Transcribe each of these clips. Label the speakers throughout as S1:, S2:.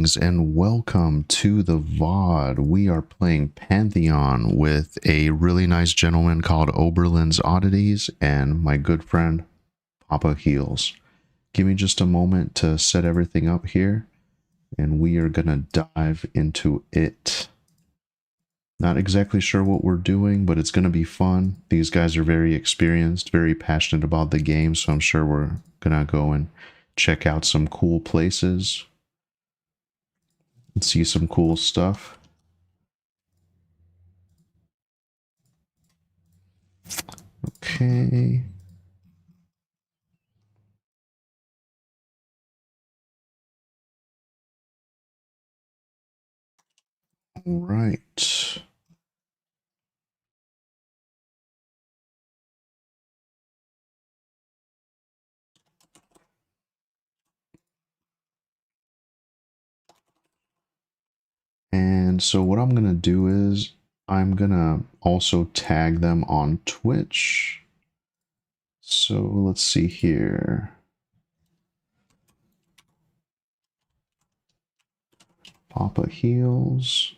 S1: Greetings and welcome to the VOD. We are playing Pantheon with a really nice gentleman called Oberlin's Oddities and my good friend Papa Heels. Give me just a moment to set everything up here and we are gonna dive into it. Not exactly sure what we're doing, but it's gonna be fun. These guys are very experienced, very passionate about the game, so I'm sure we're gonna go and check out some cool places. See some cool stuff. Okay. All right. And so what I'm going to do is I'm going to also tag them on Twitch. So let's see here. Papa Heels.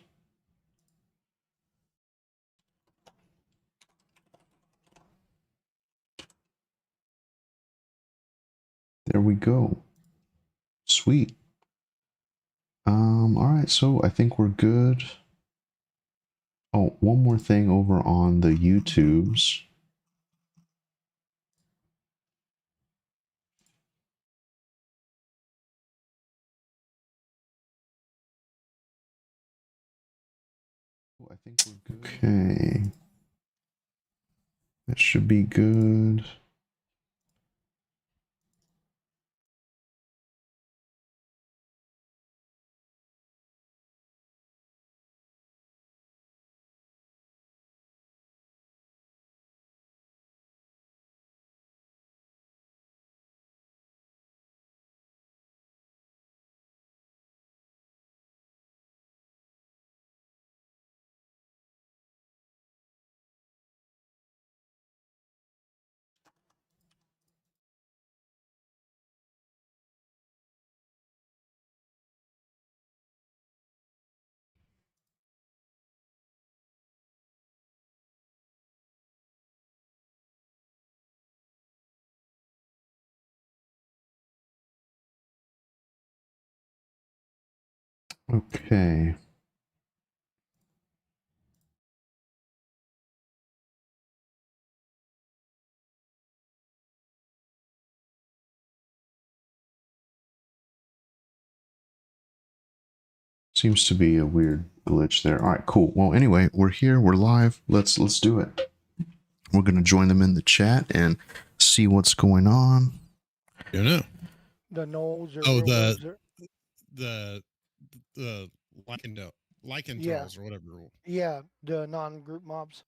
S1: There we go. Sweet. All right, so I think we're good. Oh, one more thing over on the YouTubes. I think we're good. Okay. That should be good. Okay. Seems to be a weird glitch there. All right, cool. Well, anyway, we're here. We're live. Let's do it. We're gonna join them in the chat and see what's going on.
S2: You know.
S3: The gnolls or
S2: the lichen
S3: Yeah.
S2: trolls or whatever.
S3: Yeah, the non-group mobs.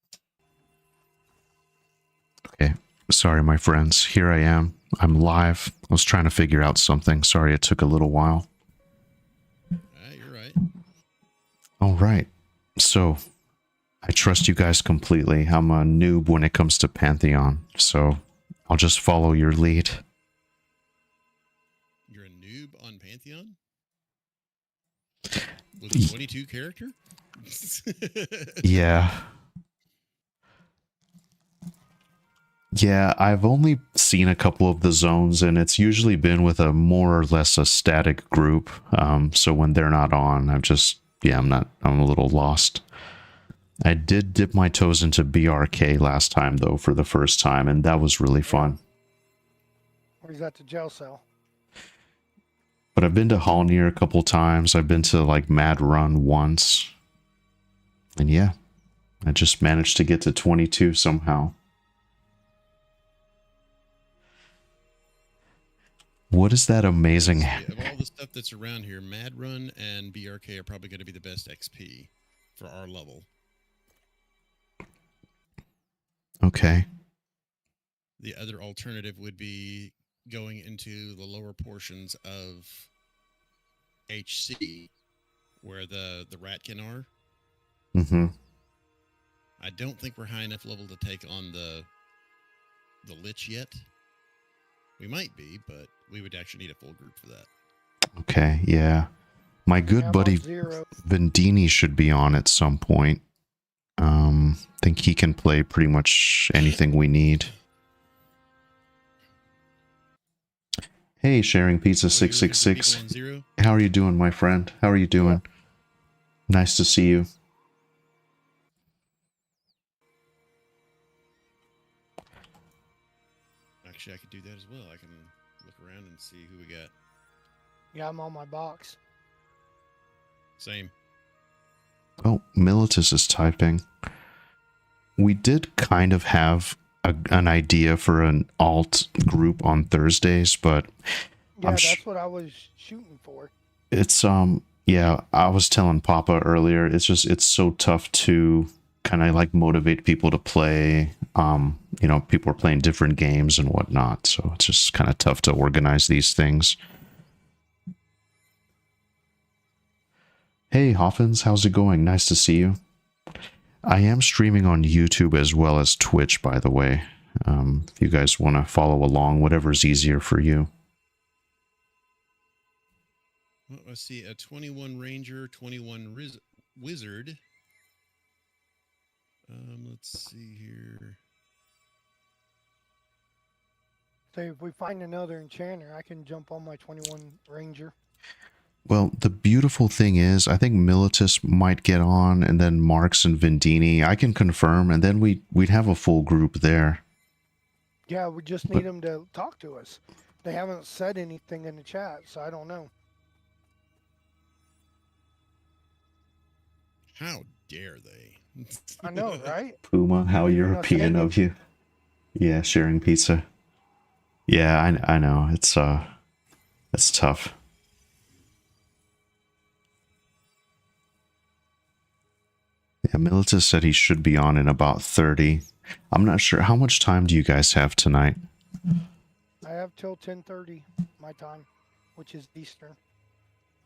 S1: Okay. Sorry, my friends. Here I am. I'm live. I was trying to figure out something. Sorry it took a little while.
S2: You're right.
S1: All right. So, I trust you guys completely. I'm a noob when it comes to Pantheon, so I'll just follow your lead.
S2: You're a noob on Pantheon? With a 22 character?
S1: Yeah. Yeah, I've only seen a couple of the zones, and it's usually been with a more or less a static group. So when they're not on, I'm a little lost. I did dip my toes into BRK last time, though, for the first time, and that was really fun.
S3: Or is that the jail cell?
S1: But I've been to Hallnir a couple times. I've been to, like, Mad Run once. And yeah, I just managed to get to 22 somehow. What is that amazing?
S2: Of all the stuff that's around here, Mad Run and BRK are probably going to be the best XP for our level.
S1: Okay.
S2: The other alternative would be going into the lower portions of HC, where the Ratkin are.
S1: Mm-hmm.
S2: I don't think we're high enough level to take on the Lich yet. We might be, but we would actually need a full group for that.
S1: Okay, yeah. My good
S3: I'm
S1: buddy
S3: on 0.
S1: Vendini should be on at some point. I think he can play pretty much anything we need. Hey, Sharing Pizza
S2: Oh, you're looking for
S1: 666.
S2: people on 0?
S1: How are you doing, my friend? How are you doing? Nice to see you.
S2: Actually, I could do that as well. I can look around and see who we got.
S3: Yeah, I'm on my box.
S2: Same.
S1: Oh, Militus is typing. We did kind of have an idea for an alt group on Thursdays, but
S3: Yeah,
S1: I'm
S3: that's what I was shooting for.
S1: it's yeah, I was telling Papa earlier, it's so tough to kind of like motivate people to play. You know, people are playing different games and whatnot, so it's just kind of tough to organize these things. Hey Hoffins, how's it going? Nice to see you. I am streaming on YouTube as well as Twitch, by the way. If you guys want to follow along, whatever's easier for you.
S2: Well, I see a 21 Ranger, 21 Wizard. Let's see here.
S3: So if we find another enchanter, I can jump on my 21 Ranger.
S1: Well, the beautiful thing is, I think Militus might get on, and then Marks and Vendini. I can confirm, and then we'd have a full group there.
S3: Yeah, we just need them to talk to us. They haven't said anything in the chat, so I don't know.
S2: How dare they?
S3: I know, right?
S1: Puma, how European of you. Yeah, Sharing Pizza. Yeah, I know. It's tough. Yeah, Militus said he should be on in about 30. I'm not sure. How much time do you guys have tonight?
S3: I have till 10:30 my time, which is Eastern.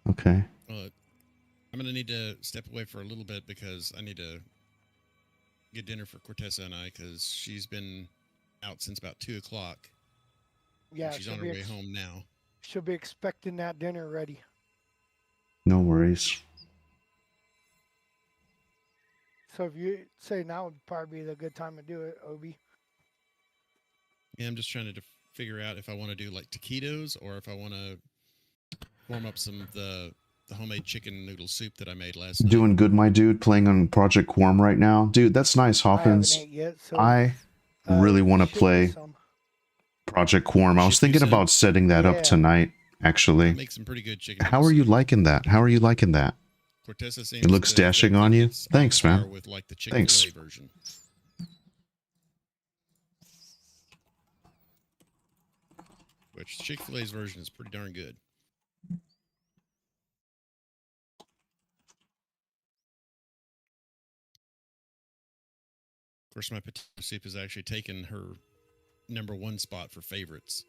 S1: Okay.
S2: Well, I'm going to need to step away for a little bit because I need to get dinner for Cortessa and I because she's been out since about 2 o'clock.
S3: Yeah,
S2: she's on her way home now.
S3: She'll be expecting that dinner ready.
S1: No worries.
S3: So if you say now would probably be the good time to do it, Obi.
S2: Yeah, I'm just trying to figure out if I want to do like taquitos or if I want to warm up some of the homemade chicken noodle soup that I made last night.
S1: Doing good, my dude. Playing on Project Quorum right now. Dude, that's nice, Hoffins.
S3: I haven't ate yet, so
S1: I really want to
S3: should
S1: play
S3: be some.
S1: Project Quorum. I was thinking about setting that up tonight, actually.
S2: Make some pretty good chicken.
S1: How are you liking that? How are you liking that?
S2: Cortessa seems
S1: It looks dashing on you. Thanks, man.
S2: With like the
S1: Thanks.
S2: Chick-fil-A version. Which Chick-fil-A's version is pretty darn good. Of course, my potato soup has actually taken her #1 spot for favorites.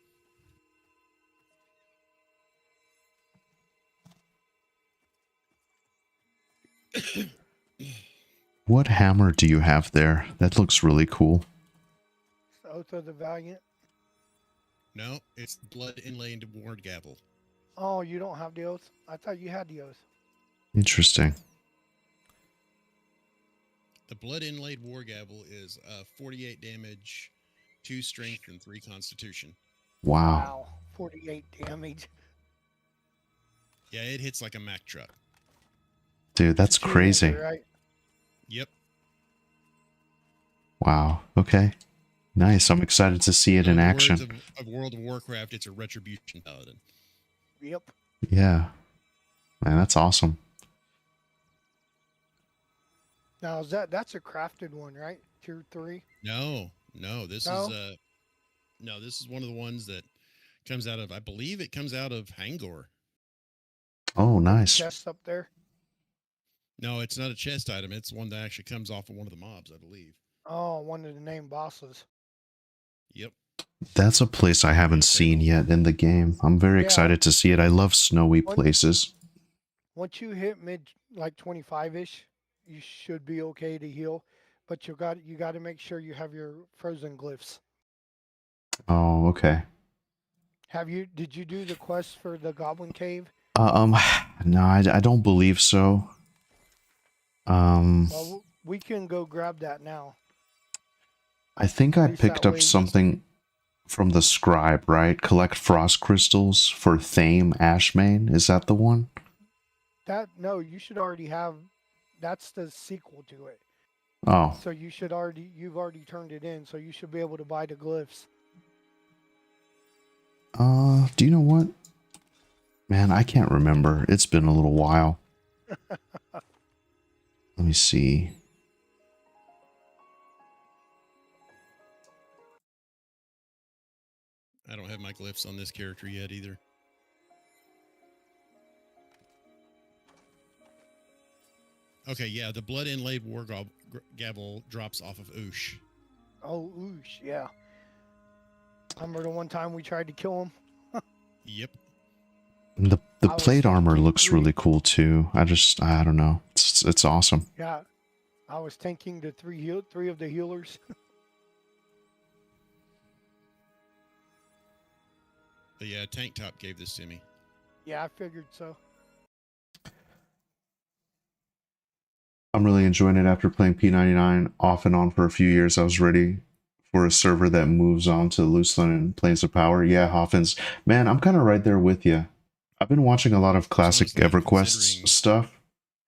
S1: What hammer do you have there? That looks really cool.
S3: Oath of the Valiant.
S2: No, it's blood inlaid war gavel.
S3: Oh, you don't have the oath? I thought you had the oath.
S1: Interesting.
S2: The blood inlaid war gavel is 48 damage, 2 strength, and 3 constitution.
S1: Wow.
S3: 48 damage.
S2: Yeah, it hits like a Mack truck.
S1: Dude, that's crazy.
S3: Right?
S2: Yep.
S1: Wow. Okay. Nice. I'm excited to see it in action.
S2: Words of World of Warcraft, it's a retribution paladin.
S3: Yep.
S1: Yeah. Man, that's awesome.
S3: Now that's a crafted one, right? Tier 3?
S2: No, this is one of the ones that comes out of, I believe it comes out of Hangor.
S1: Oh, nice.
S3: Chest up there.
S2: No, it's not a chest item. It's one that actually comes off of one of the mobs, I believe.
S3: Oh, one of the named bosses.
S2: Yep.
S1: That's a place I haven't seen yet in the game. I'm very excited to see it. I love snowy places.
S3: Once you hit mid, like 25-ish, you should be okay to heal. But you got to make sure you have your frozen glyphs.
S1: Oh, okay.
S3: Did you do the quest for the Goblin Cave?
S1: No, I don't believe so.
S3: Well, we can go grab that now.
S1: I think I
S3: At least
S1: picked
S3: that
S1: up
S3: way-
S1: something from the scribe, right? Collect frost crystals for Thame Ashmane. Is that the one?
S3: No, you should already have. That's the sequel to it.
S1: Oh,
S3: So you've already turned it in, so you should be able to buy the glyphs.
S1: do you know what? Man, I can't remember. It's been a little while. Let me see.
S2: I don't have my glyphs on this character yet either. Okay, yeah, the blood inlaid war gavel drops off of Oosh.
S3: Oh, oosh, yeah. Remember the one time we tried to kill him?
S2: Yep.
S1: The
S3: I was
S1: plate armor
S3: thinking
S1: looks really cool too. I don't know. It's awesome.
S3: Yeah, I was thinking the three of the healers.
S2: But yeah, Tank Top gave this to me.
S3: Yeah, I figured so.
S1: I'm really enjoying it after playing P99 off and on for a few years. I was ready for a server that moves on to Loosland and Planes of Power. Yeah, Hoffins. Man, I'm kind of right there with you. I've been watching a lot of classic
S2: honestly
S1: EverQuest stuff,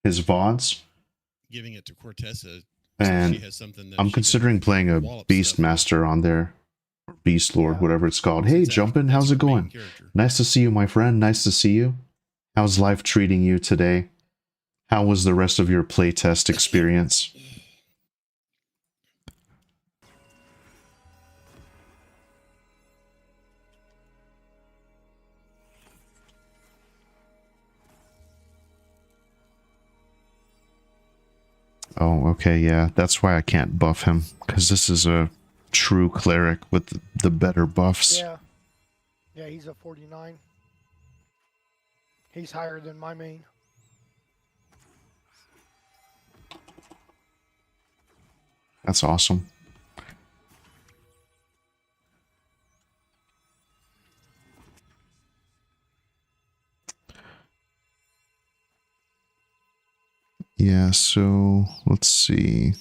S1: his VODs.
S2: Giving it to Cortessa.
S1: And
S2: she has something that
S1: I'm
S2: she can
S1: considering playing a
S2: wallop stuff with.
S1: Beastmaster on there. Or Beast Lord,
S3: Yeah.
S1: whatever it's called.
S2: Since
S1: Hey,
S2: that's-
S1: Jumpin',
S2: that's
S1: how's
S2: her
S1: it
S2: main
S1: going?
S2: character.
S1: Nice to see you, my friend. Nice to see you. How's life treating you today? How was the rest of your playtest experience? Oh, okay, yeah. That's why I can't buff him, because this is a true cleric with the better buffs.
S3: Yeah. Yeah, he's a 49. He's higher than my main.
S1: That's awesome. Yeah, so let's see.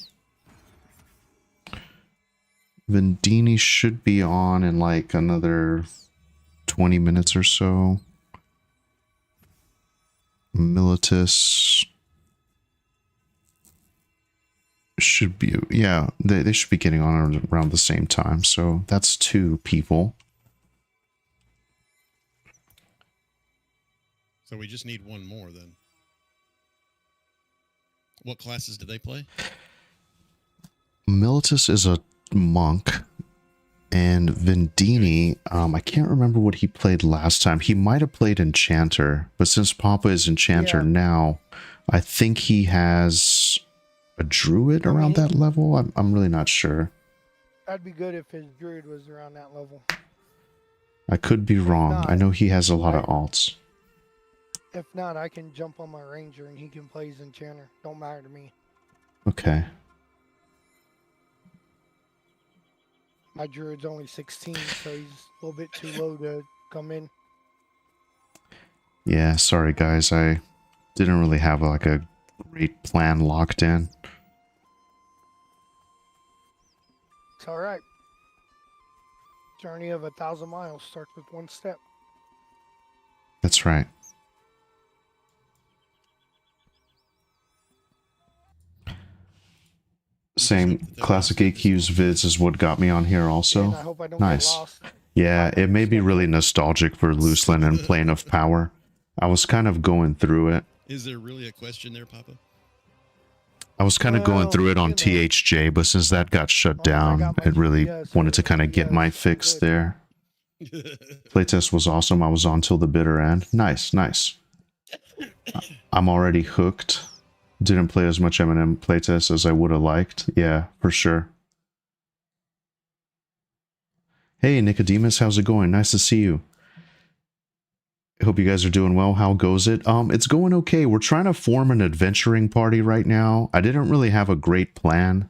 S1: Vendini should be on in like another 20 minutes or so. Militus should be, yeah, they should be getting on around the same time. So that's 2 people.
S2: So we just need one more then. What classes do they play?
S1: Militus is a monk, and Vendini, I can't remember what he played last time. He might have played Enchanter, but since Papa is Enchanter now, I think he has a Druid around that level. I'm really not sure.
S3: That'd be good if his druid was around that level.
S1: I could be wrong. I know he has a lot of alts.
S3: If not, I can jump on my ranger and he can play his enchanter. Don't matter to me.
S1: Okay.
S3: My druid's only 16, so he's a little bit too low to come in.
S1: Yeah, sorry guys. I didn't really have like a great plan locked in.
S3: It's all right. Journey of 1,000 miles starts with one step.
S1: That's right. Same classic AQ's vids is what got me on here also.
S3: And I hope I don't
S1: Nice.
S3: get lost.
S1: Yeah, it made me really nostalgic for Loosland and Plane of Power. I was kind of going through it.
S2: Is there really a question there, Papa?
S1: I was kind of going
S3: Well,
S1: through it on
S3: you know.
S1: THJ, but since that got shut
S3: Well, I
S1: down,
S3: got my
S1: it really
S3: GPS,
S1: wanted to kind of
S3: so
S1: get my
S3: yes,
S1: fix
S3: good.
S1: there. Playtest was awesome. I was on till the bitter end. Nice, nice. I'm already hooked. Didn't play as much M&M playtest as I would have liked. Yeah, for sure. Hey, Nicodemus, how's it going? Nice to see you. I hope you guys are doing well. How goes it? It's going okay. We're trying to form an adventuring party right now. I didn't really have a great plan.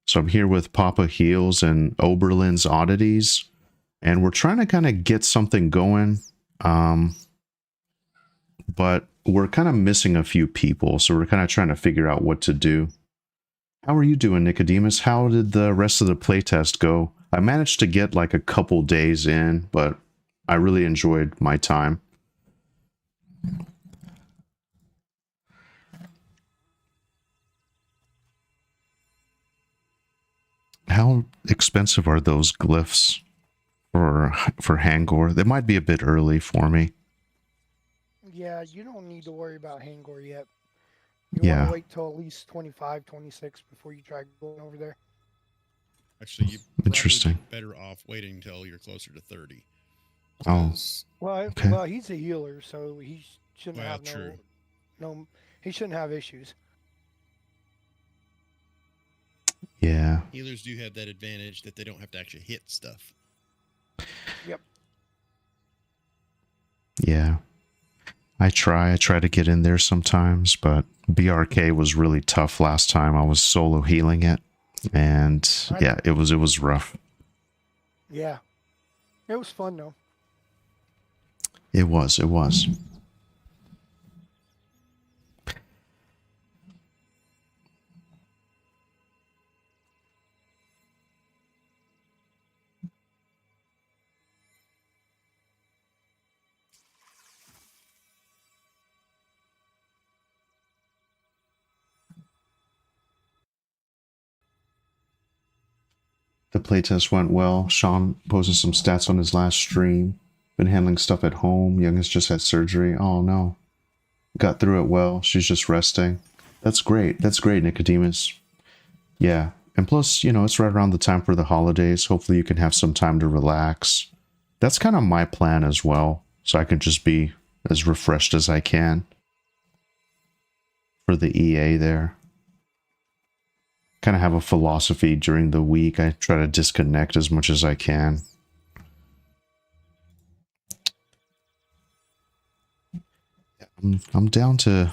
S1: So I'm here with Papa Heels and Oberlin's Oddities. And we're trying to kind of get something going. But we're kind of missing a few people, so we're kind of trying to figure out what to do. How are you doing, Nicodemus? How did the rest of the playtest go? I managed to get like a couple days in, but I really enjoyed my time. How expensive are those glyphs for Hangor? They might be a bit early for me.
S3: Yeah, you don't need to worry about Hangor yet. You
S1: Yeah.
S3: want to wait till at least 25, 26 before you try going over there.
S2: Actually, you
S1: Interesting.
S2: probably be better off waiting until you're closer to 30.
S1: Oh.
S3: Well,
S1: Okay.
S3: well, he's a healer, so he shouldn't
S2: Well,
S3: have
S2: true.
S3: he shouldn't have issues.
S1: Yeah.
S2: Healers do have that advantage that they don't have to actually hit stuff.
S3: Yep.
S1: Yeah. I try to get in there sometimes, but BRK was really tough last time. I was solo healing it, and yeah, it was rough.
S3: Yeah. It was fun though.
S1: It was. The playtest went well. Sean posted some stats on his last stream. Been handling stuff at home. Youngest just had surgery. Oh no. Got through it well. She's just resting. That's great. That's great, Nicodemus. Yeah. And plus, you know, it's right around the time for the holidays. Hopefully you can have some time to relax. That's kind of my plan as well. So I can just be as refreshed as I can for the EA there. Kind of have a philosophy during the week. I try to disconnect as much as I can. I'm down to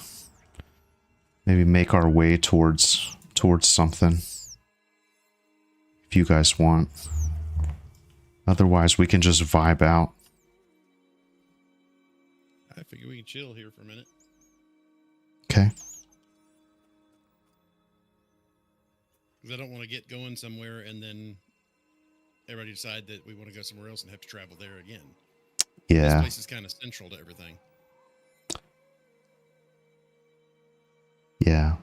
S1: maybe make our way towards something. If you guys want. Otherwise, we can just vibe out.
S2: I figure we can chill here for a minute.
S1: Okay.
S2: Because I don't want to get going somewhere and then everybody decide that we want to go somewhere else and have to travel there again.
S1: Yeah.
S2: This place is kind of central to everything.
S1: Yeah.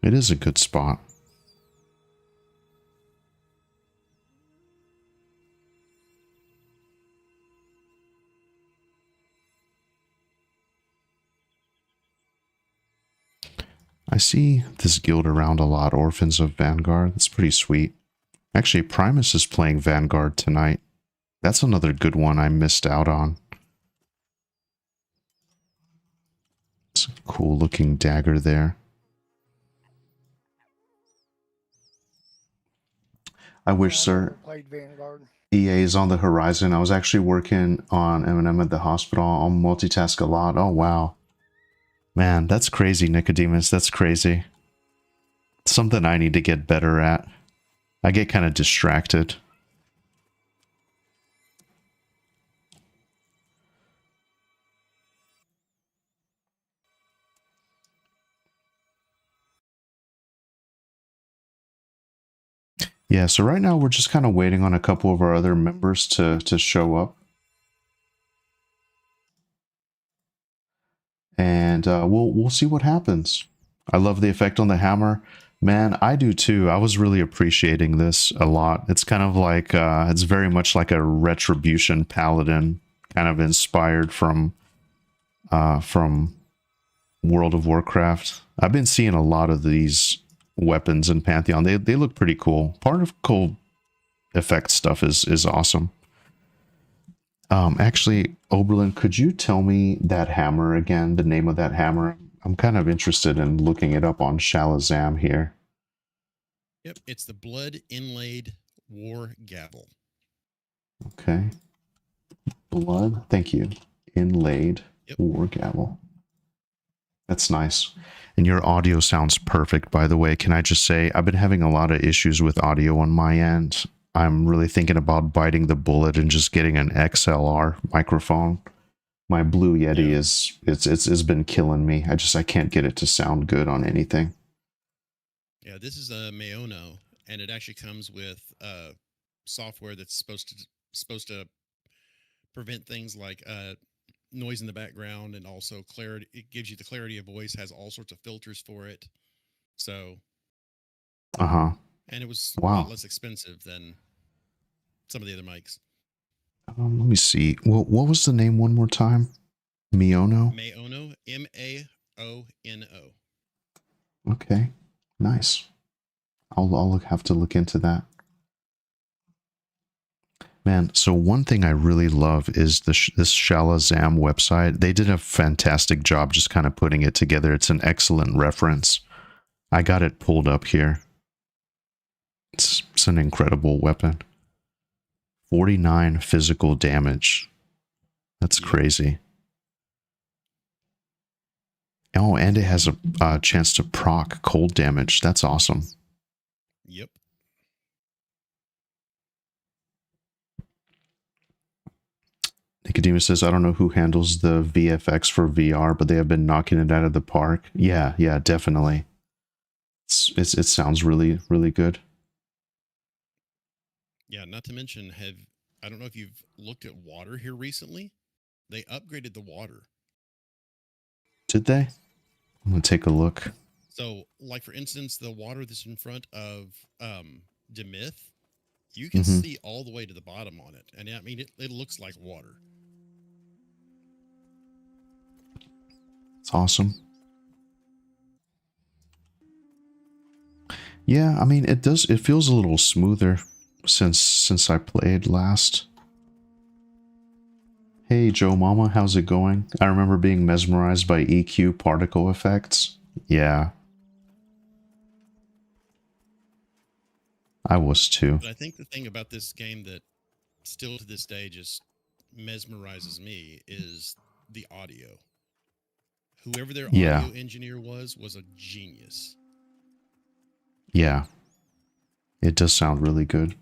S1: It is a good spot. I see this guild around a lot, Orphans of Vanguard. That's pretty sweet. Actually, Primus is playing Vanguard tonight. That's another good one I missed out on. It's a cool looking dagger there. I wish, sir.
S3: Played Vanguard.
S1: EA is on the horizon. I was actually working on M&M at the hospital. I'll multitask a lot. Oh, wow. Man, that's crazy, Nicodemus. That's crazy. It's something I need to get better at. I get kind of distracted. Yeah, so right now we're just kind of waiting on a couple of our other members to show up. And we'll see what happens. I love the effect on the hammer. Man, I do too. I was really appreciating this a lot. It's kind of like, it's very much like a Retribution Paladin, kind of inspired from World of Warcraft. I've been seeing a lot of these weapons in Pantheon. They look pretty cool. Particle effect stuff is awesome. Actually, Oberlin, could you tell me that hammer again, the name of that hammer? I'm kind of interested in looking it up on Shalazam here.
S2: Yep, it's the Blood Inlaid War Gavel.
S1: Okay. Blood, thank you. Inlaid War Gavel. That's nice. And your audio sounds perfect, by the way. Can I just say, I've been having a lot of issues with audio on my end. I'm really thinking about biting the bullet and just getting an XLR microphone. My Blue Yeti
S2: Yeah.
S1: is it's been killing me. I can't get it to sound good on anything.
S2: Yeah, this is a Maono, and it actually comes with software that's supposed to prevent things like noise in the background, and also clarity. It gives you the clarity of voice, has all sorts of filters for it. So,
S1: Uh-huh.
S2: and it was a
S1: Wow.
S2: lot less expensive than some of the other mics.
S1: Let me see. Well, what was the name one more time? Miono?
S2: Maono, Maono.
S1: Okay. Nice. I'll have to look into that. Man, so one thing I really love is this Shalazam website. They did a fantastic job just kind of putting it together. It's an excellent reference. I got it pulled up here. It's an incredible weapon. 49 physical damage. That's crazy. Oh, and it has a chance to proc cold damage. That's awesome.
S2: Yep.
S1: Nicodemus says, I don't know who handles the VFX for VR, but they have been knocking it out of the park. Yeah, definitely. It sounds really, really good.
S2: Yeah, not to mention, I don't know if you've looked at water here recently. They upgraded the water.
S1: Did they? I'm going to take a look.
S2: So, like for instance, the water that's in front of Demyth, you can see all the way to the bottom on it. And I mean, it looks like water.
S1: It's awesome. Yeah, I mean, it feels a little smoother since I played last. Hey, Joe Mama, how's it going? I remember being mesmerized by EQ particle effects. Yeah. I was too.
S2: But I think the thing about this game that still to this day just mesmerizes me is the audio. Whoever their audio engineer was a genius.
S1: Yeah. It does sound really good.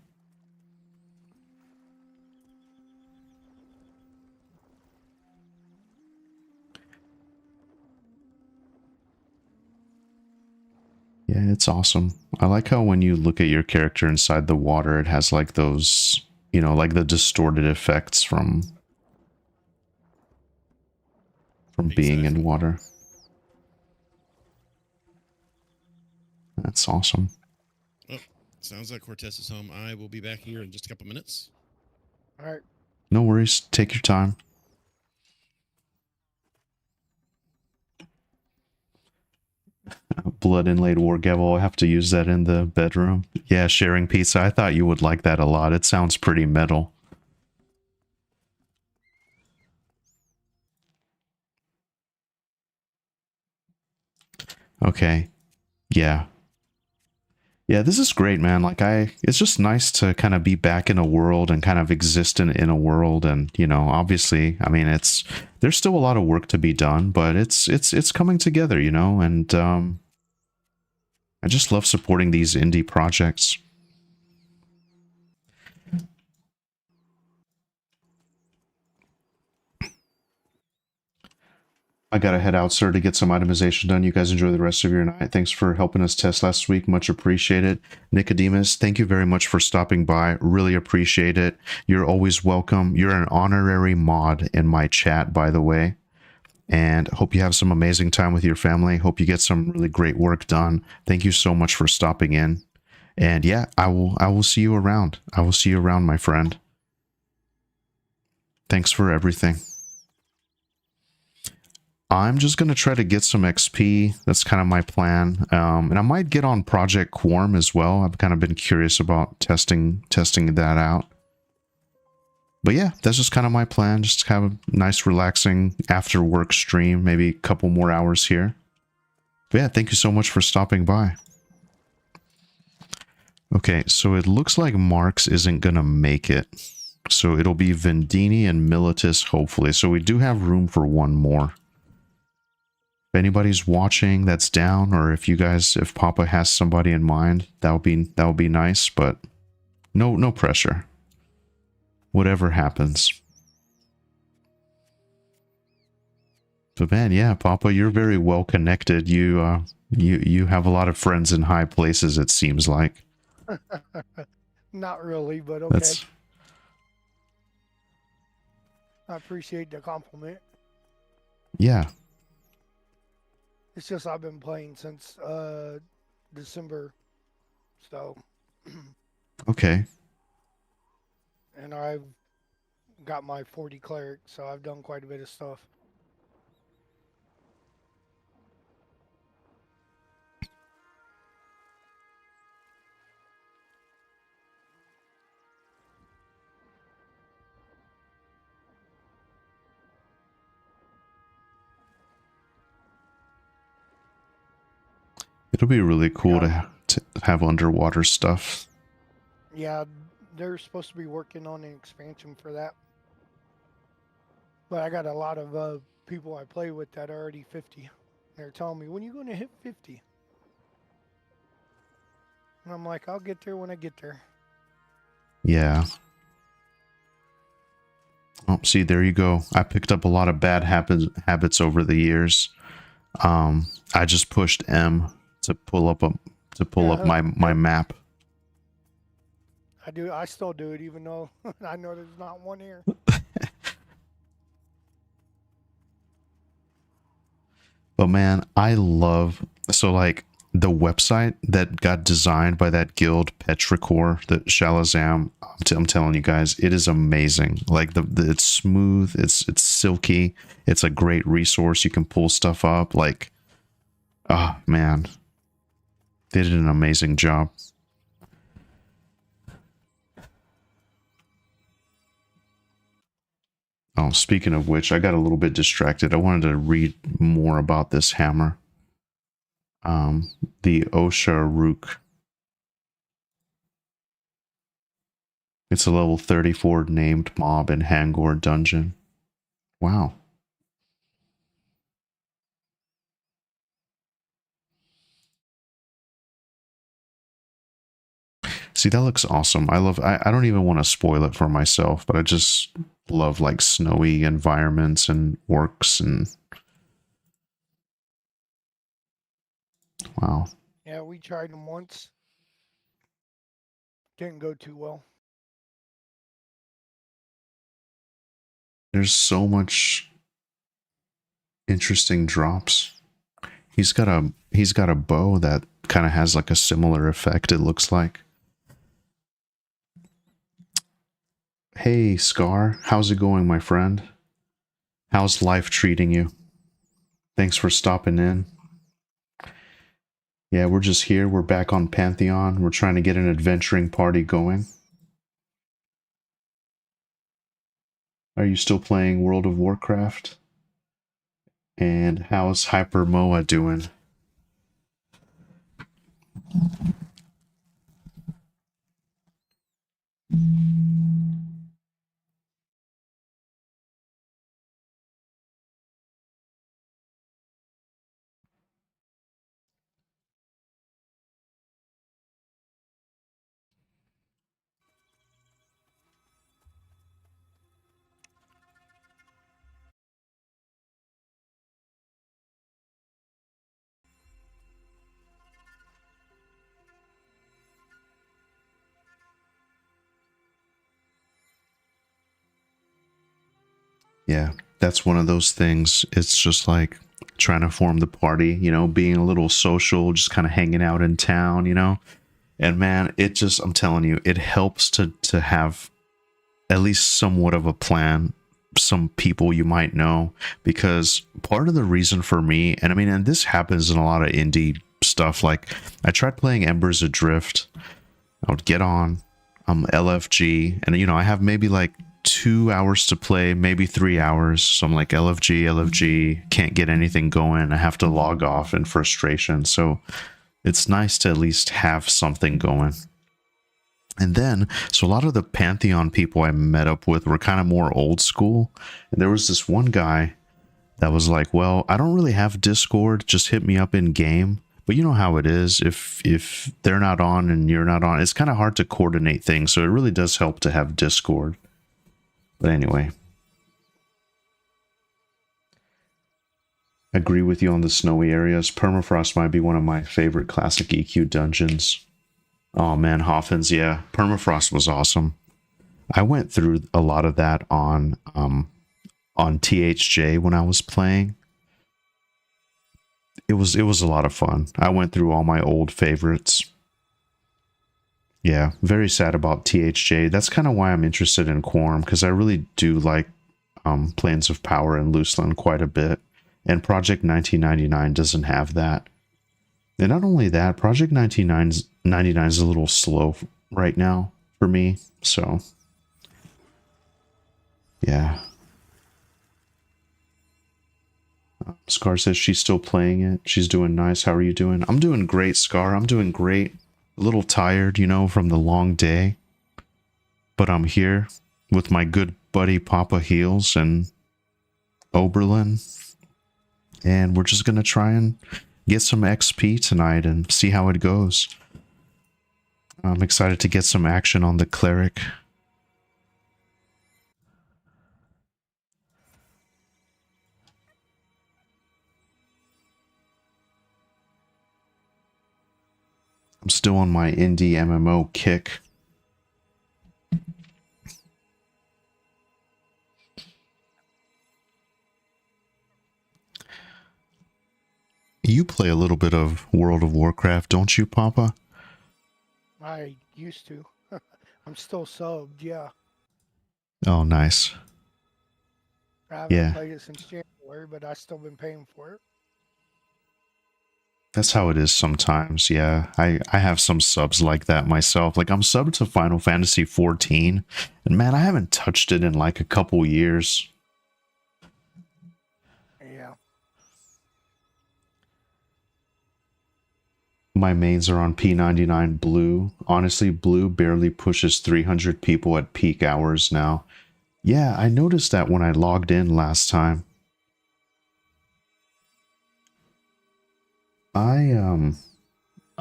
S1: Yeah, it's awesome. I like how when you look at your character inside the water, it has like those, you know, like the distorted effects from being in water. That's awesome.
S2: Well, sounds like Cortez is home. I will be back here in just a couple minutes.
S3: All right.
S1: No worries. Take your time. Blood inlaid war gavel. I have to use that in the bedroom. Yeah, sharing pizza. I thought you would like that a lot. It sounds pretty metal. Okay. Yeah. Yeah, this is great, man. Like it's just nice to kind of be back in a world and kind of exist in a world. And, you know, obviously, I mean, there's still a lot of work to be done, but it's coming together, you know, and, I just love supporting these indie projects. I gotta head out, sir, to get some itemization done. You guys enjoy the rest of your night. Thanks for helping us test last week. Much appreciated. Nicodemus, thank you very much for stopping by. Really appreciate it. You're always welcome. You're an honorary mod in my chat, by the way. And hope you have some amazing time with your family. Hope you get some really great work done. Thank you so much for stopping in. And yeah, I will see you around. I will see you around, my friend. Thanks for everything. I'm just going to try to get some XP. That's kind of my plan. And I might get on Project Quorum as well. I've kind of been curious about testing that out. But yeah, that's just kind of my plan. Just have a nice, relaxing after work stream. Maybe a couple more hours here. But yeah, thank you so much for stopping by. Okay, so it looks like Marks isn't going to make it. So it'll be Vendini and Militus, hopefully. So we do have room for one more. If anybody's watching that's down, or if Papa has somebody in mind, that would be nice, but no pressure. Whatever happens. But man, yeah, Papa, you're very well connected. You have a lot of friends in high places, it seems like.
S3: Not really, but okay.
S1: That's
S3: I appreciate the compliment.
S1: yeah.
S3: It's just I've been playing since December, so
S1: Okay.
S3: and I've got my 40 cleric, so I've done quite a bit of stuff.
S1: It'll be really cool
S3: Yeah.
S1: to have underwater stuff.
S3: Yeah, they're supposed to be working on an expansion for that. But I got a lot of people I play with that are already 50. They're telling me, when are you going to hit 50? And I'm like, I'll get there when I get there.
S1: Yeah. Oh, see, there you go. I picked up a lot of bad habits over the years. I just pushed M to pull up my map.
S3: I still do it, even though I know there's not one here.
S1: But man, I love like the website that got designed by that guild Petrichor, the Shalazam. I'm telling you guys, it is amazing. Like it's smooth, it's silky, it's a great resource. You can pull stuff up. Like, oh man, they did an amazing job. Oh, speaking of which, I got a little bit distracted. I wanted to read more about this hammer. The Osharuk. It's a level 34 named mob in Hangor dungeon. Wow. See, that looks awesome. I don't even want to spoil it for myself, but I just love like snowy environments and orcs and wow.
S3: Yeah, we tried them once. Didn't go too well.
S1: There's so much interesting drops. He's got a bow that kind of has like a similar effect, it looks like. Hey, Scar, how's it going, my friend? How's life treating you? Thanks for stopping in. Yeah, we're just here. We're back on Pantheon. We're trying to get an adventuring party going. Are you still playing World of Warcraft? And how's Hyper Moa doing? Yeah, that's one of those things. It's just like trying to form the party, you know, being a little social, just kind of hanging out in town, you know. And man, it just, I'm telling you, it helps to have at least somewhat of a plan, some people you might know, because part of the reason for me, and I mean, and this happens in a lot of indie stuff, like I tried playing Embers Adrift, I would get on, LFG, and you know, I have maybe like 2 hours to play, maybe 3 hours, so I'm like LFG, can't get anything going, I have to log off in frustration, so it's nice to at least have something going. And then, so a lot of the Pantheon people I met up with were kind of more old school. And there was this one guy that was like, well, I don't really have Discord, just hit me up in game. But you know how it is, if they're not on and you're not on, it's kind of hard to coordinate things. So it really does help to have Discord. But anyway. Agree with you on the snowy areas. Permafrost might be one of my favorite classic EQ dungeons. Oh man, Hoffens, yeah. Permafrost was awesome. I went through a lot of that on THJ when I was playing. It was a lot of fun. I went through all my old favorites. Yeah, very sad about THJ. That's kind of why I'm interested in Quorum, because I really do like Planes of Power and Loosland quite a bit. And Project 1999 doesn't have that. And not only that, Project 1999 is a little slow right now for me. So, yeah. Scar says she's still playing it. She's doing nice. How are you doing? I'm doing great, Scar. I'm doing great. A little tired, you know, from the long day. But I'm here with my good buddy Papa Heels and Oberlin. And we're just going to try and get some XP tonight and see how it goes. I'm excited to get some action on the Cleric. I'm still on my indie MMO kick. You play a little bit of World of Warcraft, don't you, Papa?
S3: I used to. I'm still subbed, yeah.
S1: Oh, nice.
S3: I haven't
S1: Yeah.
S3: played it since January, but I've still been paying for it.
S1: That's how it is sometimes, yeah. I have some subs like that myself. Like, I'm subbed to Final Fantasy 14, and man, I haven't touched it in like a couple years.
S3: Yeah.
S1: My mains are on P99 Blue. Honestly, Blue barely pushes 300 people at peak hours now. Yeah, I noticed that when I logged in last time.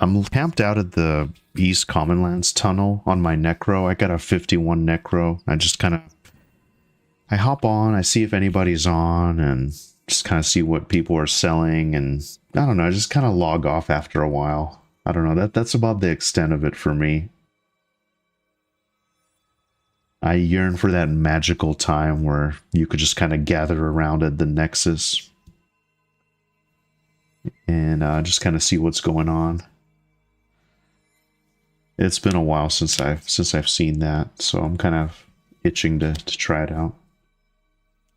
S1: I'm camped out at the East Commonlands tunnel on my Necro. I got a 51 Necro. I hop on, I see if anybody's on, and just kind of see what people are selling, and I don't know, I just kind of log off after a while. I don't know, that's about the extent of it for me. I yearn for that magical time where you could just kind of gather around at the Nexus and just kind of see what's going on. It's been a while since I've seen that, so I'm kind of itching to try it out.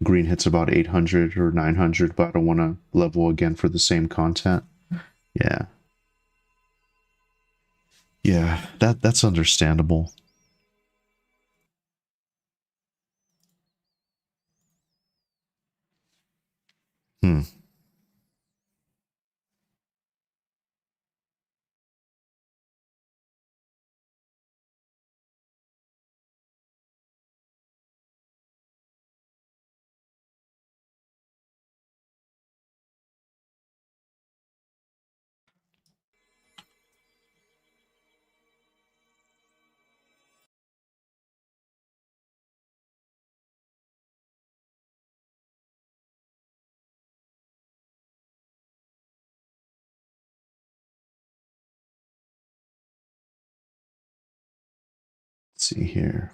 S1: Green hits about 800 or 900, but I don't want to level again for the same content. Yeah. Yeah, that's understandable. Let's see here.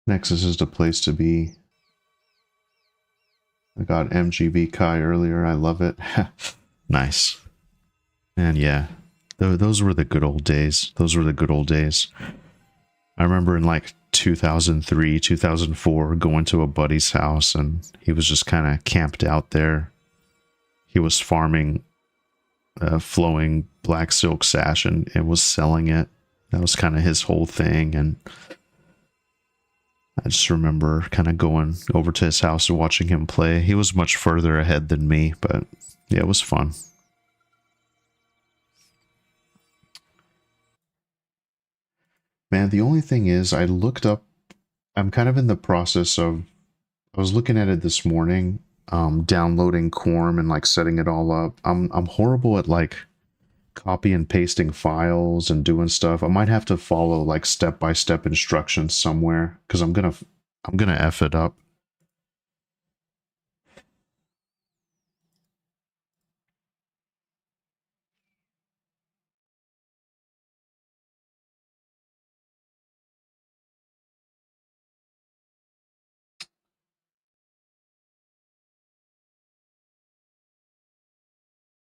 S1: Nexus is the place to be. I got MGB Kai earlier. I love it. Nice. And yeah, those were the good old days. Those were the good old days. I remember in like 2003, 2004, going to a buddy's house and he was just kind of camped out there. He was farming flowing black silk sash and was selling it. That was kind of his whole thing. And I just remember kind of going over to his house and watching him play. He was much further ahead than me, but yeah, it was fun. Man, the only thing is, I looked up. I'm kind of in the process of. I was looking at it this morning, downloading Quorum and like setting it all up. I'm horrible at like copy and pasting files and doing stuff. I might have to follow like step-by-step instructions somewhere because I'm gonna F it up.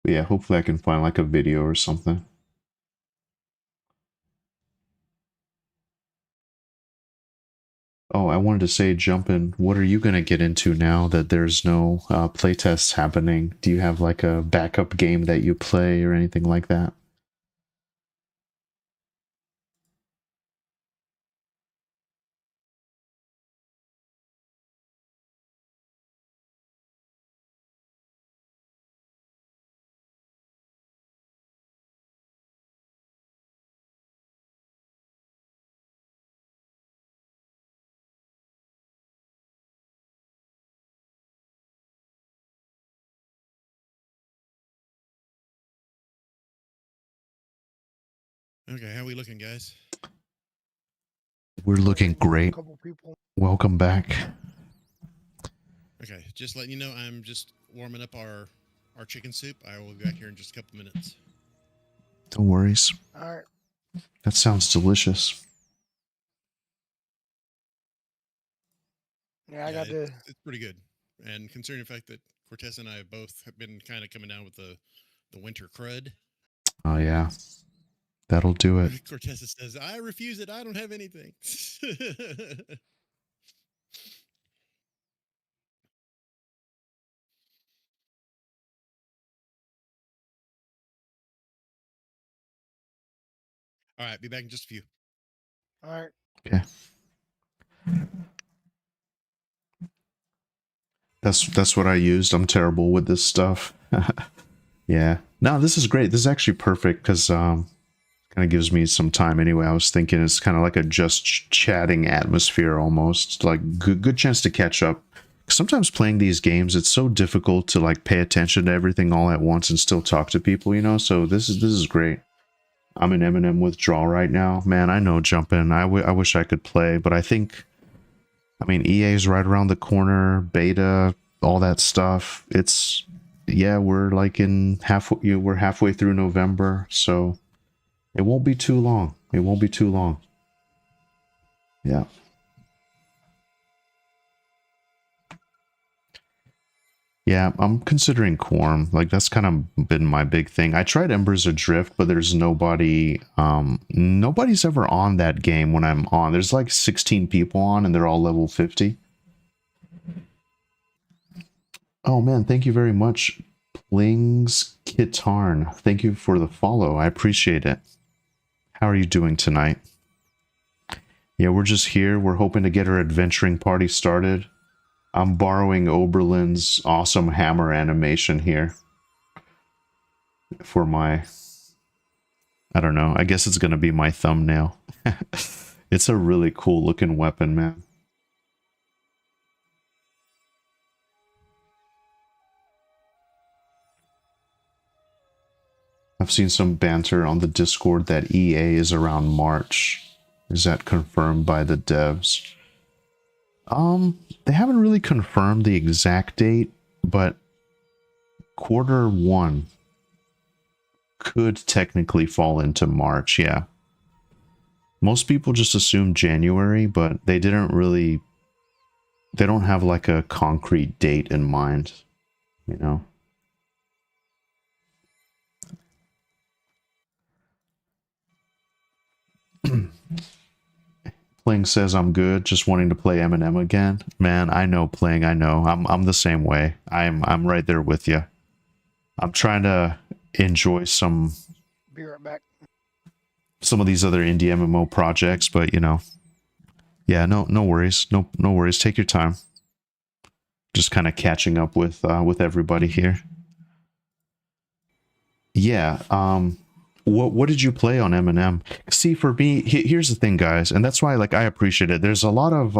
S1: But yeah, hopefully I can find like a video or something. Oh, I wanted to say, Jumpin', what are you going to get into now that there's no playtests happening? Do you have like a backup game that you play or anything like that?
S2: Okay, how we looking, guys?
S1: We're looking great.
S3: Couple people.
S1: Welcome back.
S2: Okay, just letting you know, I'm just warming up our chicken soup. I will be back here in just a couple minutes.
S1: No worries.
S3: All right.
S1: That sounds delicious.
S3: Yeah, I got to.
S2: It's pretty good, and considering the fact that Cortez and I both have been kind of coming down with the winter crud.
S1: Oh yeah, that'll do it.
S2: Cortez says, "I refuse it. I don't have anything." All right, be back in just a few.
S3: All right.
S1: Okay. That's what I used. I'm terrible with this stuff. Yeah. No, this is great. This is actually perfect because kind of gives me some time anyway. I was thinking it's kind of like a just chatting atmosphere almost. Like good chance to catch up. Sometimes playing these games, it's so difficult to like pay attention to everything all at once and still talk to people, you know? So this is great. I'm in M&M withdrawal right now. Man, I know Jumpin'. I wish I could play, but I mean, EA's right around the corner, beta, all that stuff. Yeah, we're like we're halfway through November, so it won't be too long. It won't be too long. Yeah. Yeah, I'm considering Quorum. Like that's kind of been my big thing. I tried Embers Adrift, but there's nobody's ever on that game when I'm on. There's like 16 people on and they're all level 50. Oh man, thank you very much. Plings Kitarn. Thank you for the follow. I appreciate it. How are you doing tonight? Yeah, we're just here. We're hoping to get our adventuring party started. I'm borrowing Oberlin's awesome hammer animation here for my, I don't know, I guess it's going to be my thumbnail. It's a really cool looking weapon, man. I've seen some banter on the Discord that EA is around March. Is that confirmed by the devs? They haven't really confirmed the exact date, but Q1 could technically fall into March, yeah. Most people just assume January, but they don't have like a concrete date in mind, you know? Pling says I'm good, just wanting to play M&M again. Man, I know, Pling, I know. I'm the same way. I'm right there with you. I'm trying to enjoy some.
S3: Be right back.
S1: Some of these other indie MMO projects, but you know, yeah, no worries, no worries. Take your time. Just kind of catching up with everybody here. Yeah. what did you play on M&M? See, for me, here's the thing, guys, and that's why like I appreciate it. There's a lot of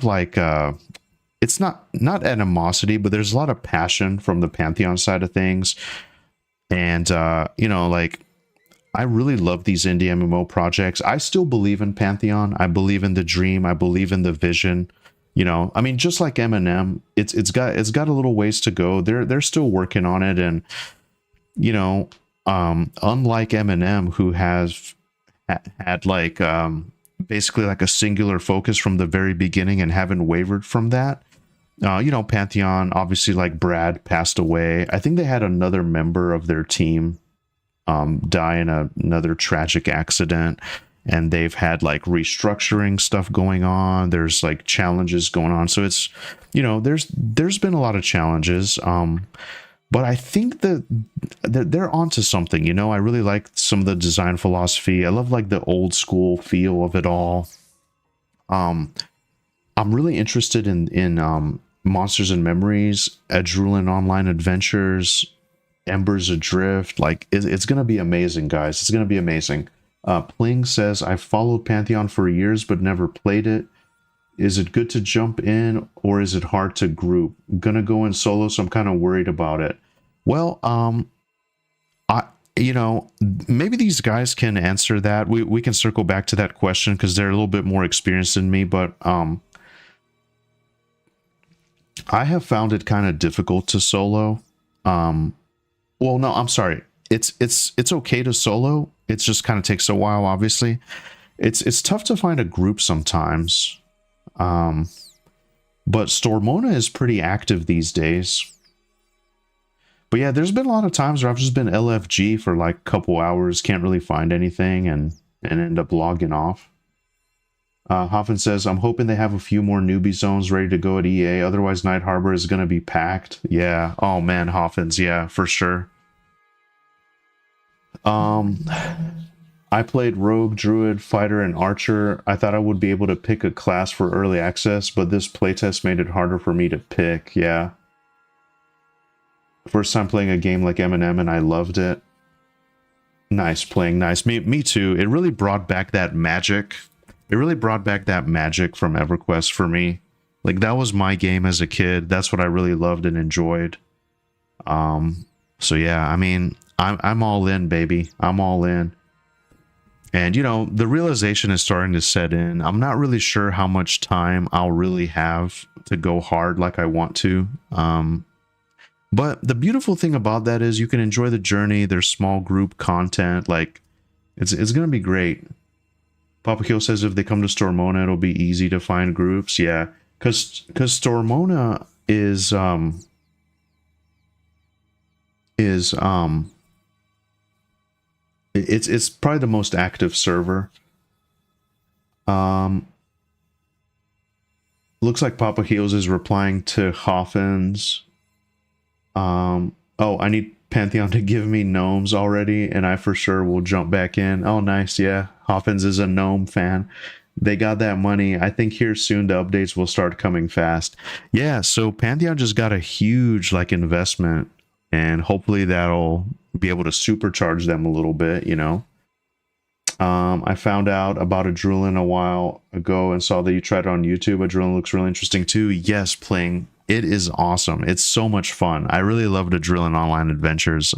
S1: like it's not animosity, but there's a lot of passion from the Pantheon side of things. And you know, like I really love these indie MMO projects. I still believe in Pantheon. I believe in the dream. I believe in the vision. You know, I mean, just like Eminem, it's got a little ways to go. They're still working on it, and you know, unlike Eminem, who has had like basically like a singular focus from the very beginning and haven't wavered from that. You know, Pantheon, obviously, like Brad passed away. I think they had another member of their team die in another tragic accident, and they've had like restructuring stuff going on. There's like challenges going on, so it's, you know, there's been a lot of challenges, but I think that they're onto something. You know, I really like some of the design philosophy. I love like the old school feel of it all. I'm really interested in Monsters and Memories, Adrenaline Online Adventures, Embers Adrift. Like it's gonna be amazing, guys. It's gonna be amazing. Pling says, I followed Pantheon for years but never played it. Is it good to jump in, or is it hard to group? I'm gonna go in solo, so I'm kind of worried about it. Well, you know, maybe these guys can answer that. We can circle back to that question because they're a little bit more experienced than me, but I have found it kind of difficult to solo. Well, no, I'm sorry. It's okay to solo. It just kind of takes a while, obviously. It's tough to find a group sometimes. But Stormona is pretty active these days. But yeah, there's been a lot of times where I've just been LFG for like a couple hours, can't really find anything, and end up logging off. Hoffman says, I'm hoping they have a few more newbie zones ready to go at EA, otherwise Night Harbor is going to be packed. Yeah, oh man, Hoffman's, yeah, for sure. I played Rogue, Druid, Fighter, and Archer. I thought I would be able to pick a class for early access, but this playtest made it harder for me to pick, yeah. First time playing a game like Eminem, and I loved it. Nice, playing nice. Me too. It really brought back that magic. It really brought back that magic from EverQuest for me. Like, that was my game as a kid. That's what I really loved and enjoyed. So yeah, I mean, I'm all in, baby. I'm all in. And, you know, the realization is starting to set in. I'm not really sure how much time I'll really have to go hard like I want to. But the beautiful thing about that is you can enjoy the journey. There's small group content. Like, it's going to be great. Papa Kill says if they come to Stormona, it'll be easy to find groups. Yeah, because Stormona is it's probably the most active server. Looks like Papa Heels is replying to Hoffins. Oh, I need Pantheon to give me gnomes already, and I for sure will jump back in. Oh, nice. Yeah, Hoffins is a gnome fan. They got that money. I think here soon the updates will start coming fast. Yeah, so Pantheon just got a huge like investment, and hopefully that'll be able to supercharge them a little bit, you know. I found out about Adrenaline a while ago and saw that you tried it on YouTube. Adrenaline looks really interesting too. Yes, playing. It is awesome. It's so much fun. I really loved Adrenaline Online Adventures.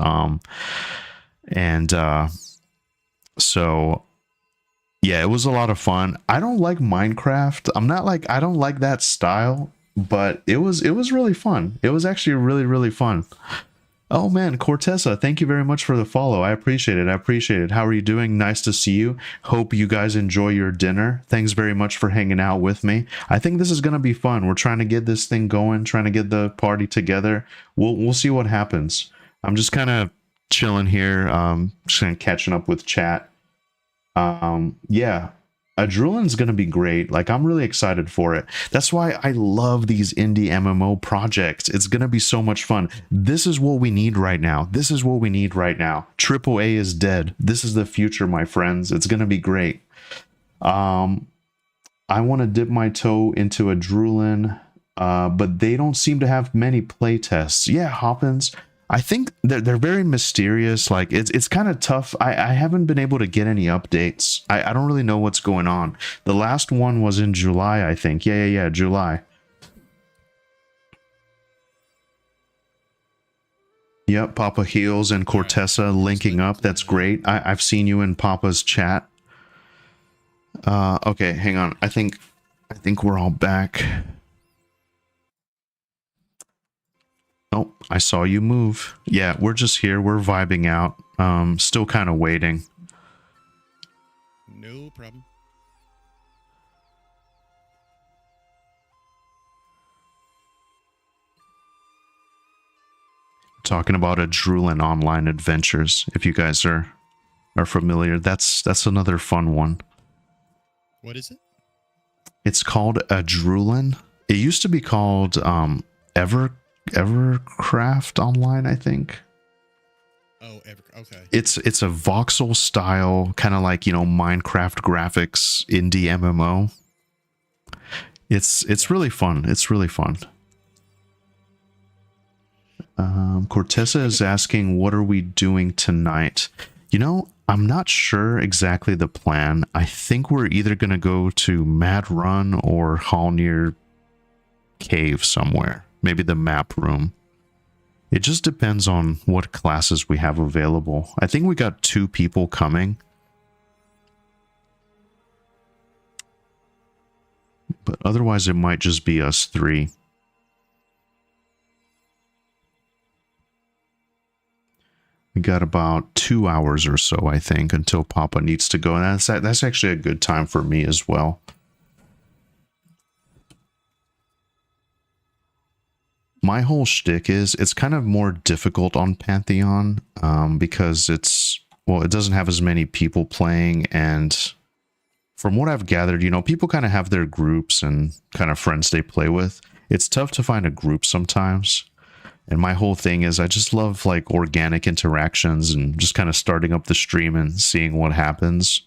S1: So yeah, it was a lot of fun. I don't like Minecraft. I don't like that style, but it was really fun. It was actually really, really fun. Oh man, Cortesa, thank you very much for the follow. I appreciate it. I appreciate it. How are you doing? Nice to see you. Hope you guys enjoy your dinner. Thanks very much for hanging out with me. I think this is going to be fun. We're trying to get this thing going, trying to get the party together. We'll see what happens. I'm just kind of chilling here, just kind of catching up with chat. Yeah. Adrenaline is going to be great. Like, I'm really excited for it. That's why I love these indie MMO projects. It's going to be so much fun. This is what we need right now. This is what we need right now. AAA is dead. This is the future, my friends. It's going to be great. I want to dip my toe into Adrenaline, but they don't seem to have many playtests. Yeah, Hoppins. I think they're very mysterious. Like it's kind of tough. I haven't been able to get any updates. I don't really know what's going on. The last one was in July, I think. Yeah, July. Yep, Papa Heels and Cortessa linking up. That's great. I've seen you in Papa's chat. Okay, hang on. I think we're all back. Oh, I saw you move. Yeah, we're just here. We're vibing out. Still kind of waiting.
S2: No problem.
S1: Talking about a Drulin online adventures. If you guys are familiar, that's another fun one.
S2: What is it?
S1: It's called a Drulin. It used to be called Evercraft Online, I think.
S2: Oh, okay.
S1: It's a voxel style, kind of like, you know, Minecraft graphics indie MMO. It's really fun. It's really fun. Cortessa is asking, what are we doing tonight? You know, I'm not sure exactly the plan. I think we're either going to go to Mad Run or Hallnir Cave somewhere. Maybe the map room. It just depends on what classes we have available. I think we got 2 people coming. But otherwise it might just be us 3. We got about 2 hours or so, I think, until Papa needs to go. And that's actually a good time for me as well. My whole shtick is it's kind of more difficult on Pantheon because it doesn't have as many people playing. And from what I've gathered, you know, people kind of have their groups and kind of friends they play with. It's tough to find a group sometimes. And my whole thing is I just love like organic interactions and just kind of starting up the stream and seeing what happens.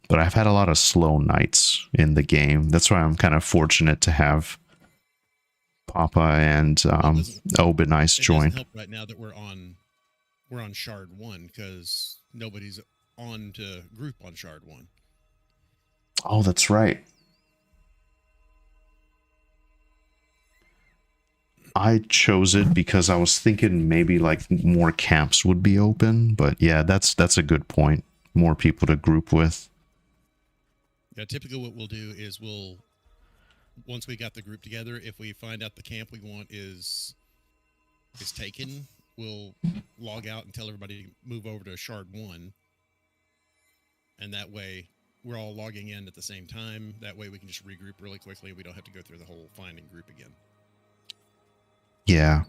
S1: But I've had a lot of slow nights in the game. That's why I'm kind of fortunate to have Papa and Obenice join.
S2: It doesn't help right now that we're on Shard 1 because nobody's on to group on Shard 1.
S1: Oh, that's right. I chose it because I was thinking maybe like more camps would be open, but yeah, that's a good point. More people to group with.
S2: Yeah, typically what we'll do is once we got the group together, if we find out the camp we want is taken, we'll log out and tell everybody to move over to Shard 1. And that way we're all logging in at the same time. That way we can just regroup really quickly. We don't have to go through the whole finding group again.
S1: Yeah.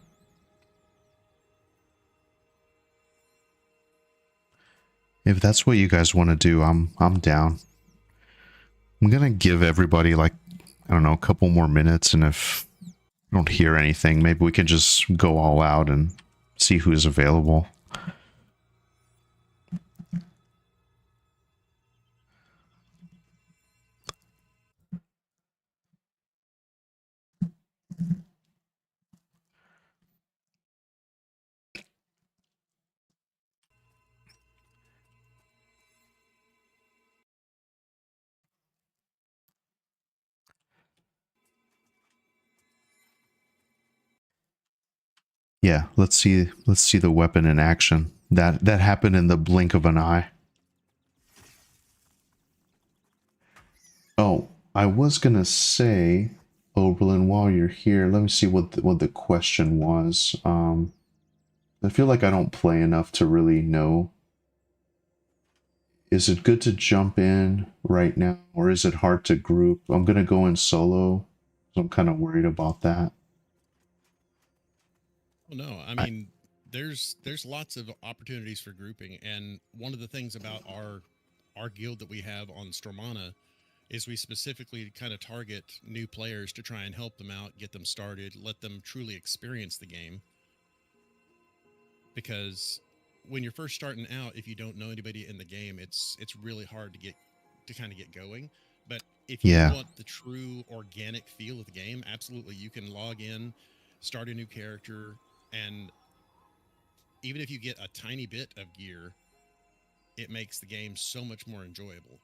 S1: If that's what you guys want to do, I'm down. I'm going to give everybody like, I don't know, a couple more minutes, and if I don't hear anything, maybe we can just go all out and see who's available. Yeah, let's see the weapon in action. That happened in the blink of an eye. Oh, I was gonna say, Oberlin, while you're here, let me see what the question was. I feel like I don't play enough to really know. Is it good to jump in right now, or is it hard to group? I'm gonna go in solo, so I'm kind of worried about that.
S2: Well, no, I mean, there's lots of opportunities for grouping, and one of the things about our guild that we have on Stormana is we specifically kind of target new players to try and help them out, get them started, let them truly experience the game. Because when you're first starting out, if you don't know anybody in the game, it's really hard to kind of get going. But if you want the true organic feel of the game, absolutely, you can log in, start a new character, and even if you get a tiny bit of gear, it makes the game so much more enjoyable.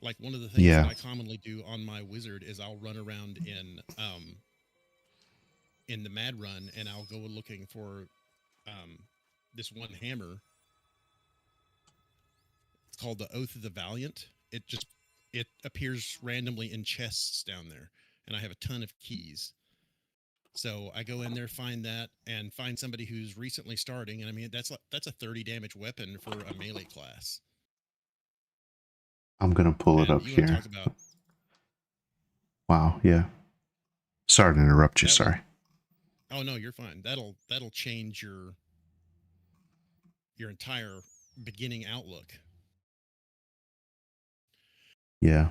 S2: Like one of the things that
S1: Yeah.
S2: I commonly do on my wizard is I'll run around in the mad run, and I'll go looking for this one hammer. It's called the Oath of the Valiant. It appears randomly in chests down there, and I have a ton of keys. So I go in there, find that, and find somebody who's recently starting. And I mean, that's a 30 damage weapon for a melee class.
S1: I'm going to pull it
S2: And
S1: up
S2: you want to
S1: here.
S2: talk about
S1: Wow. Yeah. Sorry to interrupt you.
S2: that will?
S1: Sorry.
S2: Oh no, you're fine. That'll change your entire beginning outlook.
S1: Yeah.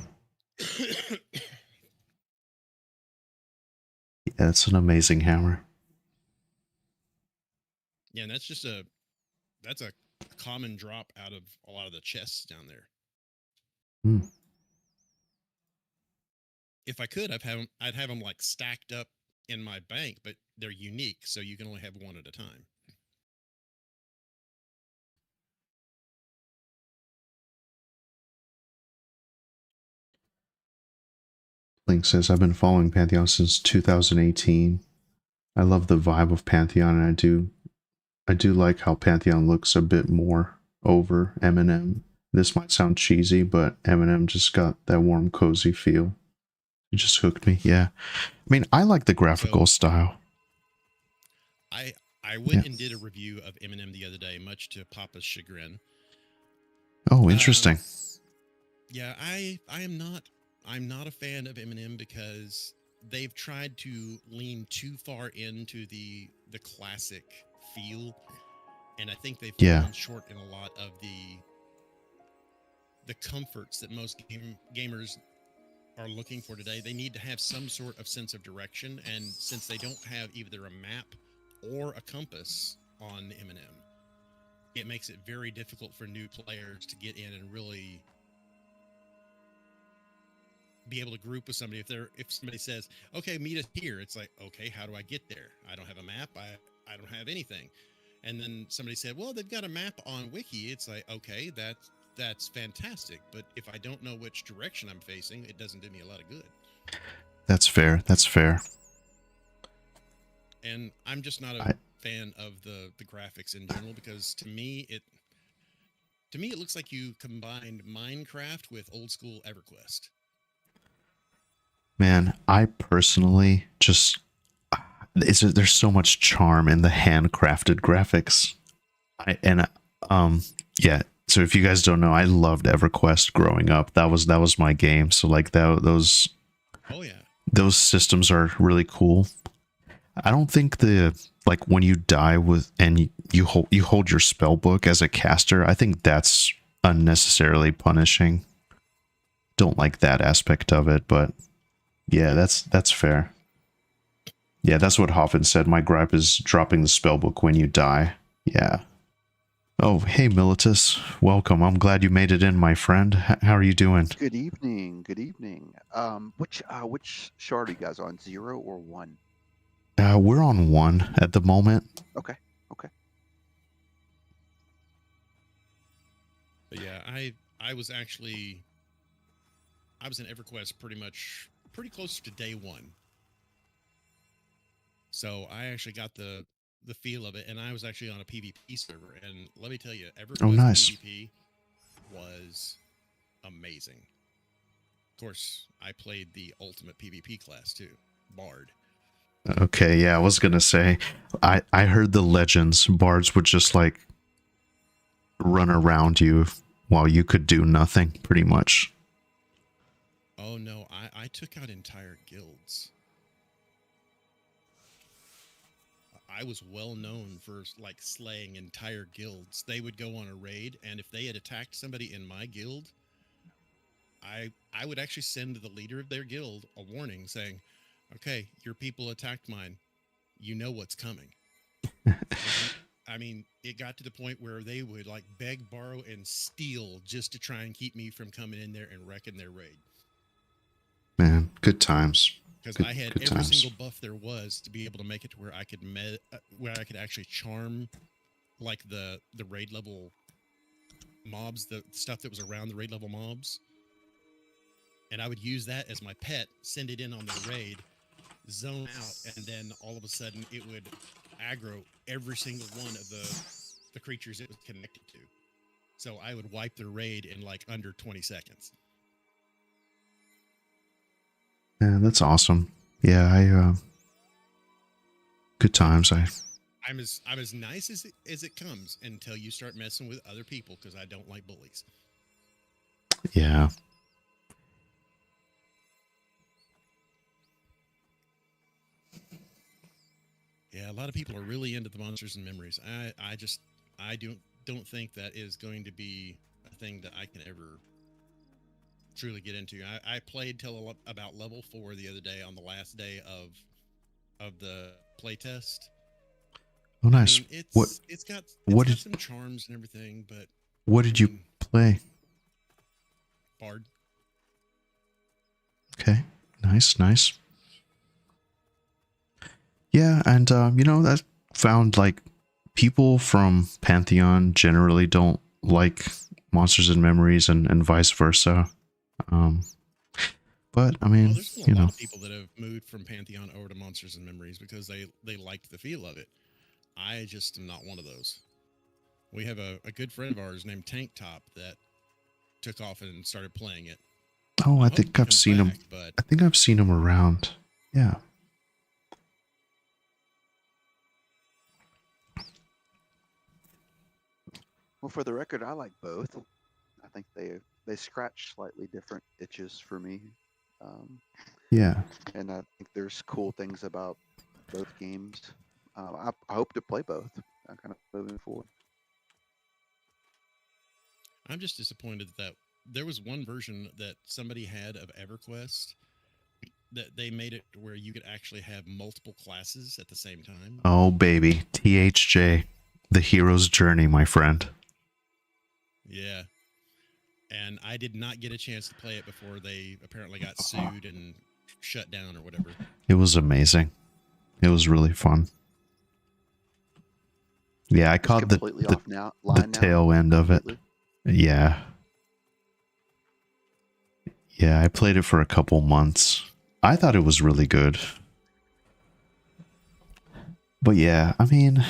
S1: Yeah, it's an amazing hammer.
S2: Yeah, and that's a common drop out of a lot of the chests down there.
S1: Hmm.
S2: If I could, I'd have them like stacked up in my bank, but they're unique, so you can only have one at a time.
S1: Link says, I've been following Pantheon since 2018. I love the vibe of Pantheon, and I do like how Pantheon looks a bit more over M&M. This might sound cheesy, but M&M just got that warm, cozy feel. It just hooked me. Yeah. I mean, I like the graphical style.
S2: I went and did a review of M&M the other day, much to Papa's chagrin.
S1: Oh, interesting.
S2: Yeah, I'm not a fan of M&M because they've tried to lean too far into the classic feel, and I think they've fallen short in a lot of the comforts that most gamers are looking for today. They need to have some sort of sense of direction, and since they don't have either a map or a compass on M&M, it makes it very difficult for new players to get in and really be able to group with somebody. If somebody says, okay, meet us here, it's like, okay, how do I get there? I don't have a map. I don't have anything. And then somebody said, well, they've got a map on Wiki. It's like, okay, that's fantastic. But if I don't know which direction I'm facing, it doesn't do me a lot of good.
S1: That's fair. That's fair.
S2: And I'm just not a fan of the graphics in general, because to me it looks like you combined Minecraft with old school EverQuest.
S1: Man, I personally just there's so much charm in the handcrafted graphics. Yeah. So if you guys don't know, I loved EverQuest growing up. That was my game. So like those.
S2: Oh yeah.
S1: Those systems are really cool. I don't think like when you die with and you hold your spell book as a caster, I think that's unnecessarily punishing. Don't like that aspect of it, but yeah, that's fair. Yeah, that's what Hoffman said. My gripe is dropping the spellbook when you die. Yeah. Oh, hey, Militus. Welcome. I'm glad you made it in, my friend. How are you doing?
S4: Good evening. Good evening. Which shard are you guys on? 0 or 1?
S1: We're on 1 at the moment.
S4: Okay. Okay.
S2: But yeah, I was in EverQuest pretty close to day 1. So I actually got the feel of it, and I was actually on a PvP server, and let me tell you, EverQuest PvP was amazing. Of course, I played the ultimate PvP class too, Bard.
S1: Okay, yeah, I was gonna say, I heard the legends. Bards would just like run around you while you could do nothing, pretty much.
S2: Oh no, I took out entire guilds. I was well known for like slaying entire guilds. They would go on a raid, and if they had attacked somebody in my guild, I would actually send the leader of their guild a warning saying, okay, your people attacked mine. You know what's coming. I mean, it got to the point where they would like beg, borrow, and steal just to try and keep me from coming in there and wrecking their raid.
S1: Man, good times.
S2: because
S1: Good,
S2: I had
S1: good
S2: every
S1: times.
S2: single buff there was to be able to make it to where I could where I could actually charm like the raid level mobs, the stuff that was around the raid level mobs, and I would use that as my pet, send it in on the raid, zone out, and then all of a sudden it would aggro every single one of the creatures it was connected to. So I would wipe the raid in like under 20 seconds.
S1: Yeah, that's awesome. Yeah, I good times.
S2: I'm as nice as it comes until you start messing with other people, because I don't like bullies.
S1: Yeah.
S2: Yeah, a lot of people are really into the monsters and memories. I don't think that is going to be a thing that I can ever truly get into. I played till about level 4 the other day on the last day of the playtest.
S1: Oh, nice.
S2: I mean,
S1: what
S2: it's got
S1: did
S2: some charms and everything, but
S1: what did you play?
S2: Bard.
S1: Okay, nice. Yeah, and I found like people from Pantheon generally don't like Monsters and Memories, and vice versa. But I mean,
S2: Well, there's a lot of people that have moved from Pantheon over to Monsters and Memories because they liked the feel of it. I just am not one of those. We have a good friend of ours named Tank Top that took off and started playing it.
S1: Oh, I think I've seen him.
S2: But
S1: I think I've seen him around. Yeah.
S4: Well, for the record, I like both. I think they scratch slightly different itches for me.
S1: Yeah.
S4: And I think there's cool things about both games. I hope to play both. I'm kind of moving forward.
S2: I'm just disappointed that there was one version that somebody had of EverQuest that they made it where you could actually have multiple classes at the same time.
S1: Oh, baby. THJ. The hero's journey, my friend.
S2: Yeah. And I did not get a chance to play it before they apparently got sued and shut down or whatever.
S1: It was amazing. It was really fun. Yeah, I caught the tail end of it. Yeah. Yeah, I played it for a couple months. I thought it was really good. But yeah, I mean,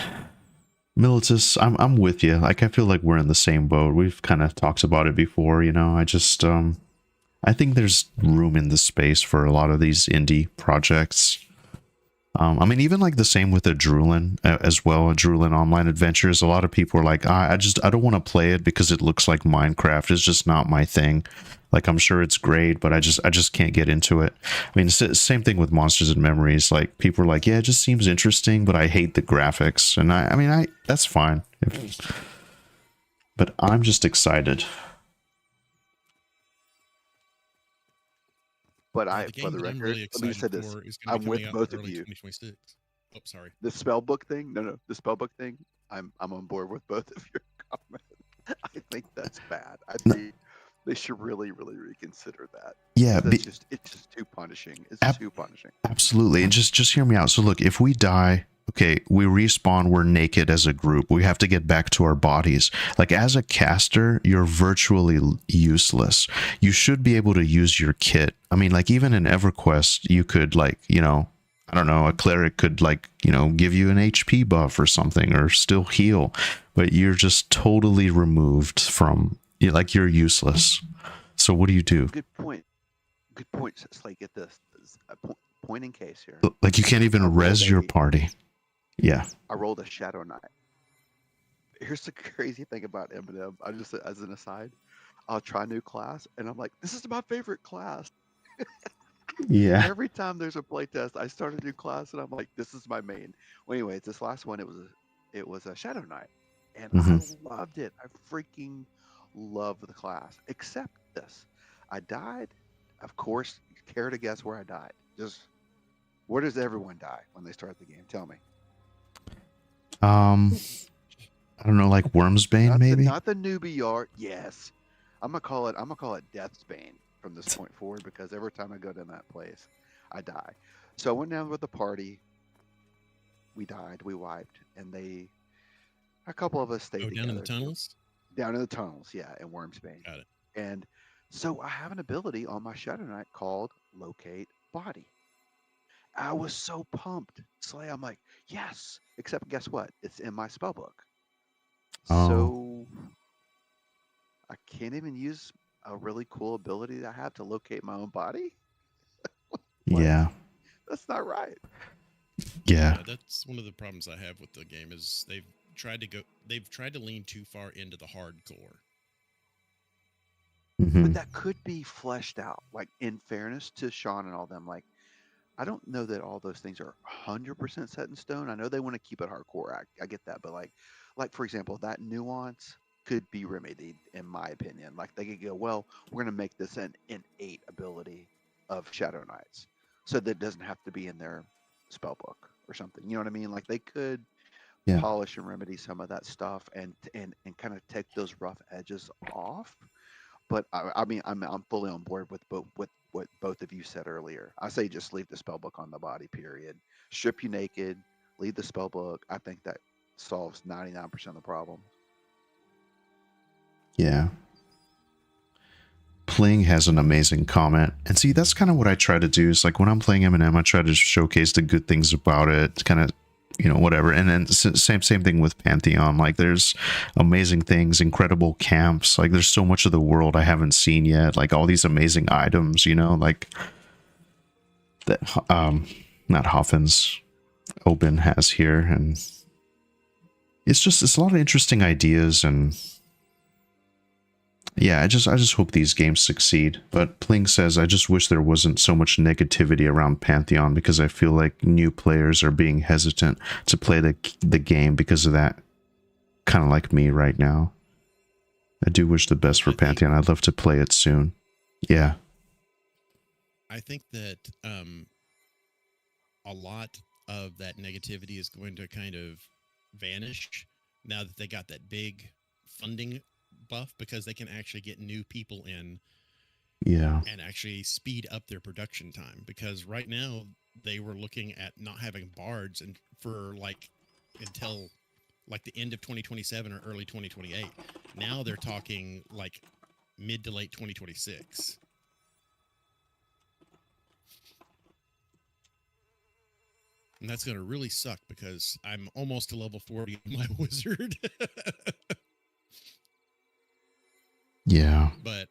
S1: Militus, I'm with you. Like, I feel like we're in the same boat. We've kind of talked about it before, you know. I just, I think there's room in the space for a lot of these indie projects. I mean, even like the same with the Drulin as well. Drulin Online Adventures. A lot of people are like, I don't want to play it because it looks like Minecraft. It's just not my thing. Like, I'm sure it's great, but I just can't get into it. I mean, same thing with Monsters and Memories. Like, people are like, yeah, it just seems interesting, but I hate the graphics. And I mean, that's fine. But I'm just excited.
S4: But for the record,
S2: really
S4: let me say this: I'm with both of you.
S2: Oh, sorry.
S4: The spellbook thing? No, the spellbook thing. I'm on board with both of your comments. I think that's bad. I think they should really reconsider that.
S1: Yeah,
S4: it's just too punishing. It's too punishing.
S1: Absolutely, and just hear me out. So look, if we die, okay, we respawn, we're naked as a group. We have to get back to our bodies. Like, as a caster, you're virtually useless. You should be able to use your kit. I mean, like, even in EverQuest, you could, like, you know, I don't know, a cleric could, like, you know, give you an HP buff or something, or still heal. But you're just totally removed from, like, you're useless. So what do you do?
S4: Good point. It's like, get this point in case here.
S1: Like, you can't even res your party. Yeah.
S4: I rolled a Shadow Knight. Here's the crazy thing about Eminem. I just, as an aside, I'll try a new class, and I'm like, this is my favorite class.
S1: Yeah.
S4: Every time there's a playtest, I start a new class, and I'm like, this is my main. Well, anyways, this last one, it was a Shadow Knight, and I loved it. I freaking love the class, except this. I died. Of course, care to guess where I died? Just, where does everyone die when they start the game? Tell me.
S1: I don't know, like Wormsbane, maybe?
S4: Not the newbie yard. Yes. I'm gonna call it Deathsbane from this point forward, because every time I go to that place, I die. So I went down with the party. We died. We wiped, and a couple of us stayed
S2: Oh, down in the
S4: together.
S2: tunnels.
S4: Down in the tunnels, yeah, in Wormsbane.
S2: Got it.
S4: And so I have an ability on my Shadow Knight called Locate Body. I was so pumped. Slay, I'm like, yes. Except guess what? It's in my spell book.
S1: Oh.
S4: So I can't even use a really cool ability that I have to locate my own body. What?
S1: Yeah.
S4: That's not right.
S1: Yeah.
S2: Yeah, that's one of the problems I have with the game is they've tried to lean too far into the hardcore.
S1: Hmm.
S4: But that could be fleshed out. Like in fairness to Sean and all them, like I don't know that all those things are 100% set in stone. I know they want to keep it hardcore. I get that, but like for example, that nuance could be remedied in my opinion. Like they could go, well, we're going to make this an innate ability of Shadow Knights, so that it doesn't have to be in their spell book or something. You know what I mean? Like they could
S1: Yeah.
S4: polish and remedy some of that stuff and kind of take those rough edges off. But I mean, I'm fully on board with what both of you said earlier. I say just leave the spell book on the body. Period. Strip you naked. Leave the spell book. I think that solves 99% of the problem.
S1: Yeah. Pling has an amazing comment. And see, that's kind of what I try to do. Is like when I'm playing M&M, I try to showcase the good things about it, kind of, whatever. And then same thing with Pantheon. Like there's amazing things, incredible camps. Like there's so much of the world I haven't seen yet. Like all these amazing items, like that not Hoffen's Open has here. And it's a lot of interesting ideas. And yeah, I just hope these games succeed. But Pling says, I just wish there wasn't so much negativity around Pantheon because I feel like new players are being hesitant to play the game because of that. Kind of like me right now. I do wish the best for Pantheon. I'd love to play it soon. Yeah.
S2: I think that a lot of that negativity is going to kind of vanish now that they got that big funding buff, because they can actually get new people in, and actually speed up their production time. Because right now they were looking at not having bards and for until the end of 2027 or early 2028. Now they're talking like mid to late 2026. And that's going to really suck because I'm almost to level 40 of my wizard.
S1: Yeah.
S2: But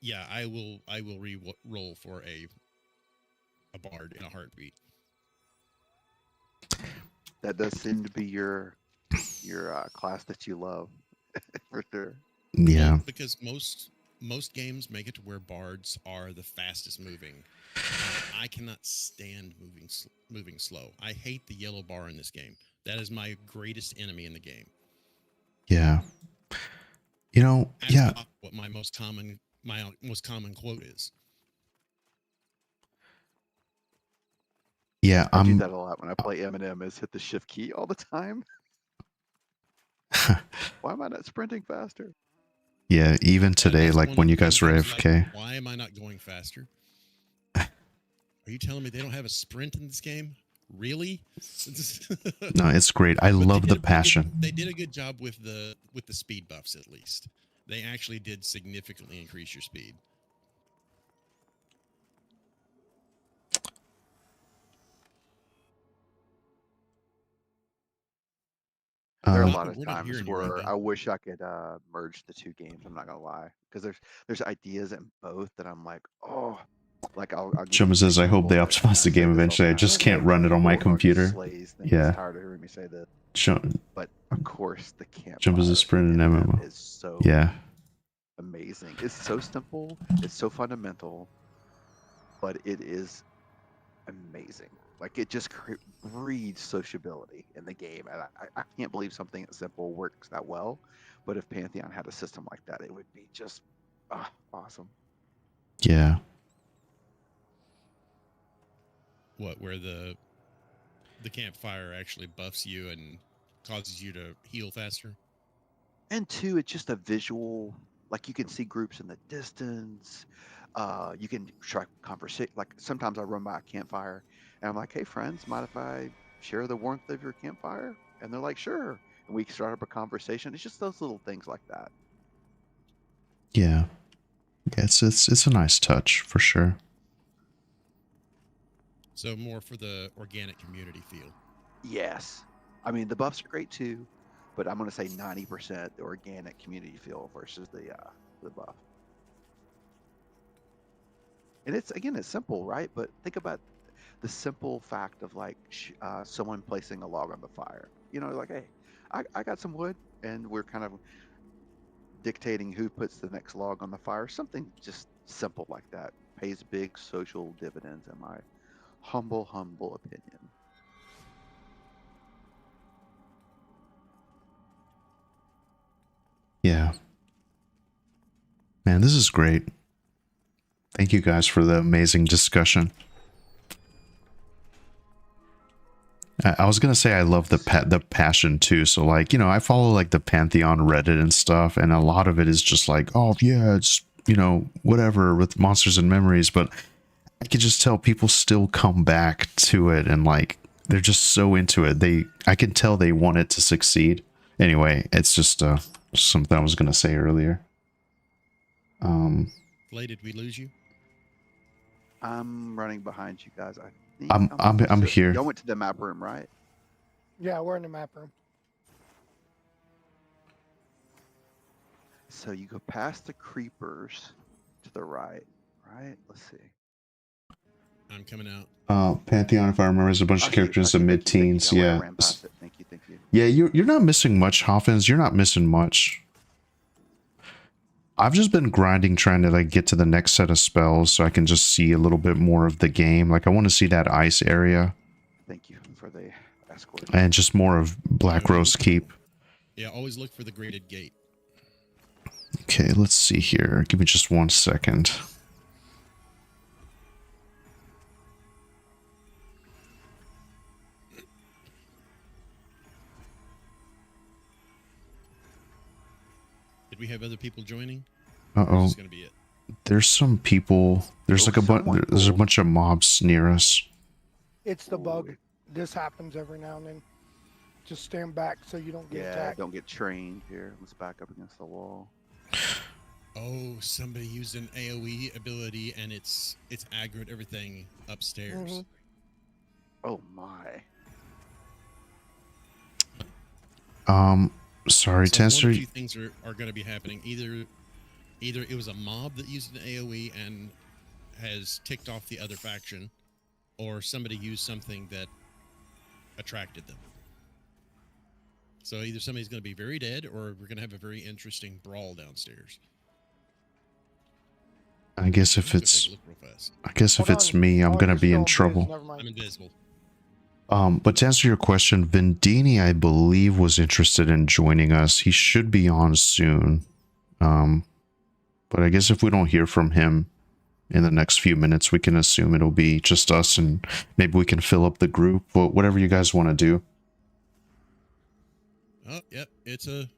S2: yeah, I will re-roll for a bard in a heartbeat.
S4: That does seem to be your class that you love, for sure.
S1: Yeah.
S2: Well, because most games make it to where bards are the fastest moving. I cannot stand moving slow. I hate the yellow bar in this game. That is my greatest enemy in the game.
S1: Yeah.
S2: Ask Pop what my most common quote is.
S1: Yeah,
S4: I do that a lot when I play M&M. Is hit the shift key all the time. Why am I not sprinting faster?
S1: Yeah, even today, like when you guys were AFK.
S2: Like, why am I not going faster? Are you telling me they don't have a sprint in this game? Really?
S1: No, it's great. I love the passion.
S2: They did a good job with the speed buffs, at least. They actually did significantly increase your speed.
S4: There are a lot of times where I wish I could merge the two games. I'm not gonna lie, because there's ideas in both that I'm like, oh, like I'll
S1: Chumma says, I hope they optimize the game eventually. I just can't run it on my computer. Yeah.
S4: Tired of hearing me say this. But of course, the camp.
S1: Chumma is a sprint in MMO.
S4: Is so amazing. It's so simple. It's so fundamental, but it is amazing. Like it just breeds sociability in the game, and I can't believe something that simple works that well. But if Pantheon had a system like that, it would be just awesome.
S1: Yeah.
S2: What, where the campfire actually buffs you and causes you to heal faster?
S4: And two, it's just a visual Like you can see groups in the distance. You can strike conversation. Like sometimes I run by a campfire and I'm like, "Hey friends, mind if I share the warmth of your campfire?" And they're like, "Sure." And we start up a conversation. It's just those little things like that.
S1: Yeah. Yeah, it's a nice touch for sure.
S2: So more for the organic community feel.
S4: Yes. I mean, the buffs are great too, but I'm going to say 90% the organic community feel versus the buff. And it's again, it's simple, right? But think about the simple fact of like someone placing a log on the fire. You know, like, hey, I got some wood, and we're kind of dictating who puts the next log on the fire. Something just simple like that pays big social dividends, in my humble opinion.
S1: Yeah. Man, this is great. Thank you guys for the amazing discussion. I was gonna say I love the passion too. So like, you know, I follow like the Pantheon Reddit and stuff, and a lot of it is just like, oh yeah, it's, you know, whatever with monsters and memories. But I could just tell people still come back to it, and like they're just so into it. I can tell they want it to succeed. Anyway, it's just something I was gonna say earlier.
S2: Flay, did we lose you?
S4: I'm running behind you guys. I think
S1: I'm here.
S4: Y'all went to the map room, right?
S3: Yeah, we're in the map room.
S4: So you go past the creepers to the right, right? Let's see.
S2: I'm coming out.
S1: Pantheon, if I remember, is a bunch of characters in mid-teens. Yeah.
S4: Thank you.
S1: Yeah, you're not missing much, Hoffins. You're not missing much. I've just been grinding, trying to like get to the next set of spells so I can just see a little bit more of the game. Like I want to see that ice area.
S4: Thank you for the escort.
S1: And just more of Black Rose Keep.
S2: Yeah, always look for the graded gate.
S1: Okay, let's see here. Give me just 1 second.
S2: Did we have other people joining?
S1: Uh-oh.
S2: This is gonna be it.
S1: There's some people. There's like there's a bunch of mobs near us.
S3: It's the bug. This happens every now and then. Just stand back so you don't get attacked.
S4: Don't get trained here. Let's back up against the wall.
S2: Oh, somebody used an AoE ability and it's aggroed everything upstairs.
S3: Mm-hmm.
S4: Oh my.
S1: Sorry,
S2: So one
S1: Tensor.
S2: of two things are going to be happening. Either it was a mob that used an AoE and has ticked off the other faction, or somebody used something that attracted them. So either somebody's going to be very dead, or we're going to have a very interesting brawl downstairs.
S1: I guess if
S2: Let's go
S1: it's
S2: take a look real fast.
S1: I guess if
S3: Hold
S1: it's
S3: on.
S1: me, I'm
S3: Oh,
S1: gonna
S3: you're
S1: be
S3: still
S1: in
S3: Biz,
S1: trouble.
S3: Never mind.
S2: I'm invisible.
S1: But to answer your question, Vendini, I believe, was interested in joining us. He should be on soon. But I guess if we don't hear from him in the next few minutes, we can assume it'll be just us, and maybe we can fill up the group. But whatever you guys want to do.
S2: Oh, yep, it's a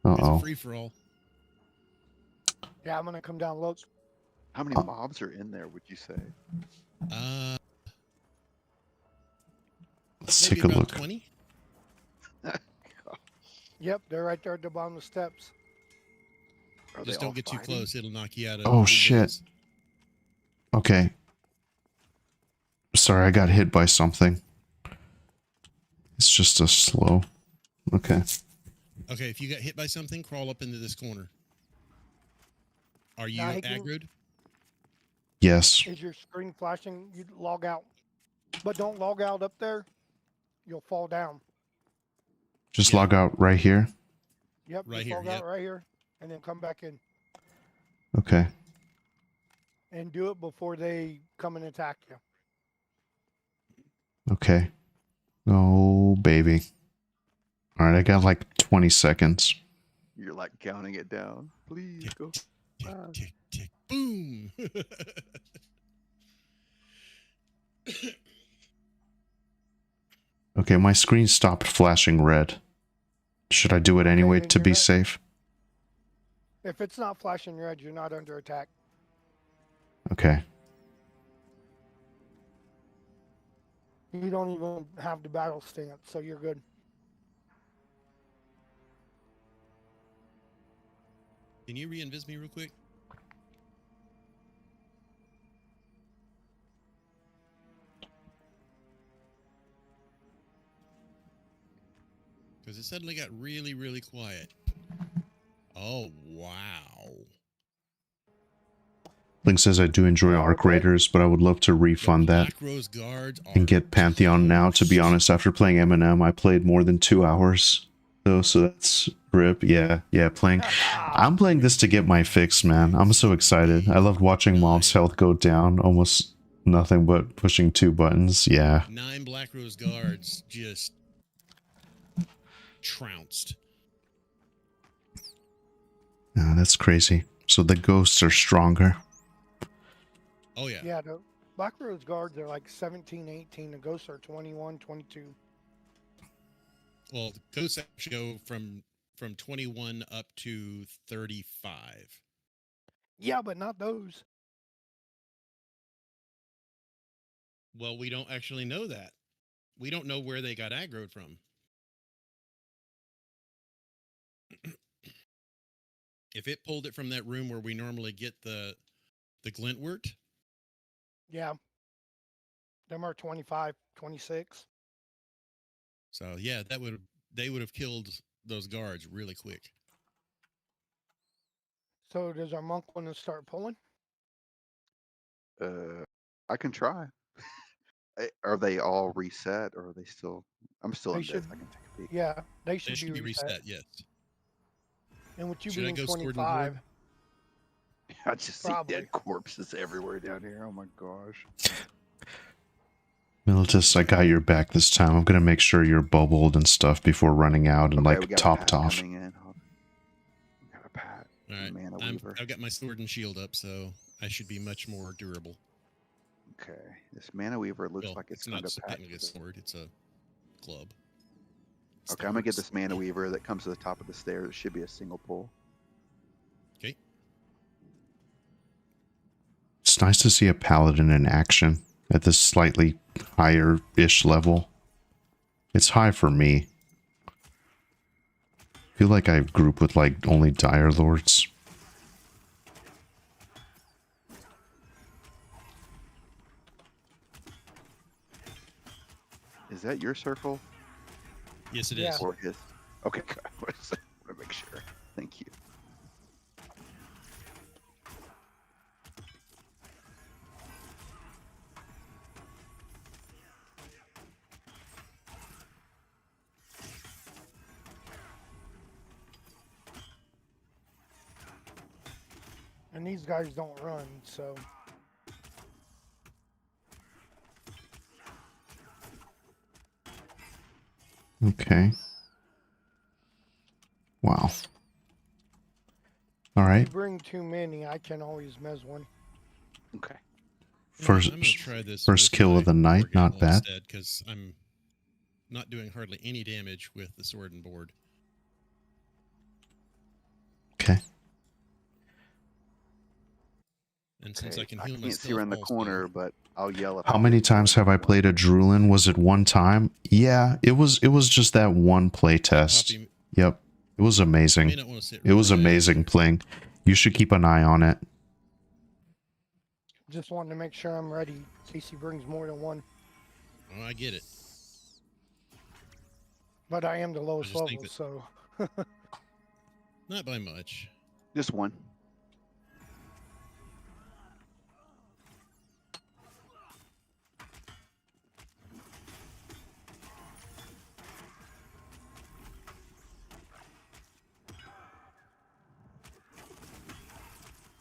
S1: Uh-oh.
S2: free for all.
S3: Yeah, I'm gonna come down low.
S4: How many mobs are in there, would you say?
S1: Let's
S2: Maybe
S1: take a
S2: about
S1: look.
S2: 20.
S3: Yep, they're right there at the bottom of the steps.
S4: Are
S2: Just
S4: they all
S2: don't get too
S4: fighting?
S2: close; it'll knock you out.
S1: Oh,
S2: of
S1: shit.
S2: Biz.
S1: Okay. Sorry, I got hit by something. It's just a slow. Okay.
S2: Okay, if you got hit by something, crawl up into this corner. Are you
S3: Now, he can-
S2: aggroed?
S1: Yes.
S3: Is your screen flashing? You log out, but don't log out up there. You'll fall down.
S1: Just
S2: Yeah.
S1: log out right here.
S3: Yep,
S2: Right
S3: just
S2: here,
S3: log
S2: yep.
S3: out right here, and then come back in
S1: Okay.
S3: and do it before they come and attack you.
S1: Okay. Oh, baby. All right, I got like 20 seconds.
S4: You're like counting it down. Please go.
S2: Tick,
S4: Ah.
S2: tick, tick, boom.
S1: Okay, my screen stopped flashing red. Should I do it anyway
S3: did
S1: to
S3: you
S1: be
S3: hear that?
S1: safe?
S3: If it's not flashing red, you're not under attack.
S1: Okay.
S3: You don't even have the battle stance, so you're good.
S2: Can you re-invis me real quick? Because it suddenly got really, really quiet. Oh, wow.
S1: Link says I do enjoy
S3: Yeah,
S1: Arc
S3: okay.
S1: Raiders, but I would love to
S2: The
S1: refund that
S2: Black Rose Guards are
S1: and get Pantheon now. To be
S2: toast.
S1: honest, after playing M&M, I played more than 2 hours. Though, so that's rip. Yeah, playing. I'm playing this to get my fix, man. I'm so excited. I loved watching Mom's health go down. Almost nothing but pushing 2 buttons. Yeah.
S2: 9 Black Rose Guards just trounced.
S1: Oh, that's crazy. So the ghosts are stronger.
S2: Oh, yeah.
S3: Yeah, the Black Rose Guards are like 17, 18. The Ghosts are 21, 22.
S2: Well, the ghosts actually go from 21 up to 35.
S3: Yeah, but not those.
S2: Well, we don't actually know that. We don't know where they got aggroed from. If it pulled it from that room where we normally get the glintwort,
S3: Yeah. Them are 25, 26.
S2: so yeah, they would have killed those guards really quick.
S3: So does our monk want to start pulling?
S4: I can try. Are they all reset or are they still? I'm still
S3: They
S4: in this.
S3: should-
S4: I can take a peek.
S3: Yeah, they
S2: They
S3: should,
S2: should be
S3: reset.
S2: reset, yes.
S3: And with you
S2: Should I
S3: being
S2: go sword and
S3: 25,
S2: board?
S4: I just see
S3: Probably.
S4: dead corpses everywhere down here. Oh my gosh.
S1: Militus, I got your back this time. I'm gonna make sure you're bubbled and stuff before running out and
S4: Okay, we
S1: like
S4: got a
S1: topped
S4: Pat
S1: off.
S4: coming in. Hold on. We got a Pat.
S2: All right,
S4: Mana Weaver.
S2: I've got my sword and shield up, so I should be much more durable.
S4: Okay, this Mana Weaver looks
S2: Well,
S4: like it's
S2: not
S4: going to Pat.
S2: technically a sword; it's a club.
S4: Okay, I'm gonna get
S2: Stairs.
S4: this Mana Weaver that comes to the top of the stairs. It should be a single pull.
S2: Okay.
S1: It's nice to see a paladin in action at this slightly higher-ish level. It's high for me. I feel like I group with like only Dire Lords.
S4: Is that your circle
S2: Yes, it is.
S3: Yeah.
S4: or his? Okay, good. I want to make sure. Thank you.
S3: and these guys don't run, so
S1: Okay. Wow. All
S3: if
S1: right.
S3: you bring too many, I can always mez one.
S4: Okay.
S1: First,
S2: I'm gonna try this.
S1: first
S2: with
S1: kill
S2: my
S1: of the night.
S2: Organ
S1: Not bad.
S2: because I'm not doing hardly any damage with the sword and board.
S1: Okay.
S2: And since
S4: Okay,
S2: I can
S4: I
S2: heal
S4: can't
S2: myself
S4: see around the
S2: also-
S4: corner, but I'll yell. If
S1: How
S4: I
S1: many
S4: get
S1: times
S4: one.
S1: have I played a Drulin? Was it one time? Yeah, it was just that one play test.
S2: Poppy,
S1: Yep. It was
S2: you may
S1: amazing.
S2: not want to sit
S1: It was
S2: right
S1: amazing
S2: there.
S1: playing. You should keep an eye on it.
S3: Just wanting to make sure I'm ready in case he brings more than one.
S2: Oh, I get it.
S3: But I am the lowest
S2: just think
S3: level,
S2: that-
S3: so
S2: Not by much.
S4: Just one.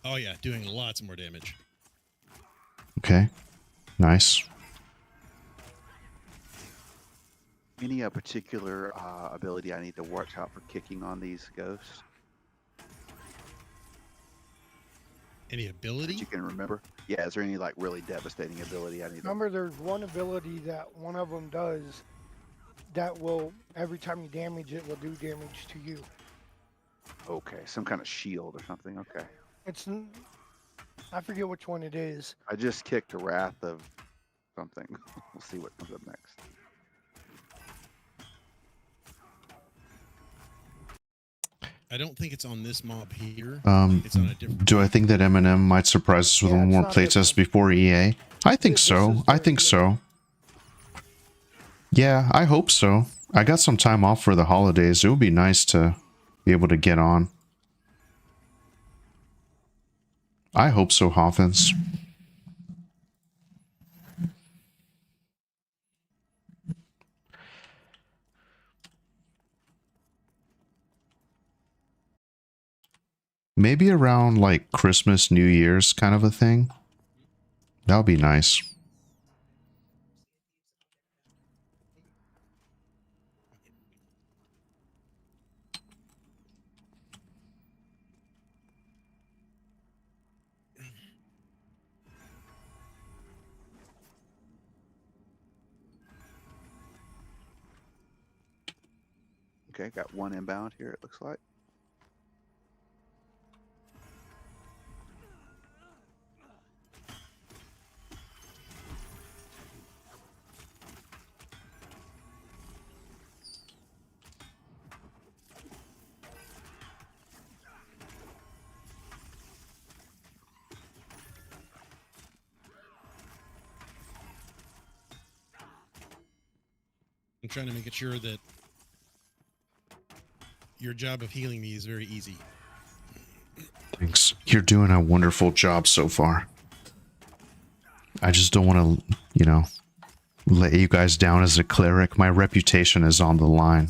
S2: Oh yeah, doing lots more damage.
S1: Okay. Nice.
S4: Any particular ability I need to watch out for kicking on these ghosts
S2: Any
S4: that
S2: ability?
S4: you can remember? Yeah, is there any like really devastating ability I need to?
S3: remember there's one ability that one of them does that will, every time you damage it, will do damage to you.
S4: Okay, some kind of shield or something. Okay.
S3: I forget which one it is.
S4: I just kicked a Wrath of something. We'll see what comes up next.
S2: I don't think it's on this mob here.
S1: Um,
S2: It's on a different.
S1: do I think that Eminem might surprise us with
S3: Yeah,
S1: one
S3: it's
S1: more
S3: not this
S1: playtest
S3: one.
S1: before EA? I think
S3: This
S1: so.
S3: is
S1: I
S3: the-
S1: think
S3: yeah.
S1: so. Yeah, I hope so. I got some time off for the holidays. It would be nice to be able to get on. I hope so, Hoffins. Maybe around like Christmas, New Year's kind of a thing. That would be nice.
S4: Okay, got one inbound here, it looks like.
S2: I'm trying to make it sure that your job of healing me is very easy.
S1: Thanks. You're doing a wonderful job so far. I just don't want to, you know, let you guys down as a cleric. My reputation is on the line.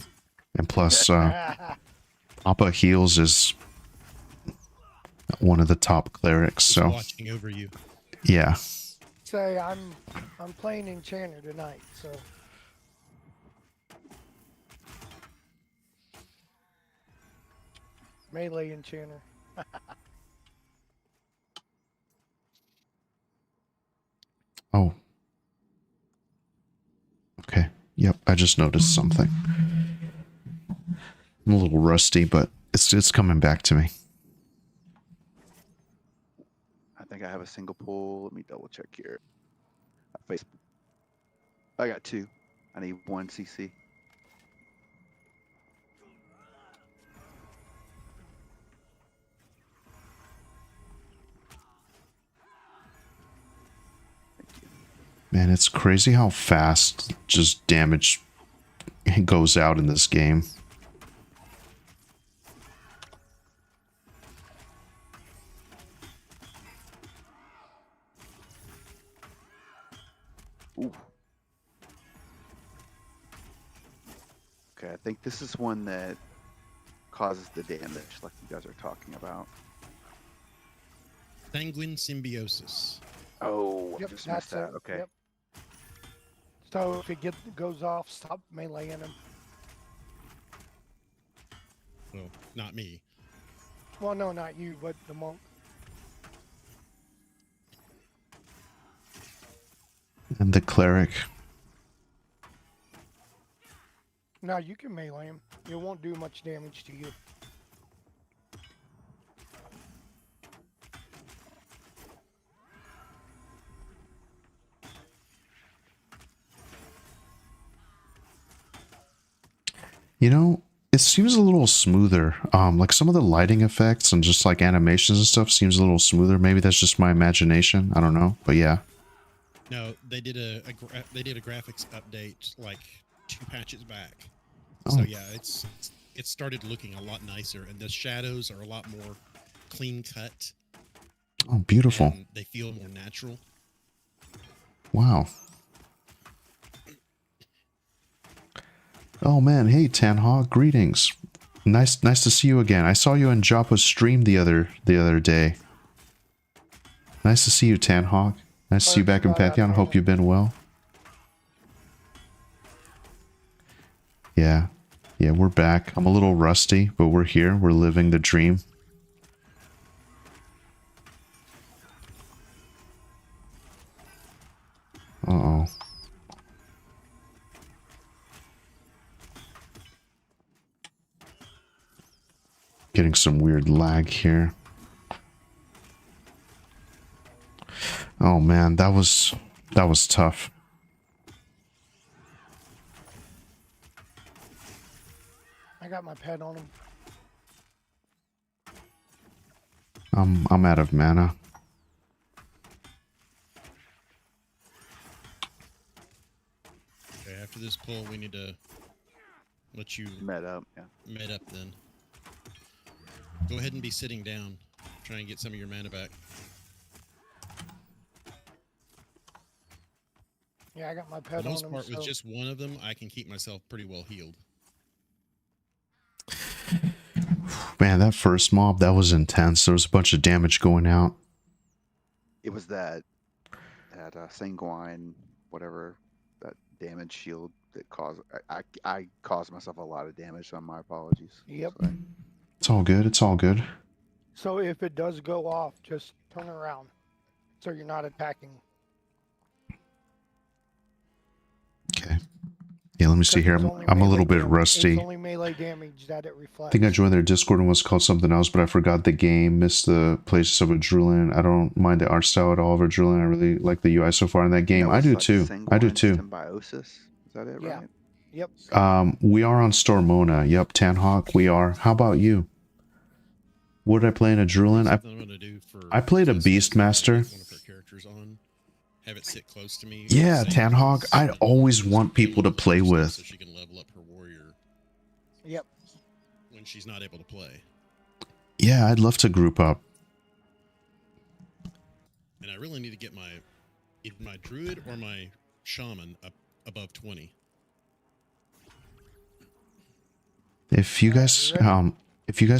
S1: And plus, Papa Heals is one of the top clerics,
S2: Just
S1: so
S2: watching over you.
S1: yeah.
S3: Say I'm playing Enchanter tonight, so melee Enchanter.
S1: Oh. Okay. Yep, I just noticed something. I'm a little rusty, but it's coming back to me.
S4: I think I have a single pull. Let me double check here. I got two. I need one CC. Thank you.
S1: Man, it's crazy how fast just damage goes out in this game.
S4: Ooh. Okay, I think this is one that causes the damage, like you guys are talking about.
S2: Sanguine symbiosis.
S4: Oh, I
S3: Yep,
S4: just missed that.
S3: it.
S4: Okay.
S3: Yep. So if it goes off, stop meleeing him.
S2: Well, not me.
S3: Well, no, not you, but the monk.
S1: And the cleric.
S3: No, you can melee him. It won't do much damage to you.
S1: You know, it seems a little smoother. Like some of the lighting effects and just like animations and stuff seems a little smoother. Maybe that's just my imagination. I don't know, but yeah.
S2: No, they did a graphics update like 2 patches back.
S1: Oh.
S2: So yeah, it started looking a lot nicer, and the shadows are a lot more clean cut.
S1: Oh, beautiful.
S2: And they feel more natural.
S1: Wow. Oh man, hey Tanhog, greetings. Nice to see you again. I saw you on Joppa's stream the other day. Nice to see you, Tanhog. Nice to see you back in Pantheon. Hope you've been well. Yeah. Yeah, we're back. I'm a little rusty, but we're here. We're living the dream. Uh-oh. Getting some weird lag here. Oh man, that was tough.
S3: I got my pet on him.
S1: I'm out of mana.
S2: Okay, after this pull, we need to let you
S4: Met up, yeah.
S2: med up then. Go ahead and be sitting down. Try and get some of your mana back.
S3: Yeah, I got my
S2: For
S3: pet
S2: the
S3: on
S2: most
S3: him.
S2: part,
S3: So
S2: with just one of them, I can keep myself pretty well healed.
S1: Man, that first mob, that was intense. There was a bunch of damage going out.
S4: It was that sanguine, whatever, that damage shield that caused. I caused myself a lot of damage, so my apologies.
S3: Yep.
S4: Sorry.
S1: It's all good. It's all good.
S3: So if it does go off, just turn around, so you're not attacking.
S1: Okay. Yeah, let me see here. I'm a little bit rusty.
S3: It's only melee damage that it
S1: I
S3: reflects.
S1: think I joined their Discord and was called something else, but I forgot the game. Missed the places of Adrenaline. I don't mind the art style at all of Adrenaline. I really like the UI so far in that game. I do too. I do too.
S4: Symbiosis. Is that it?
S3: Yeah.
S4: Right.
S3: Yep.
S1: We are on Stormona. Yep, Tanhawk, we are. How about you? What did I play in Adrenaline? I played a Beastmaster.
S2: One of her characters on. Have it sit close to me.
S1: Yeah, Tanhawk. I'd always want people to play with.
S2: So she can level up her warrior.
S3: Yep.
S2: When she's not able to play.
S1: Yeah, I'd love to group up.
S2: And I really need to get either my druid or my shaman up above 20.
S1: If you guys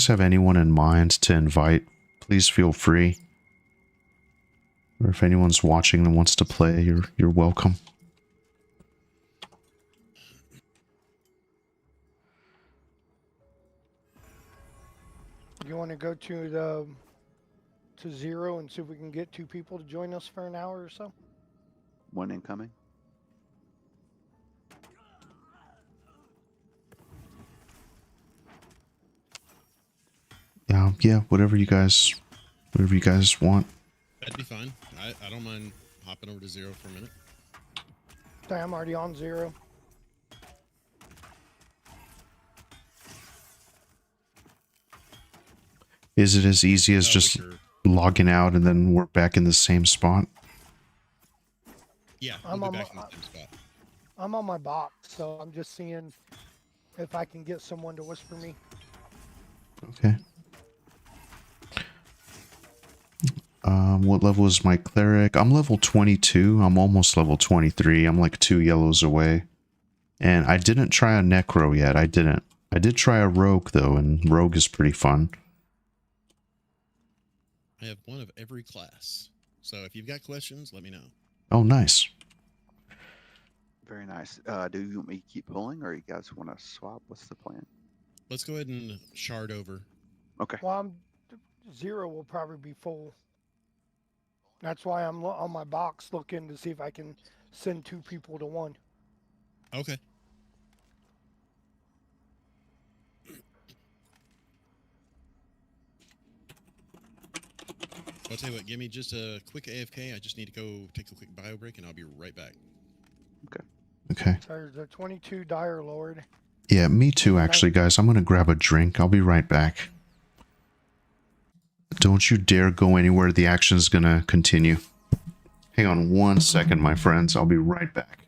S1: have anyone in mind to invite, please feel free. Or if anyone's watching and wants to play, you're welcome.
S3: You want to go to 0 and see if we can get 2 people to join us for an hour or so?
S4: One incoming.
S1: Yeah, whatever you guys want.
S2: That'd be fine. I don't mind hopping over to 0 for a minute.
S3: Sorry, I'm already on 0.
S1: Is it as easy as just logging out and then we're back in the same spot?
S2: Yeah, we'll be back in the same spot.
S3: I'm on my box, so I'm just seeing if I can get someone to whisper me.
S1: Okay. What level is my cleric? I'm level 22. I'm almost level 23. I'm like 2 yellows away. And I didn't try a necro yet. I didn't. I did try a rogue though, and rogue is pretty fun.
S2: I have one of every class. So if you've got questions, let me know.
S1: Oh, nice.
S4: Very nice. Do you want me to keep pulling, or you guys want to swap? What's the plan?
S2: Let's go ahead and shard over.
S4: Okay.
S3: Well, 0 will probably be full. That's why I'm on my box looking to see if I can send 2 people to 1.
S2: Okay. I'll tell you what, give me just a quick AFK. I just need to go take a quick bio break, and I'll be right back.
S4: Okay.
S1: Okay.
S3: So there's a 22 Dire Lord.
S1: Yeah, me too, actually, guys. I'm going to grab a drink. I'll be right back. Don't you dare go anywhere. The action's going to continue. Hang on 1 second, my friends. I'll be right back.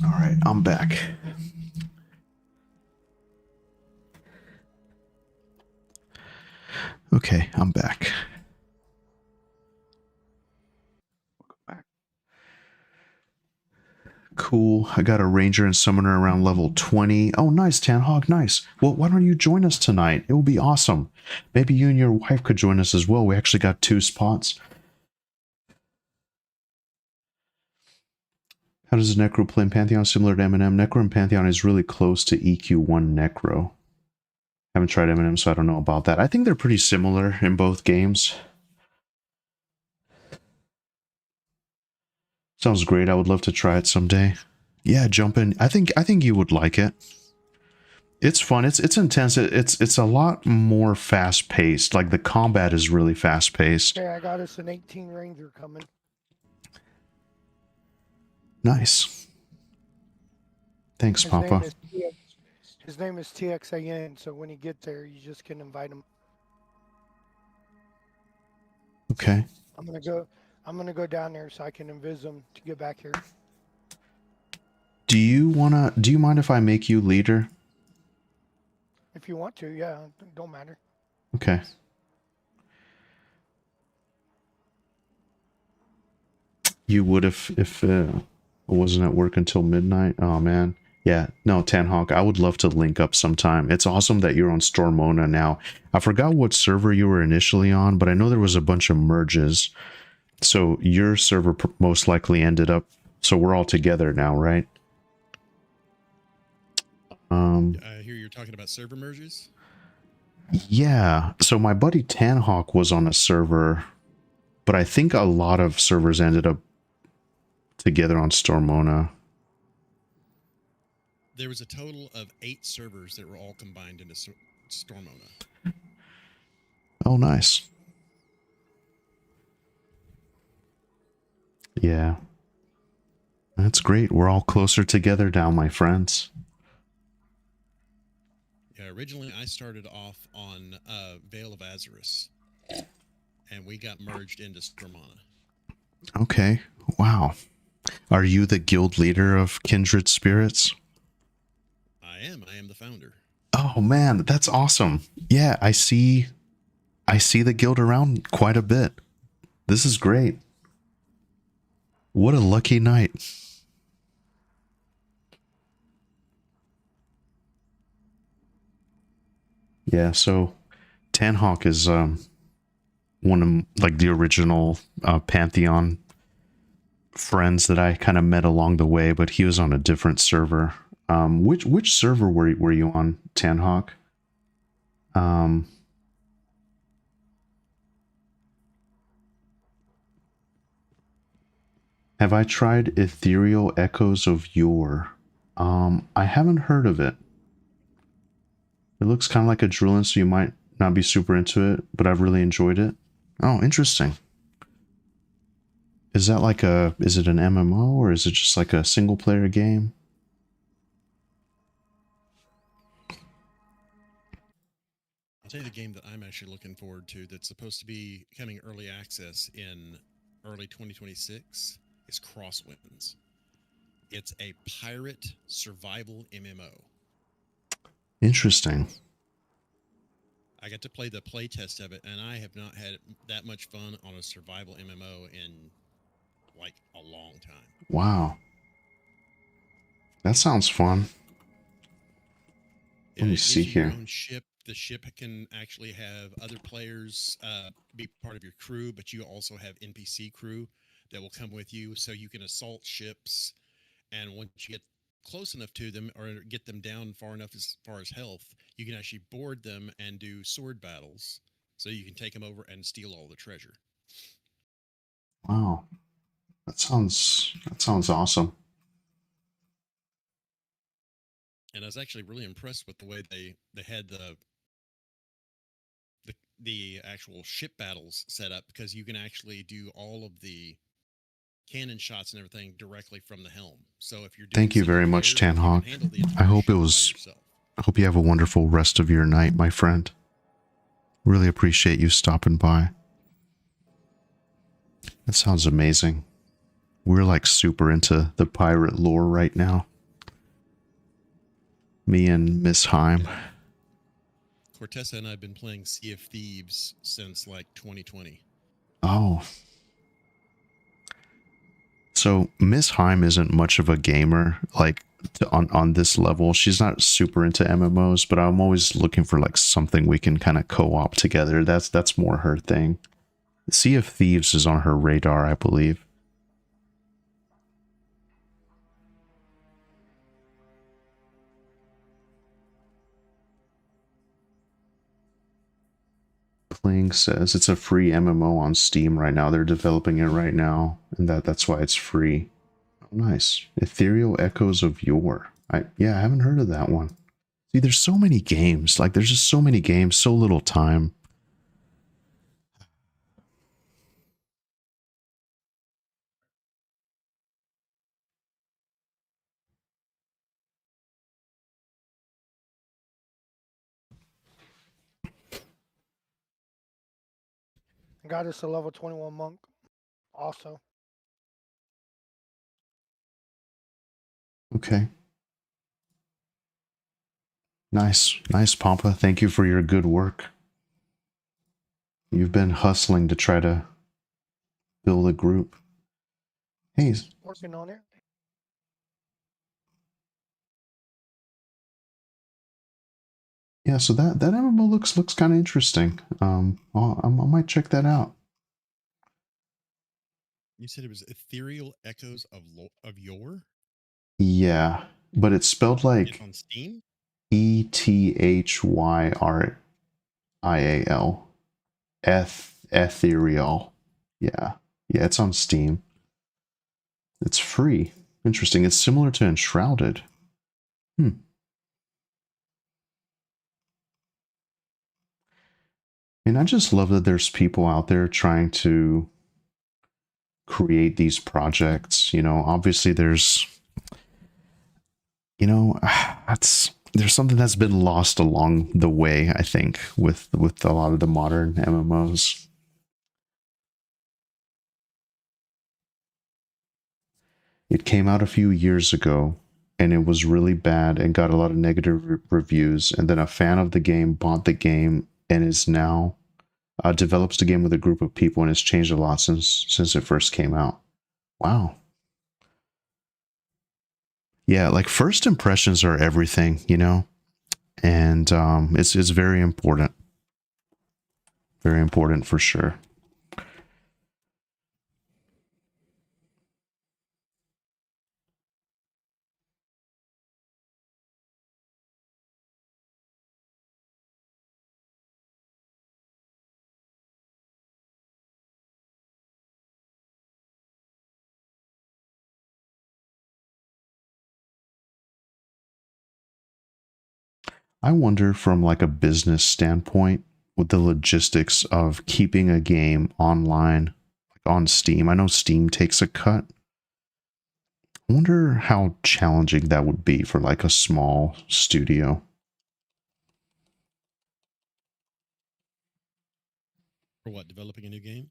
S1: All right, I'm back. Okay, I'm back.
S4: Back.
S1: Cool. I got a ranger and summoner around level 20. Oh, nice, Tanhawk, nice. Well, why don't you join us tonight? It will be awesome. Maybe you and your wife could join us as well. We actually got 2 spots. How does Necro play in Pantheon similar to M&M? Necro in Pantheon is really close to EQ1 Necro. Haven't tried M&M, so I don't know about that. I think they're pretty similar in both games. Sounds great. I would love to try it someday. Yeah, jump in. I think you would like it. It's fun. It's intense. It's a lot more fast paced. Like the combat is really fast paced.
S3: Okay, I got us an 18 Ranger coming.
S1: Nice. Thanks, Papa.
S3: His name is TXAN, so when you get there, you just can invite him.
S1: Okay.
S3: I'm gonna go down there so I can invis him to get back here.
S1: Do you mind if I make you leader?
S3: If you want to, yeah, don't matter.
S1: Okay. You would if it wasn't at work until midnight. Oh man. Yeah, no, Tanhawk, I would love to link up sometime. It's awesome that you're on Stormona now. I forgot what server you were initially on, but I know there was a bunch of merges. So your server most likely ended up, so we're all together now, right?
S2: I hear you're talking about server merges.
S1: Yeah, so my buddy Tanhawk was on a server, but I think a lot of servers ended up together on Stormona.
S2: There was a total of 8 servers that were all combined into Stormona.
S1: Oh, nice. Yeah. That's great. We're all closer together now, my friends.
S2: Yeah, originally I started off on Veil of Azarus, and we got merged into Stormona.
S1: Okay. Wow. Are you the guild leader of Kindred Spirits?
S2: I am the founder.
S1: Oh man, that's awesome. Yeah, I see the guild around quite a bit. This is great. What a lucky night. Yeah, so Tanhawk is one of like the original Pantheon friends that I kind of met along the way, but he was on a different server. Which server were you on, Tanhawk? Have I tried Ethereal Echoes of Yore? I haven't heard of it. It looks kind of like a Drillin, so you might not be super into it, but I've really enjoyed it. Oh, interesting. Is that like is it an MMO or is it just like a single player game?
S2: I'll tell you the game that I'm actually looking forward to that's supposed to be coming early access in early 2026 is Crosswinds. It's a pirate survival MMO.
S1: Interesting.
S2: I got to play the playtest of it, and I have not had that much fun on a survival MMO in like a long time.
S1: Wow. That sounds fun. Let me see here.
S2: Your own ship. The ship can actually have other players be part of your crew, but you also have NPC crew that will come with you, so you can assault ships. And once you get close enough to them or get them down far enough as far as health, you can actually board them and do sword battles, so you can take them over and steal all the treasure.
S1: Wow. That sounds awesome.
S2: And I was actually really impressed with the way they had the actual ship battles set up, because you can actually do all of the cannon shots and everything directly from the helm. So if you're doing
S1: Thank you very much,
S2: player,
S1: Tanhawk.
S2: you can handle the entire
S1: I hope
S2: ship
S1: it
S2: by
S1: was
S2: yourself.
S1: I hope you have a wonderful rest of your night, my friend. Really appreciate you stopping by. That sounds amazing. We're like super into the pirate lore right now. Me and Miss Heim.
S2: Cortessa and I have been playing Sea of Thieves since like 2020.
S1: Oh. So Miss Heim isn't much of a gamer, like on this level. She's not super into MMOs, but I'm always looking for like something we can kind of co-op together. That's more her thing. Sea of Thieves is on her radar, I believe. Playing says it's a free MMO on Steam right now. They're developing it right now, and that's why it's free. Oh, nice. Ethereal Echoes of Yore. I haven't heard of that one. See, there's so many games. Like, there's just so many games, so little time.
S3: Got us a level 21 monk. Also.
S1: Okay. Nice. Nice, Pampa. Thank you for your good work. You've been hustling to try to build a group. Hey.
S3: Working on it.
S1: Yeah, so that MMO looks kind of interesting. I might check that out.
S2: You said it was Ethereal Echoes of Yore?
S1: Yeah, but it's spelled like
S2: It's on Steam?
S1: ETHYRIAL. Ethereal. Yeah. Yeah, it's on Steam. It's free. Interesting. It's similar to Enshrouded. And I just love that there's people out there trying to create these projects. You know, obviously there's, you know, there's something that's been lost along the way, I think, with a lot of the modern MMOs. It came out a few years ago, and it was really bad and got a lot of negative reviews. And then a fan of the game bought the game and is now develops the game with a group of people, and it's changed a lot since it first came out. Wow. Yeah, like first impressions are everything, you know, and it's very important. Very important for sure. I wonder from like a business standpoint with the logistics of keeping a game online, like on Steam. I know Steam takes a cut. I wonder how challenging that would be for like a small studio.
S2: For what, developing a new game?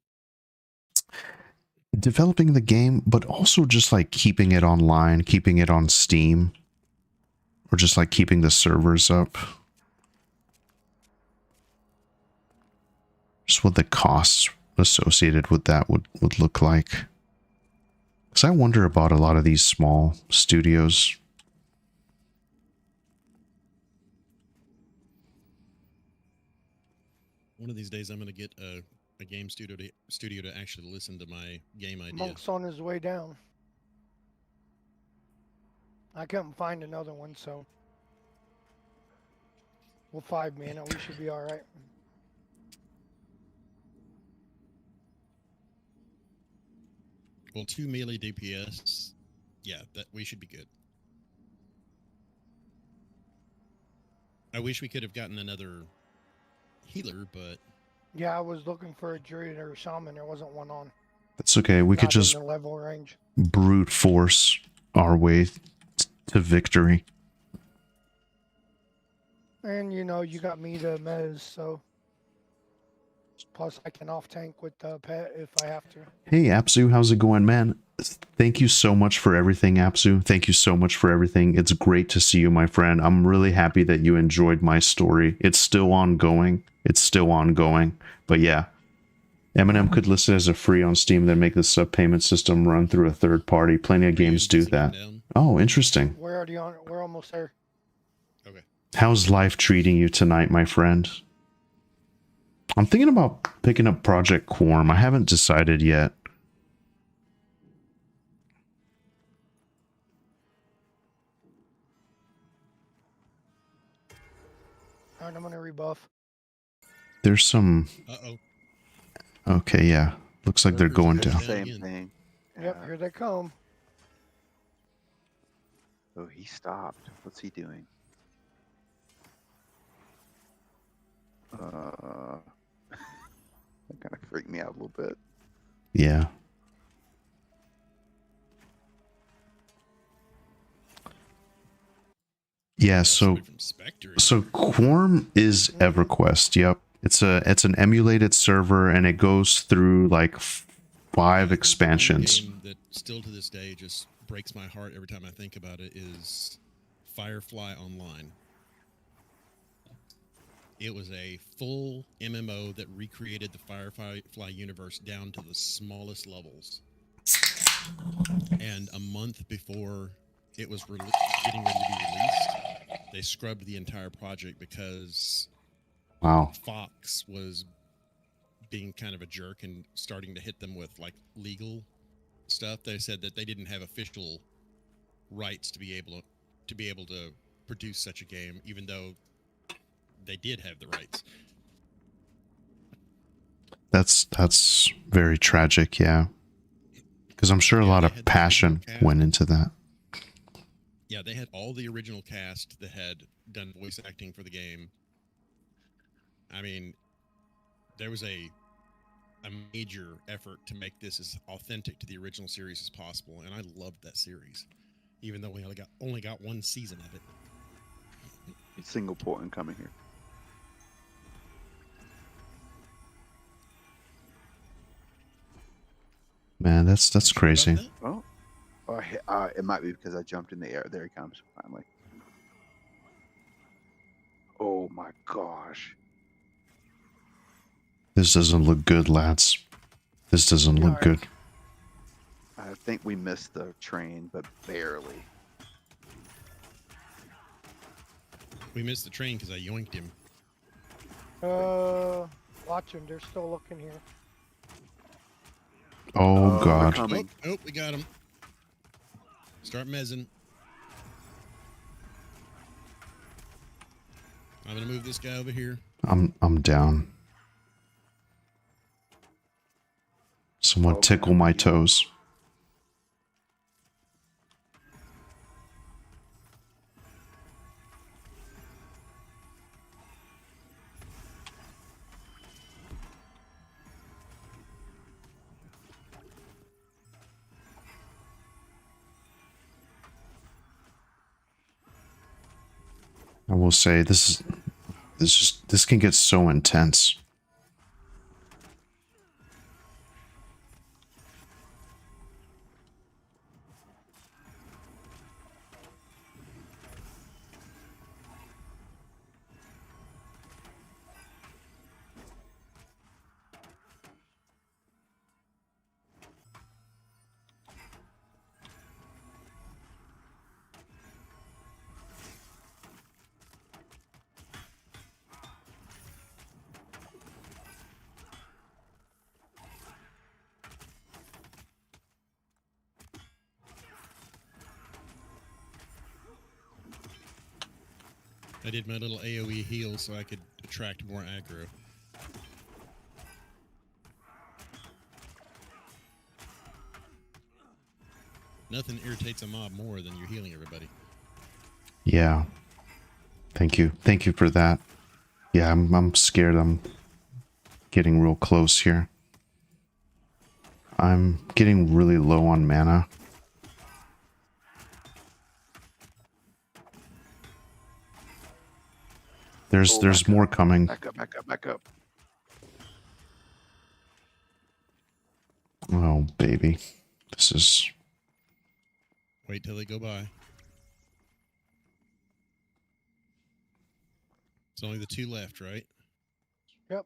S1: Developing the game, but also just like keeping it online, keeping it on Steam, or just like keeping the servers up. Just what the costs associated with that would look like. Because I wonder about a lot of these small studios.
S2: One of these days, I'm going to get a game studio to actually listen to my game idea.
S3: Monk's on his way down. I couldn't find another one, so we'll 5-man it. We should be all right.
S2: Well, 2 melee DPS. Yeah, that we should be good. I wish we could have gotten another healer, but
S3: Yeah, I was looking for a druid or a shaman. There wasn't one on.
S1: That's okay. We could
S3: Not in
S1: just
S3: the level range.
S1: brute force our way to victory.
S3: And you know, you got me to mez, so Plus, I can off tank with the pet if I have to.
S1: Hey, Apsu, how's it going, man? Thank you so much for everything, Apsu. Thank you so much for everything. It's great to see you, my friend. I'm really happy that you enjoyed my story. It's still ongoing. But yeah, Eminem could list it as a free on Steam, then make the sub payment system run through a third party. Plenty of games do that. Oh, interesting.
S3: We're already on. We're almost there.
S2: Okay.
S1: How's life treating you tonight, my friend? I'm thinking about picking up Project Quorum. I haven't decided yet.
S3: All right, I'm gonna rebuff.
S1: There's some...
S2: Uh-oh.
S1: Okay, yeah. Looks like they're going
S4: It's the
S1: down.
S4: same
S2: again.
S4: thing.
S3: Yep,
S4: Yeah.
S3: here they come.
S4: Oh, he stopped. What's he doing? That kind of freaked me out a little bit.
S1: Yeah. Yeah, so
S2: Somebody from Spectre.
S1: Quorum is EverQuest. Yep. It's an emulated server and it goes through like 5 expansions.
S2: The game that still to this day just breaks my heart every time I think about it is Firefly Online. It was a full MMO that recreated the Firefly universe down to the smallest levels. And a month before it was getting ready to be released, they scrubbed the entire project because
S1: Wow.
S2: Fox was being kind of a jerk and starting to hit them with like legal stuff. They said that they didn't have official rights to be able to produce such a game, even though they did have the rights.
S1: That's very tragic, yeah. Because I'm sure a lot
S2: they
S1: of
S2: had the
S1: passion
S2: original cast.
S1: went into that.
S2: Yeah, they had all the original cast that had done voice acting for the game. I mean, there was a major effort to make this as authentic to the original series as possible, and I loved that series, even though we only got 1 season of it.
S4: Single port incoming here.
S1: Man, that's
S2: You sure about
S1: crazy.
S2: that?
S4: Oh, it might be because I jumped in the air. There he comes, finally. Oh my gosh.
S1: This doesn't look good, lads. This doesn't look
S3: Alright.
S1: good.
S4: I think we missed the train, but barely.
S2: We missed the train because I yoinked him.
S3: Watch them. They're still looking here.
S1: Oh,
S4: they're
S1: God.
S4: coming.
S2: Oh, we got him. Start mezzing. I'm gonna move this guy over here.
S1: I'm down. Someone
S4: Oh,
S1: tickle
S4: man.
S1: my toes. I will say this can get so intense.
S2: I did my little AoE heal so I could attract more aggro. Nothing irritates a mob more than you healing everybody.
S1: Yeah. Thank you. Thank you for that. Yeah, I'm scared. I'm getting real close here. I'm getting really low on mana. There's
S4: Oh, back
S1: more
S4: up.
S1: coming.
S4: Back up, back up, back up.
S1: Oh, baby. This is...
S2: Wait till they go by. It's only the 2 left, right?
S3: Yep.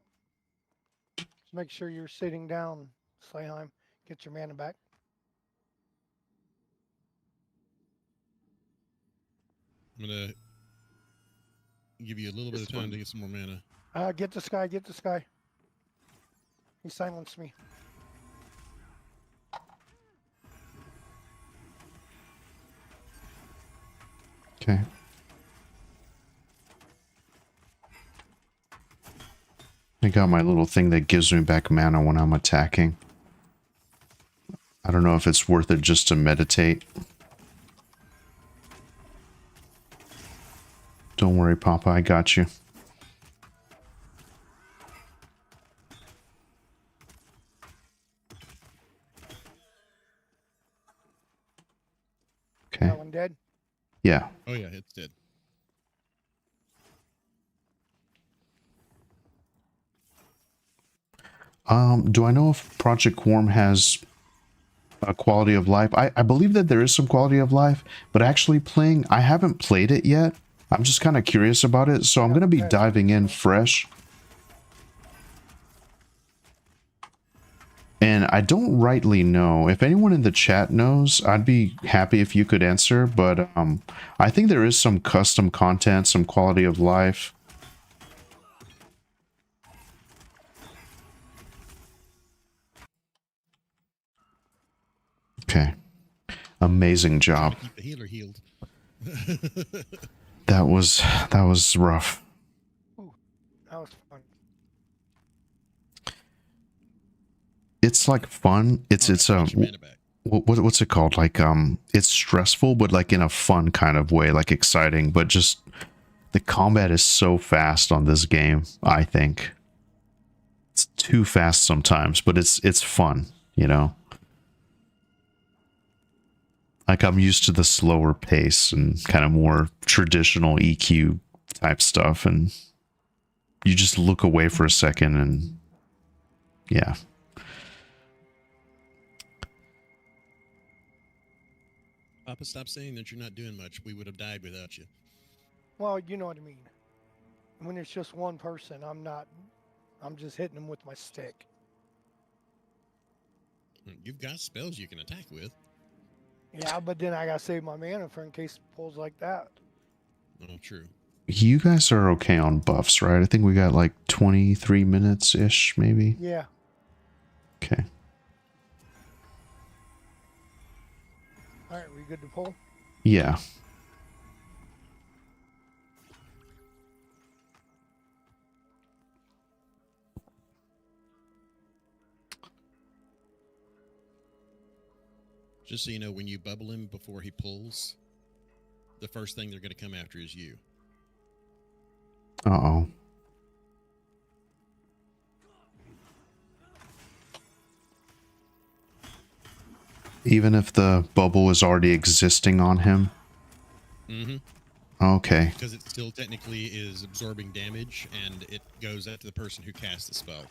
S3: Just make sure you're sitting down, Slayheim. Get your mana back.
S2: I'm gonna give you a little bit of time to get some more mana.
S3: Get the sky, get the sky. He silenced me.
S1: Okay. I got my little thing that gives me back mana when I'm attacking. I don't know if it's worth it just to meditate. Don't worry, Papa, I got you. Okay.
S3: That one dead?
S1: Yeah.
S2: Oh yeah, it's dead.
S1: Do I know if Project Worm has a quality of life? I believe that there is some quality of life, but actually playing, I haven't played it yet. I'm just kind of curious about it, so I'm going to be diving in fresh. And I don't rightly know. If anyone in the chat knows, I'd be happy if you could answer, but I think there is some custom content, some quality of life. Okay. Amazing job.
S2: Keep the healer healed.
S1: That was rough.
S3: Ooh, that was fun.
S1: It's like fun. It's
S2: Get your mana back.
S1: what's it called? Like it's stressful, but like in a fun kind of way, like exciting, but just the combat is so fast on this game, I think. It's too fast sometimes, but it's fun, you know? Like I'm used to the slower pace and kind of more traditional EQ type stuff, and you just look away for a second and yeah.
S2: Papa, stop saying that you're not doing much. We would have died without you.
S3: Well, you know what I mean. When it's just one person, I'm just hitting them with my stick.
S2: You've got spells you can attack with.
S3: Yeah, but then I gotta save my mana for in case it pulls like that.
S2: Oh, true.
S1: You guys are okay on buffs, right? I think we got like 23 minutes-ish, maybe?
S3: Yeah.
S1: Okay.
S3: Alright, we good to pull?
S1: Yeah.
S2: Just so you know, when you bubble him before he pulls, the first thing they're going to come after is you.
S1: Uh-oh. Even if the bubble is already existing on him?
S2: Mm-hmm.
S1: Okay.
S2: Because it still technically is absorbing damage, and it goes after the person who casts the spell.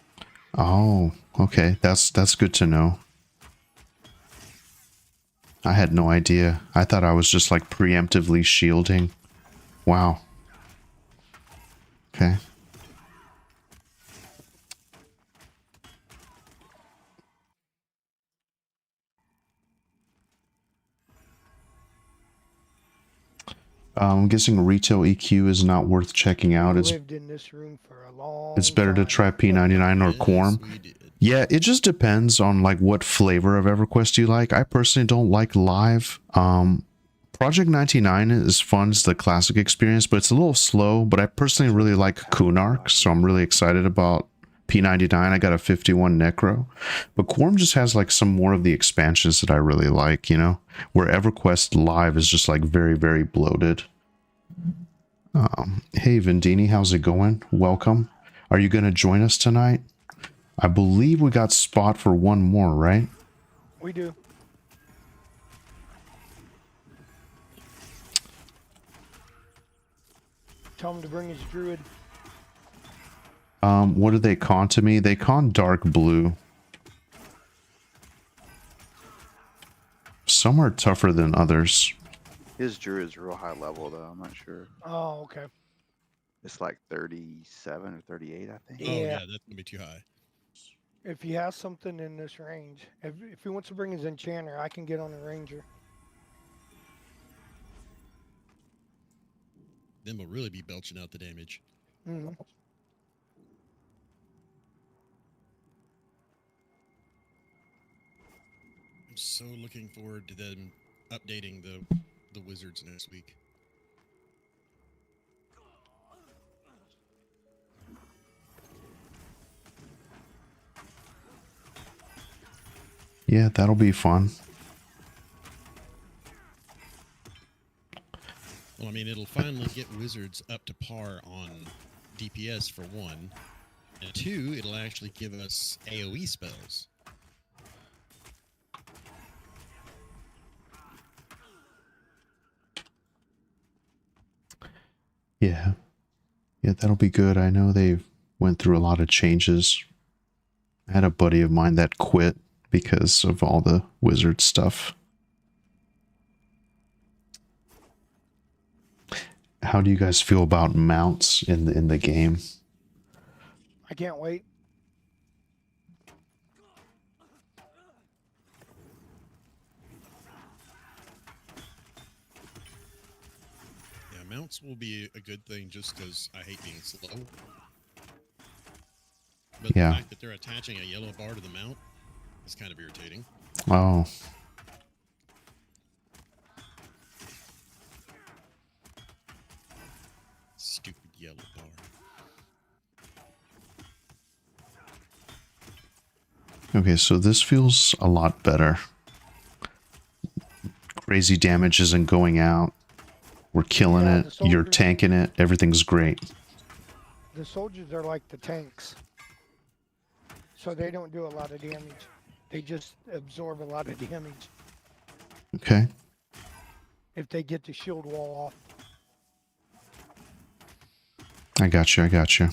S1: Oh, okay. That's good to know. I had no idea. I thought I was just like preemptively shielding. Wow. Okay. I'm guessing retail EQ is not worth checking out.
S3: I lived in this room for a long
S1: It's better to
S3: time.
S1: try P99 or
S2: Yes,
S1: Quorum.
S2: we did.
S1: Yeah, it just depends on like what flavor of EverQuest you like. I personally don't like live. Project 99 is fun. It's the classic experience, but it's a little slow. But I personally really like Kunark, so I'm really excited about P99. I got a 51 Necro. But Quorum just has like some more of the expansions that I really like, you know? Where EverQuest Live is just like very, very bloated. Hey, Vendini, how's it going? Welcome. Are you going to join us tonight? I believe we got spot for one more, right?
S3: We do. Tell him to bring his druid.
S1: What do they con to me? They con dark blue. some are tougher than others.
S4: His Druid is real high level though. I'm not sure.
S3: Oh, okay.
S4: It's like 37 or 38, I think.
S2: Oh
S3: Yeah.
S2: yeah, that's gonna be too high.
S3: If he has something in this range, if he wants to bring his enchanter, I can get on a ranger.
S2: Then we'll really be belching out the damage.
S3: Hmm.
S2: I'm so looking forward to them updating the wizards next week.
S1: Yeah, that'll be fun.
S2: Well, I mean, it'll finally get wizards up to par on DPS for one, and two, it'll actually give us AoE spells.
S1: Yeah. Yeah, that'll be good. I know they went through a lot of changes. I had a buddy of mine that quit because of all the wizard stuff. How do you guys feel about mounts in the game?
S3: I can't wait.
S2: Yeah, mounts will be a good thing just because I hate being slow. But
S1: Yeah.
S2: the fact that they're attaching a yellow bar to the mount is kind of irritating.
S1: Oh,
S2: Stupid yellow bar.
S1: okay, so this feels a lot better. Crazy damage isn't going out. We're killing
S3: Yeah,
S1: it.
S3: the
S1: You're
S3: soldiers-
S1: tanking it. Everything's great.
S3: The soldiers are like the tanks. So they don't do a lot of damage. They just absorb a lot of damage
S1: Okay.
S3: if they get the shield wall off.
S1: I got you. I got you.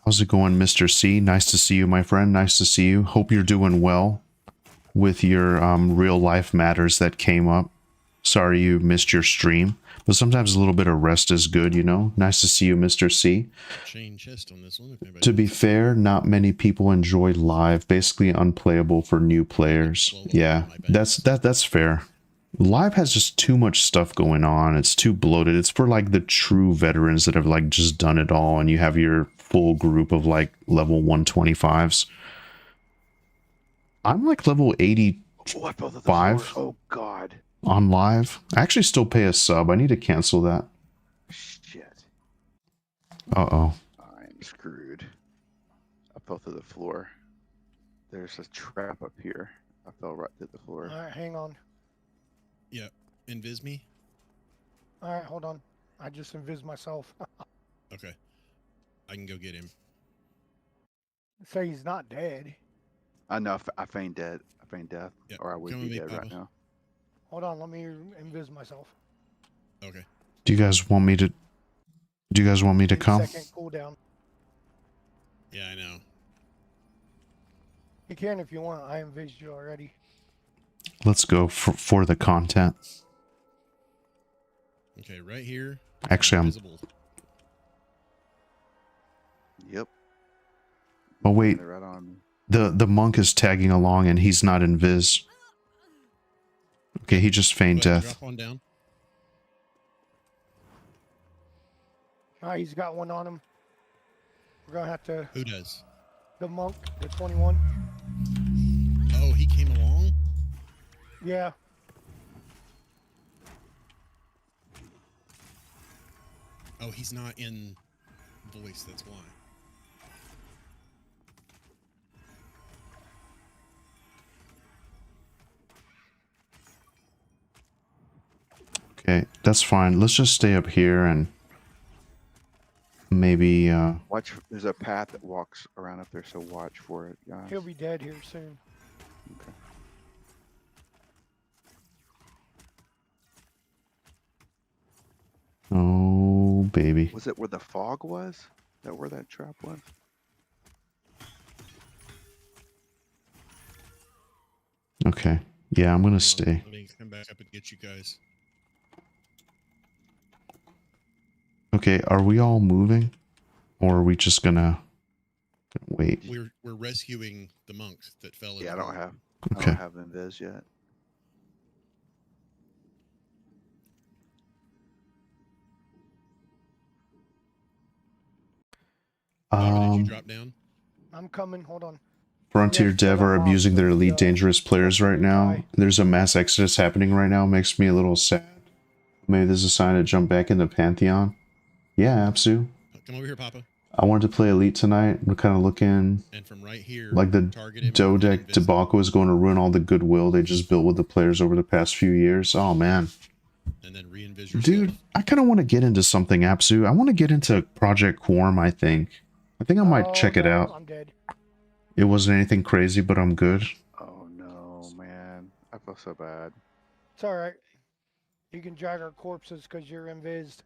S1: How's it going, Mr. C? Nice to see you, my friend. Nice to see you. Hope you're doing well with your real life matters that came up. Sorry you missed your stream, but sometimes a little bit of rest is good, you know? Nice to see you, Mr. C.
S2: Chain chest on this one. If anybody
S1: To be
S2: wants it.
S1: fair, not many people enjoy live, basically unplayable for new players. Yeah, that's fair. Live has just too much stuff going on. It's too bloated. It's for like the true veterans that have like just done it all, and you have your full group of like level 125s. I'm like level 80
S4: Oh, I fell to the
S1: Five.
S4: floor. Oh God.
S1: on live. I actually still pay a sub. I need to cancel that.
S4: Shit.
S1: Uh-oh.
S4: I'm screwed. I fell to the floor. There's a trap up here. I fell right to the floor.
S3: All right, hang on.
S2: Yeah, invis me.
S3: All right, hold on. I just invis myself.
S2: Okay, I can go get him.
S3: Say he's not dead.
S4: I know. I feigned dead. I feigned death,
S2: Yeah,
S4: or I would
S2: come
S4: be
S2: with me,
S4: dead right
S2: Papa.
S4: now.
S3: Hold on, let me invis myself.
S2: Okay.
S1: Do you guys want me to come?
S3: Second cooldown.
S2: Yeah, I know.
S3: You can if you want. I invised you already.
S1: Let's go for the content.
S2: Okay, right here.
S1: Actually, I'm
S2: invisible.
S4: Yep.
S1: Oh, wait.
S4: They're right on me.
S1: The monk is tagging along and he's not in viz. Okay, he just feigned
S2: Go ahead,
S1: death.
S2: drop on down.
S3: All right, he's got one on him. We're gonna have to.
S2: Who does?
S3: The monk, the 21.
S2: Oh, he came along?
S3: Yeah.
S2: Oh, he's not in voice, that's why.
S1: Okay, that's fine. Let's just stay up here and maybe
S4: Watch. There's a path that walks around up there, so watch for it, guys.
S3: He'll be dead here soon.
S4: Okay.
S1: oh baby.
S4: Was it where the fog was? Is that where that trap was?
S1: Yeah, I'm gonna
S2: Hang on,
S1: stay.
S2: let me come back up and get you guys.
S1: Okay, are we all moving? Or are we just gonna wait?
S2: We're rescuing the monk that fell in
S4: Yeah, I
S2: the
S4: don't
S2: hole.
S4: have
S1: Okay.
S4: invis yet.
S2: Baba, did you drop down?
S3: I'm coming. Hold on.
S1: Frontier
S3: Yes,
S1: Dev
S3: but
S1: are
S3: I'm off,
S1: abusing
S3: so
S1: their elite
S3: the
S1: dangerous players
S3: corpse
S1: right
S3: will
S1: now.
S3: die.
S1: There's a mass exodus happening right now. Makes me a little sad. Maybe there's a sign to jump back into Pantheon. Yeah, Apsu.
S2: Come over here, Papa.
S1: I wanted to play elite tonight. We're kind of looking
S2: And from right here,
S1: like the
S2: target him.
S1: Dodec debacle is going to ruin all the goodwill they just built with the players over the past few years. Oh, man.
S2: And then re-invis yourself.
S1: Dude, I kind of want to get into something, Apsu. I want to get into Project Quorum, I think. I might check it
S3: no,
S1: out.
S3: I'm dead.
S1: It wasn't anything crazy, but I'm good.
S4: Oh no, man. I feel so bad.
S3: It's all right. You can drag our corpses because you're invised.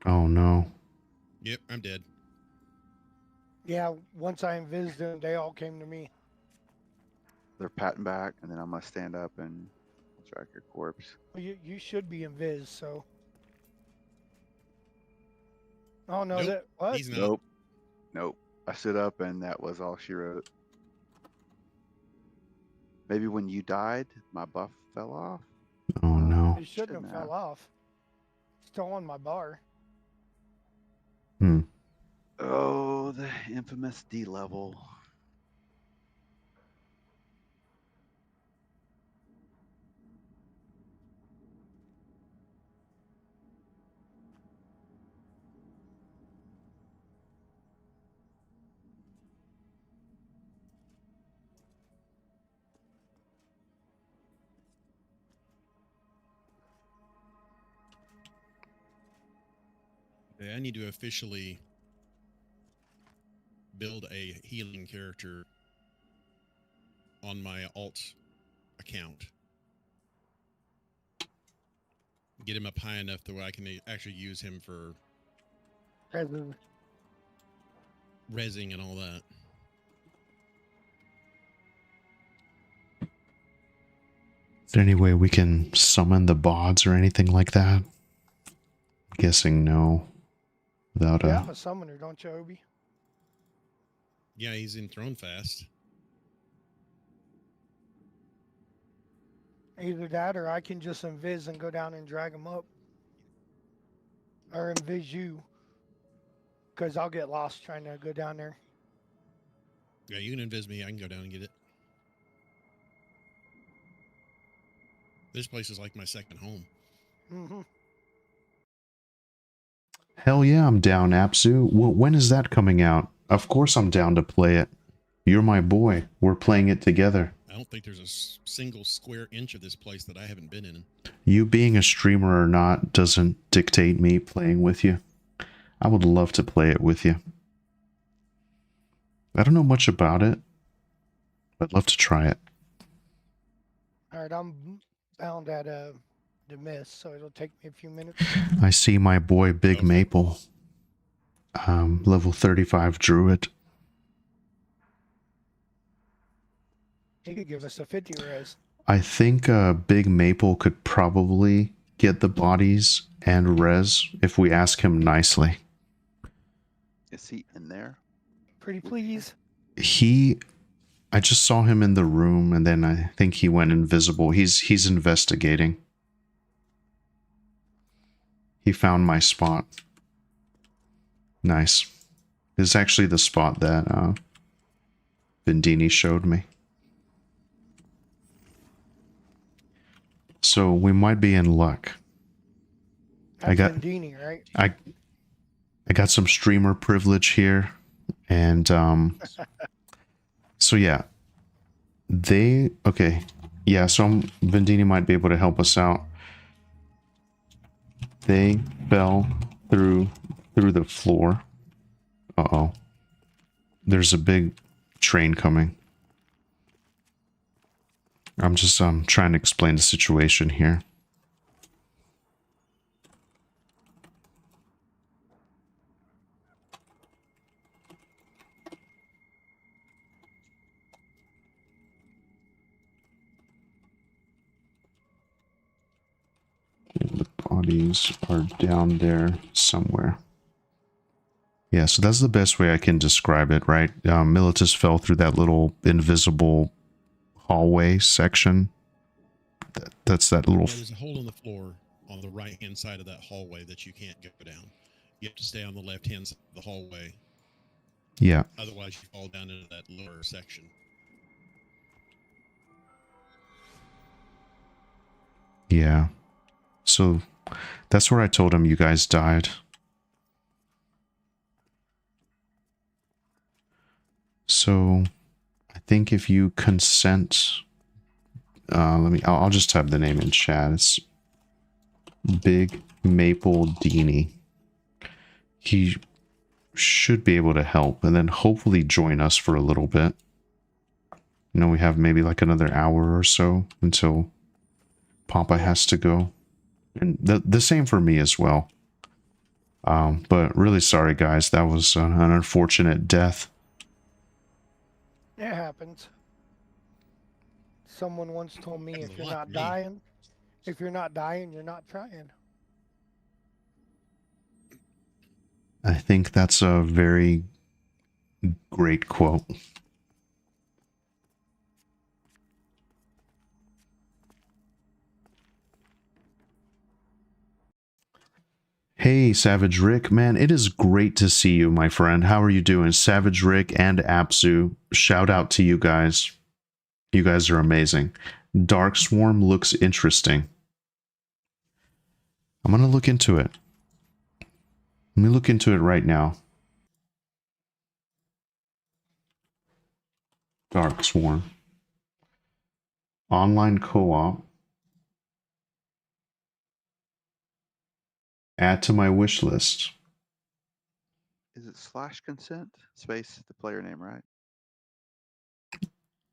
S1: Oh, no.
S2: Yep, I'm dead.
S3: Yeah, once I invised them, they all came to me.
S4: They're patting back, and then I'm gonna stand up and track your corpse.
S3: Well, you should be invised, so. Oh no,
S2: Nope,
S3: that what?
S2: he's not.
S4: Nope. I stood up, and that was all she wrote. Maybe when you died, my buff fell off.
S1: Oh, no.
S3: It shouldn't have fell off. Still on my bar.
S1: Hmm.
S4: Oh, the infamous D level.
S2: Yeah, I need to officially build a healing character on my alt account. Get him up high enough that I can actually use him for rezzing and all that.
S1: Is there any way we can summon the bots or anything like that? I'm guessing no. Without
S3: You have a summoner, don't you, Obi?
S2: Yeah, he's in Throne Fast.
S3: Either that or I can just invis and go down and drag them up. Or invis you. Because I'll get lost trying to go down there.
S2: Yeah, you can invis me. I can go down and get it. This place is like my second home.
S3: Mm-hmm.
S1: Hell yeah, I'm down, Apsu. When is that coming out? Of course I'm down to play it. You're my boy. We're playing it together.
S2: I don't think there's a single square inch of this place that I haven't been in.
S1: You being a streamer or not doesn't dictate me playing with you. I would love to play it with you. I don't know much about it, but I'd love to try it.
S3: Alright, I'm bound at the mist, so it'll take me a few minutes.
S1: I see my boy Big
S2: Okay.
S1: Maple. Level 35 druid.
S3: He could give us a 50 res.
S1: I think Big Maple could probably get the bodies and res if we ask him nicely.
S4: Is he in there?
S3: Pretty please.
S1: I just saw him in the room and then I think he went invisible. He's investigating. He found my spot. Nice. This is actually the spot that Vindini showed me. So we might be in luck.
S3: That's
S1: I got
S3: Vendini, right?
S1: I got some streamer privilege here, and so yeah, yeah. So Vendini might be able to help us out. They fell through the floor. Uh-oh. There's a big train coming. I'm just trying to explain the situation here. bodies are down there somewhere. Yeah, so that's the best way I can describe it, right? Militus fell through that little invisible hallway section. That's that little...
S2: Yeah, there's a hole in the floor on the right-hand side of that hallway that you can't go down. You have to stay on the left-hand side of the hallway.
S1: Yeah.
S2: Otherwise, you fall down into that lower section.
S1: Yeah. So that's where I told him you guys died. So I think if you consent, I'll just type the name in chat. It's Big Maple Deanie. He should be able to help and then hopefully join us for a little bit. You know, we have maybe like another hour or so until Papa has to go. And the same for me as well. But really sorry, guys. That was an unfortunate death.
S3: It happens. Someone once told me
S2: Happens
S3: if
S2: a
S3: you're
S2: lot
S3: not
S2: to me.
S3: dying, you're not trying.
S1: I think that's a very great quote. Hey, Savage Rick. Man, it is great to see you, my friend. How are you doing? Savage Rick and Apsu, shout out to you guys. You guys are amazing. Dark Swarm looks interesting. I'm going to look into it. Let me look into it right now. Dark Swarm. Online co-op. Add to my wish list.
S4: Is it /consent space the player name, right?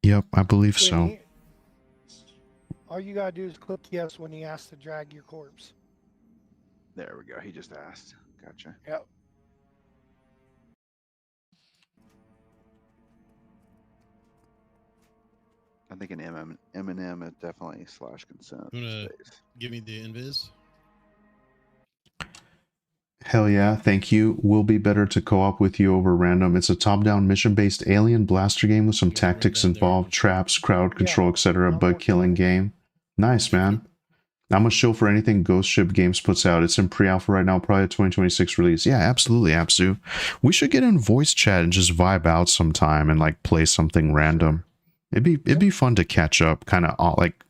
S1: Yep, I believe
S3: When
S1: so.
S3: all you gotta do is click yes when he asks to drag your corpse.
S4: There we go. He just asked. Gotcha.
S3: Yep.
S4: I think an M&M is definitely /consent
S2: You wanna
S4: space.
S2: give me the invis?
S1: Hell yeah, thank you. Will be better to co-op with you over random. It's a top-down mission-based alien blaster game with some
S2: You wanna run
S1: tactics
S2: down there
S1: involved,
S2: and-
S1: traps, crowd control, etc.
S3: I'm
S1: Bug
S3: working
S1: killing
S3: on it.
S1: game. Nice, man. I'm a show for anything Ghost Ship Games puts out. It's in pre-alpha right now, probably a 2026 release. Yeah, absolutely, Apsu. We should get in voice chat and just vibe out sometime and like play something random. It'd be fun to catch up, kind of like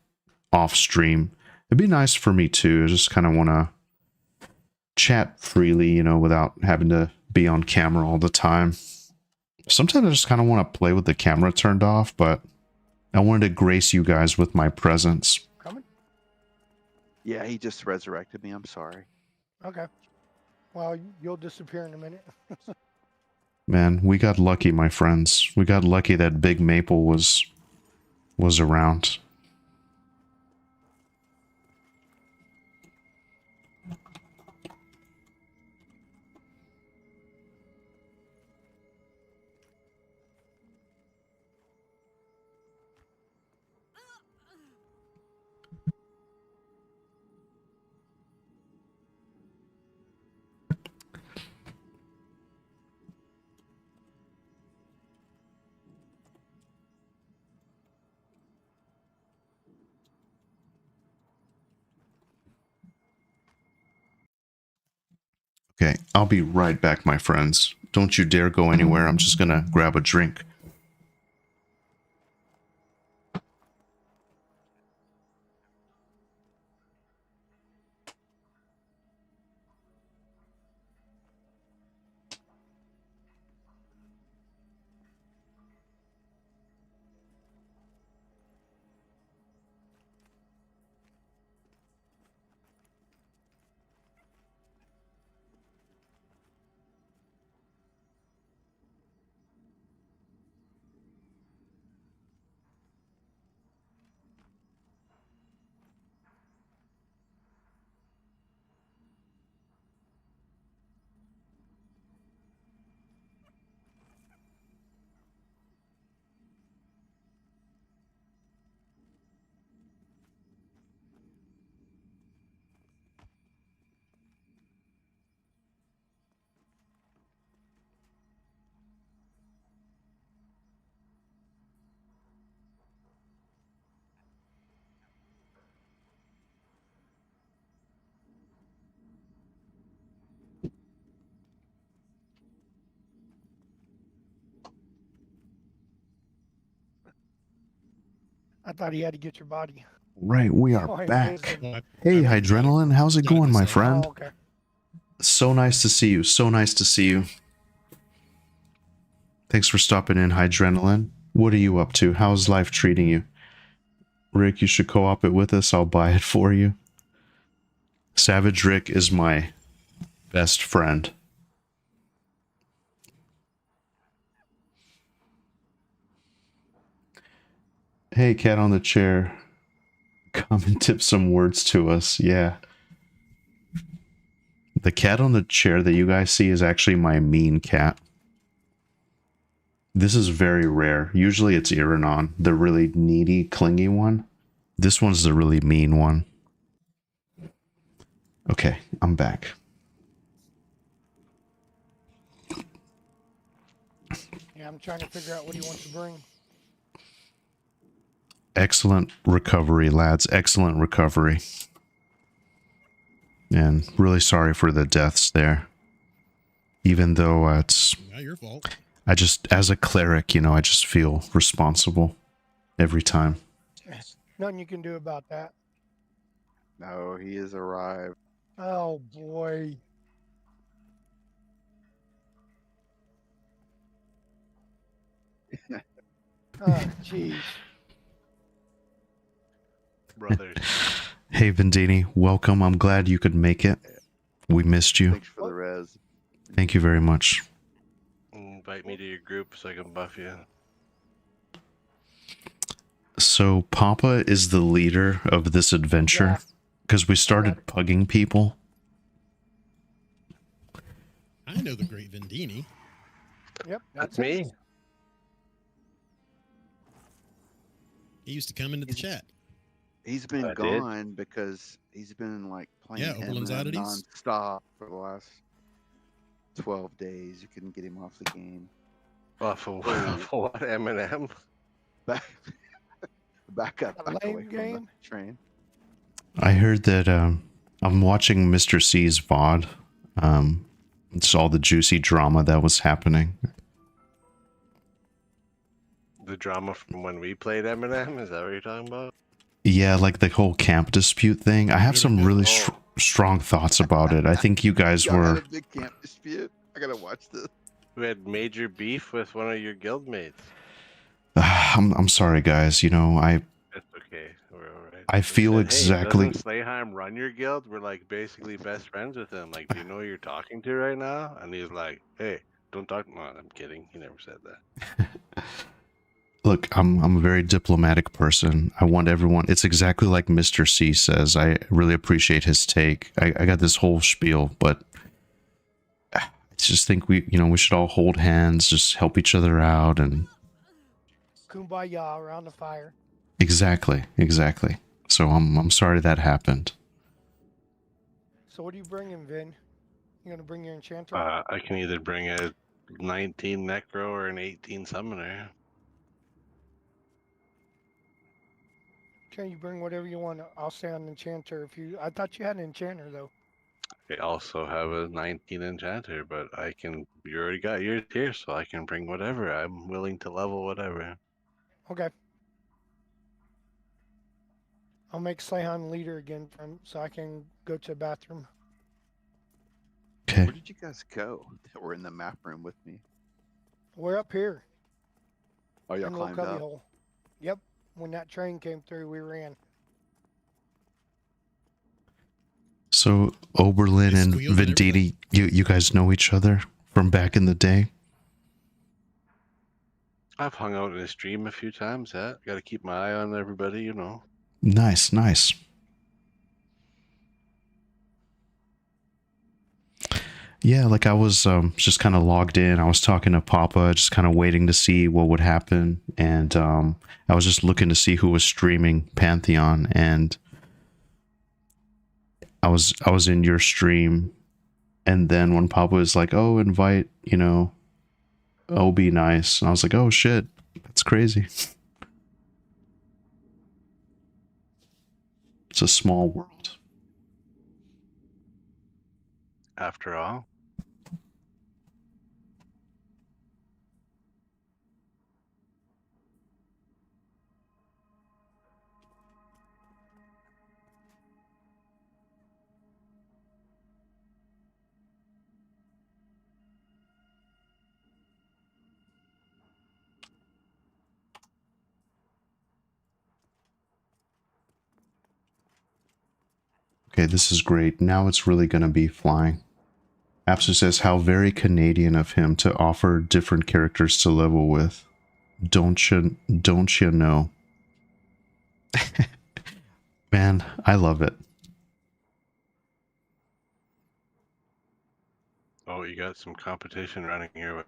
S1: off stream. It'd be nice for me too. I just kind of want to chat freely, you know, without having to be on camera all the time. Sometimes I just kind of want to play with the camera turned off, but I wanted to grace you guys with my presence.
S3: Coming?
S4: Yeah, he just resurrected me. I'm sorry.
S3: Okay. Well, you'll disappear in a minute.
S1: Man, we got lucky, my friends. We got lucky that Big Maple was around. Okay, I'll be right back, my friends. Don't you dare go anywhere. I'm just gonna grab a drink.
S3: I thought he had to get your body.
S1: Right, we are
S3: Oh, I
S1: back.
S3: missed him.
S2: Well,
S1: Hey,
S2: I went and got it.
S1: Hydrenalin, how's it
S2: Got it
S1: going, my
S2: myself.
S1: friend?
S3: Oh, okay.
S1: So nice to see you. So nice to see you. Thanks for stopping in, Hydrenalin. What are you up to? How's life treating you? Rick, you should co-op it with us. I'll buy it for you. Savage Rick is my best friend. Hey, cat on the chair. Come and tip some words to us. Yeah. The cat on the chair that you guys see is actually my mean cat. This is very rare. Usually it's Iranon, the really needy, clingy one. This one's the really mean one. Okay, I'm back.
S3: Yeah, I'm trying to figure out what he wants to bring.
S1: Excellent recovery, lads. Excellent recovery. And really sorry for the deaths there. Even though it's...
S2: Not your fault.
S1: I just, as a cleric, you know, I just feel responsible every time.
S3: Nothing you can do about that.
S4: No, he has arrived.
S3: Oh boy. Oh jeez.
S5: Brothers.
S1: Hey, Vendini, welcome. I'm glad you could make it. We missed you.
S4: Thanks for the res.
S1: Thank you very much.
S5: Invite me to your group so I can buff you.
S1: So, Papa is the leader of this adventure because we started pugging people.
S2: I know the great Vendini.
S3: Yep,
S5: That's
S3: it.
S5: me.
S2: He used to come into the chat.
S4: He's been
S5: I did.
S4: gone because he's been like playing
S2: Yeah, Oberlin's
S4: M&M
S2: Oddities.
S4: nonstop for the last 12 days. You couldn't get him off the game.
S5: Oh, for what? Eminem?
S4: Back, back up,
S3: A
S4: back away
S3: lame
S4: from the
S3: game?
S4: train.
S1: I heard that I'm watching Mr. C's VOD. It's all the juicy drama that was happening.
S5: The drama from when we played Eminem? Is that what you're talking about?
S1: Yeah, like the whole camp dispute thing. I have some really
S5: Oh.
S1: strong thoughts about it. I think you guys
S4: Y'all had
S1: were...
S4: a big camp dispute. I gotta watch this.
S5: We had major beef with one of your guildmates.
S1: I'm sorry, guys. You know,
S5: That's okay. We're alright.
S1: I feel
S5: Hey,
S1: exactly...
S5: doesn't Slayheim run your guild? We're like basically best friends with him. Like, do you know who you're talking to right now? And he's like, hey, don't talk. No, I'm kidding. He never said that.
S1: Look, I'm a very diplomatic person. I want everyone... It's exactly like Mr. C says. I really appreciate his take. I got this whole spiel, but I just think we should all hold hands, just help each other out, and...
S3: Kumbaya around the fire.
S1: Exactly. So I'm sorry that happened.
S3: So what are you bringing, Vin? You gonna bring your enchanter?
S5: I can either bring a 19 Necro or an 18 Summoner.
S3: Okay, you bring whatever you want. I'll stay on enchanter. I thought you had an enchanter though.
S5: I also have a 19 Enchanter, but you already got yours here, so I can bring whatever. I'm willing to level whatever.
S3: Okay. I'll make Slayhan leader again so I can go to the bathroom.
S1: Okay.
S4: Where did you guys go that were in the map room with me?
S3: We're up here.
S4: Oh, y'all
S3: in the little
S4: climbed
S3: cubby
S4: up.
S3: hole. Yep. When that train came through, we ran.
S1: So Oberlin
S2: They
S1: and
S2: squealed and
S1: Vendini, you guys know each other from back in the day?
S5: I've hung out in the stream a few times. Got to keep my eye on everybody, you know.
S1: Nice. Yeah, like I was just kind of logged in. I was talking to Papa, just kind of waiting to see what would happen. And I was just looking to see who was streaming Pantheon. And I was in your stream. And then when Papa was like, oh, invite, oh, be nice. And I was like, oh, shit, that's crazy. It's a small world.
S5: After all.
S1: Okay, this is great. Now it's really going to be flying. Apsu says, how very Canadian of him to offer different characters to level with. Don't you know? Man, I love it.
S5: Oh, you got some competition running here.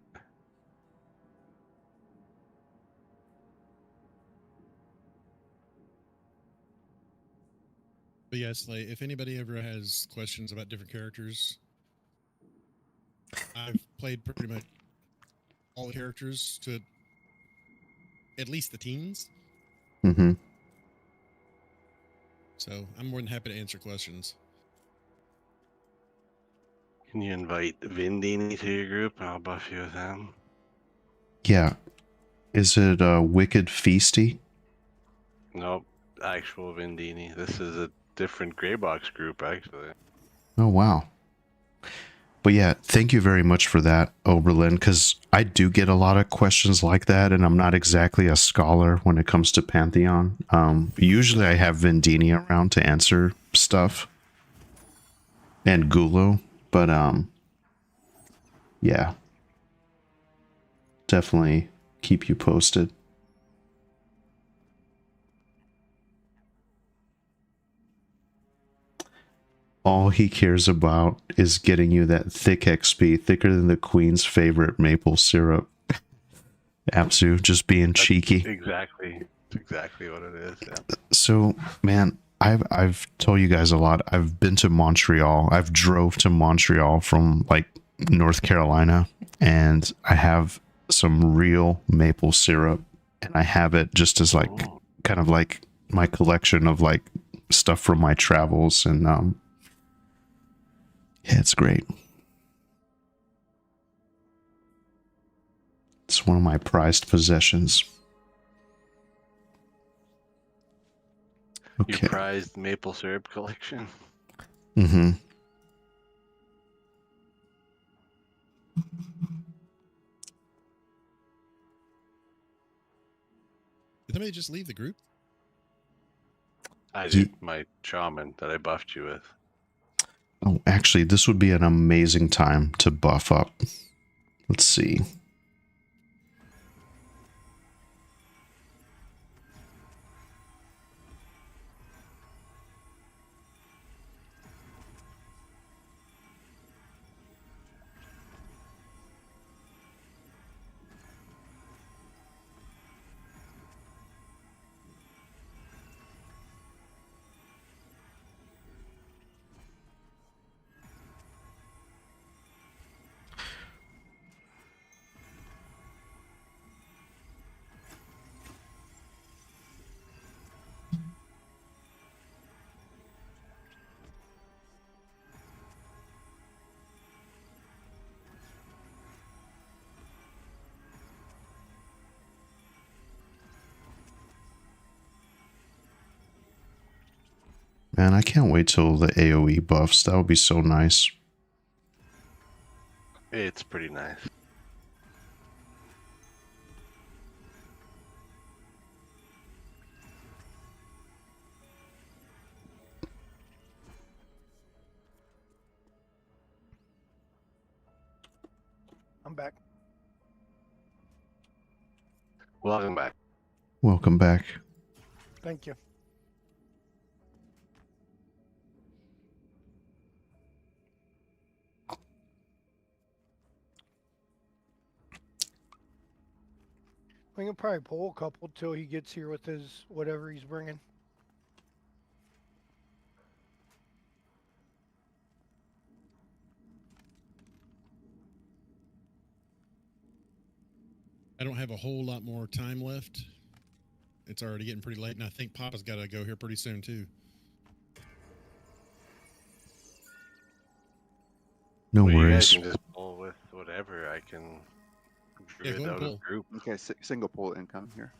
S2: But yes, like if anybody ever has questions about different characters, I've played pretty much all the characters to at least the teens.
S1: Mm-hmm.
S2: So I'm more than happy to answer questions.
S5: Can you invite Vindini to your group? I'll buff you with him.
S1: Yeah. Is it Wicked Feasty?
S5: Nope, actual Vindini. This is a different gray box group, actually.
S1: Oh, wow. But yeah, thank you very much for that, Oberlin, because I do get a lot of questions like that, and I'm not exactly a scholar when it comes to Pantheon. Usually I have Vendini around to answer stuff, and Gulo, but yeah, definitely keep you posted. All he cares about is getting you that thick XP, thicker than the Queen's favorite maple syrup. Apsu, just being cheeky.
S5: Exactly. That's exactly what it is. Yeah.
S1: So, man, I've told you guys a lot. I've been to Montreal. I've drove to Montreal from like North Carolina, and I have some real maple syrup, and I have it just as like kind of like my collection of like stuff from my travels, and yeah, it's great. It's one of my prized possessions. Okay.
S5: Your prized maple syrup collection.
S1: Mm-hmm.
S2: Did somebody just leave the group?
S5: I did my shaman that I buffed you with.
S1: Oh, actually, this would be an amazing time to buff up. Let's see. Man, I can't wait till the AoE buffs. That would be so nice.
S5: It's pretty nice.
S3: I'm back.
S5: Welcome back.
S1: Welcome back.
S3: Thank you. We can probably pull a couple till he gets here with his whatever he's bringing.
S2: I don't have a whole lot more time left. It's already getting pretty late, and I think Papa's got to go here pretty soon, too.
S1: No
S5: Well,
S1: worries.
S5: You guys can just pull with whatever. I can
S2: Yeah,
S5: druid
S2: go and
S5: out
S2: pull.
S5: of group.
S4: Okay, single pull income here.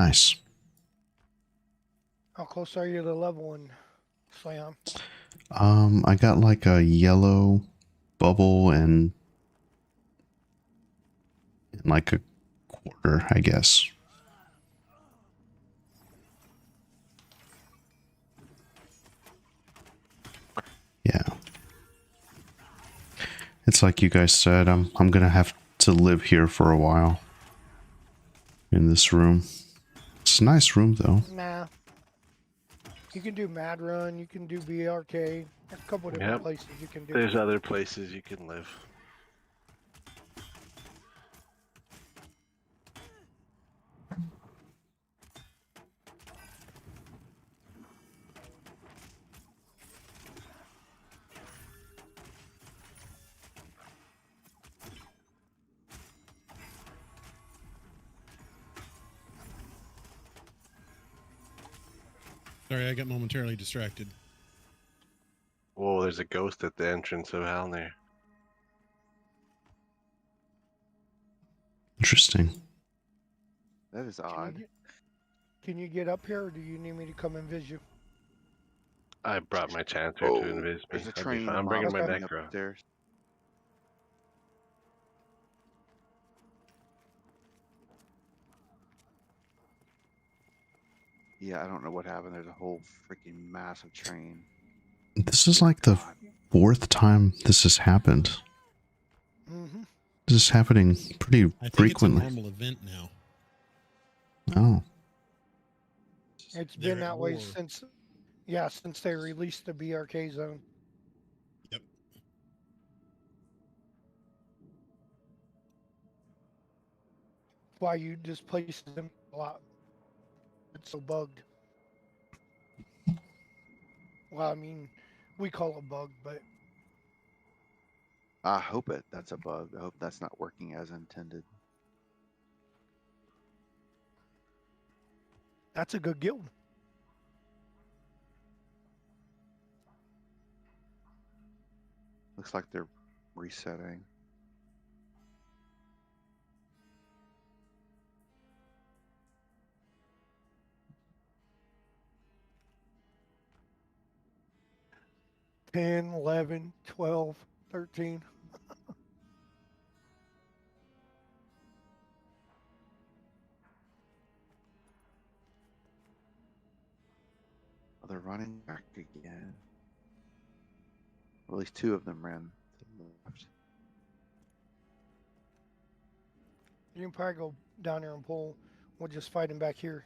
S1: Nice.
S3: How close are you to level in Slam?
S1: I got like a yellow bubble and like a quarter, I guess. Yeah. It's like you guys said, I'm gonna have to live here for a while. In this room. It's a nice room though.
S3: Nah. You can do Mad Run, you can do BRK. There's a couple different
S5: Yep.
S3: places you can do.
S5: There's other places you can live.
S2: Sorry, I got momentarily distracted.
S5: Whoa, there's a ghost at the entrance of hell there.
S1: Interesting.
S4: That is odd.
S3: Can you get up here, or do you need me to come and visit you?
S5: I brought my chancer
S4: Oh,
S5: to invis me.
S4: there's a
S5: I'll be
S4: train.
S5: fine. I'm
S4: mob
S5: bringing my
S4: coming
S5: necro.
S4: upstairs. Yeah, I don't know what happened. There's a whole freaking massive train.
S1: This is like the
S4: God.
S1: 4th time this has happened.
S3: Mm-hmm.
S1: This is happening pretty
S2: I think
S1: frequently.
S2: it's a normal event now.
S1: Oh.
S3: It's
S2: They're
S3: been
S2: at
S3: that way
S2: war.
S3: since they released the BRK zone.
S2: Yep.
S3: Why you displaced them a lot. It's so bugged. Well, I mean, we call it bug, but
S4: I hope that's a bug. I hope that's not working as intended.
S3: that's a good guild.
S4: Looks like they're resetting.
S3: $10, $11, $12, $13.
S4: Oh, they're running back again. Well, at least 2 of them ran to the left.
S3: You can probably go down there and pull. We'll just fight him back here.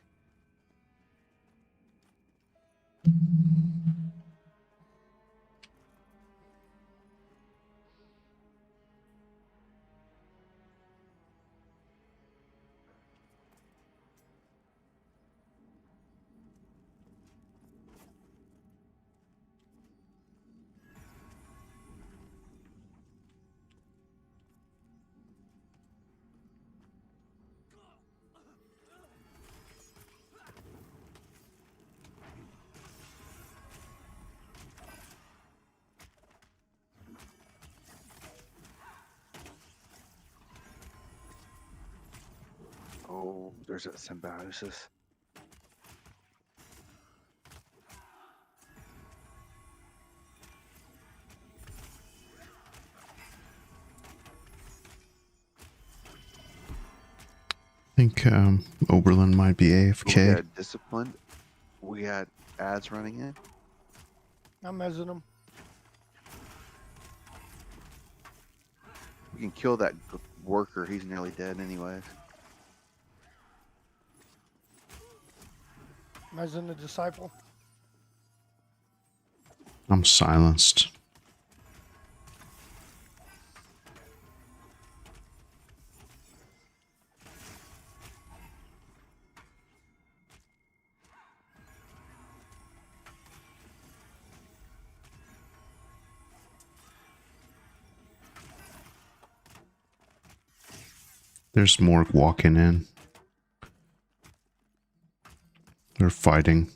S4: Oh, there's a symbiosis.
S1: I think Oberlin might be
S4: We
S1: AFK.
S4: had disciplined. We had ads running in.
S3: I'm mezzing him.
S4: We can kill that worker. He's nearly dead anyways.
S3: Mezzing the disciple.
S1: I'm silenced. There's more walking in. They're fighting.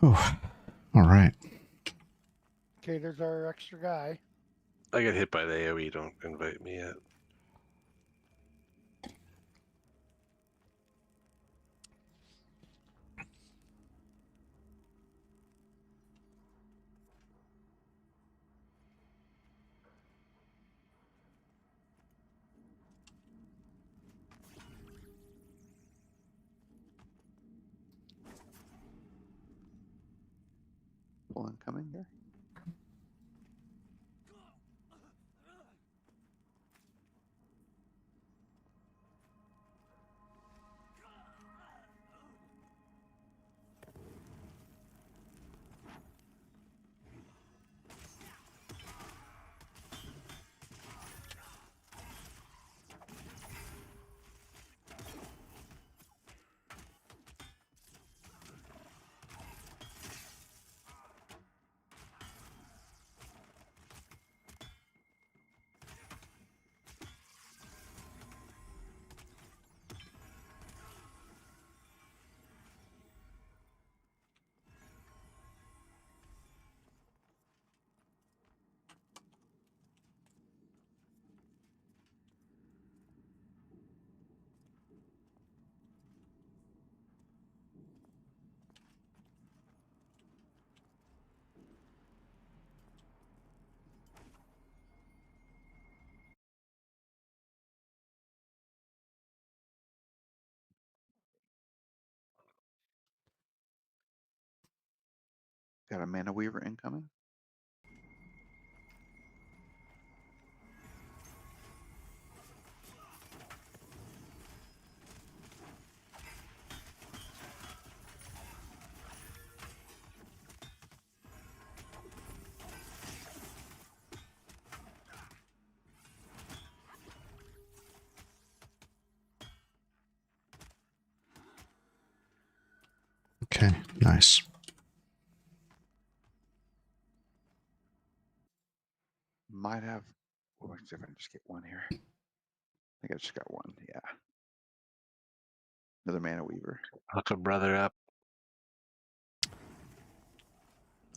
S1: Oh, all right.
S3: Okay, there's our extra guy.
S5: I get hit by the AoE. Don't invite me yet.
S4: Full incoming here. Got a Mana Weaver incoming.
S1: Okay, nice.
S4: Might have. Oh, let's see if I can just get one here. I think I just got one. Yeah. Another Mana Weaver.
S5: Hook a brother up.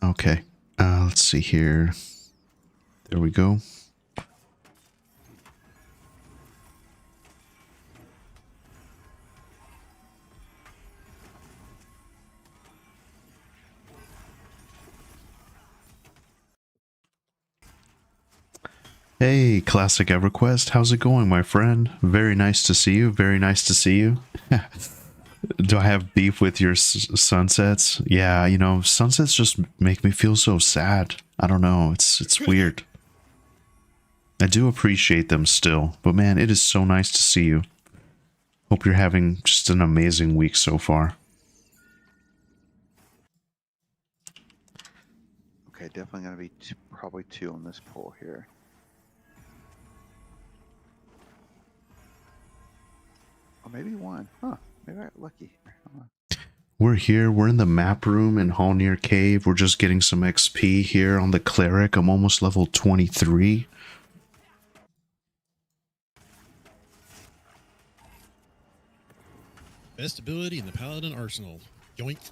S1: Okay, let's see here. There we go. Hey, Classic EverQuest, how's it going, my friend? Very nice to see you. Very nice to see you. Do I have beef with your sunsets? Yeah, you know, sunsets just make me feel so sad. I don't know. It's weird. I do appreciate them still, but man, it is so nice to see you. Hope you're having just an amazing week so far.
S4: Okay, definitely gonna be probably two on this pull here. Or maybe one. Huh. Maybe I got lucky. Hold on.
S1: We're here. We're in the map room in Hallnir Cave. We're just getting some XP here on the cleric. I'm almost level 23.
S2: Best ability in the Paladin arsenal. Yoink.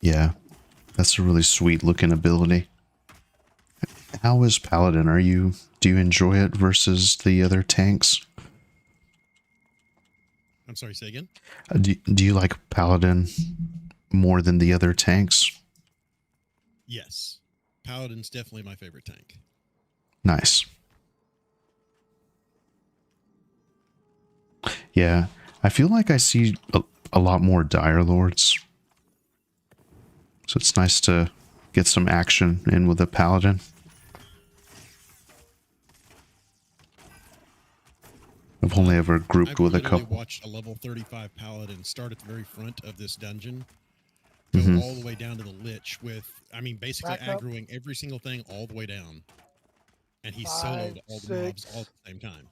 S1: Yeah, that's a really sweet looking ability. How is Paladin? Do you enjoy it versus the other tanks?
S2: I'm sorry, say again?
S1: Do you like Paladin more than the other tanks?
S2: Yes. Paladin's definitely my favorite tank.
S1: Nice. Yeah, I feel like I see a lot more Dire Lords. So it's nice to get some action in with a Paladin. I've only ever grouped with a couple.
S2: I've watched a level 35 Paladin start at the very front of this dungeon, go all the way down to the Lich with, I mean, basically aggroing every single thing all the way down. And he soloed all the mobs all at the same time.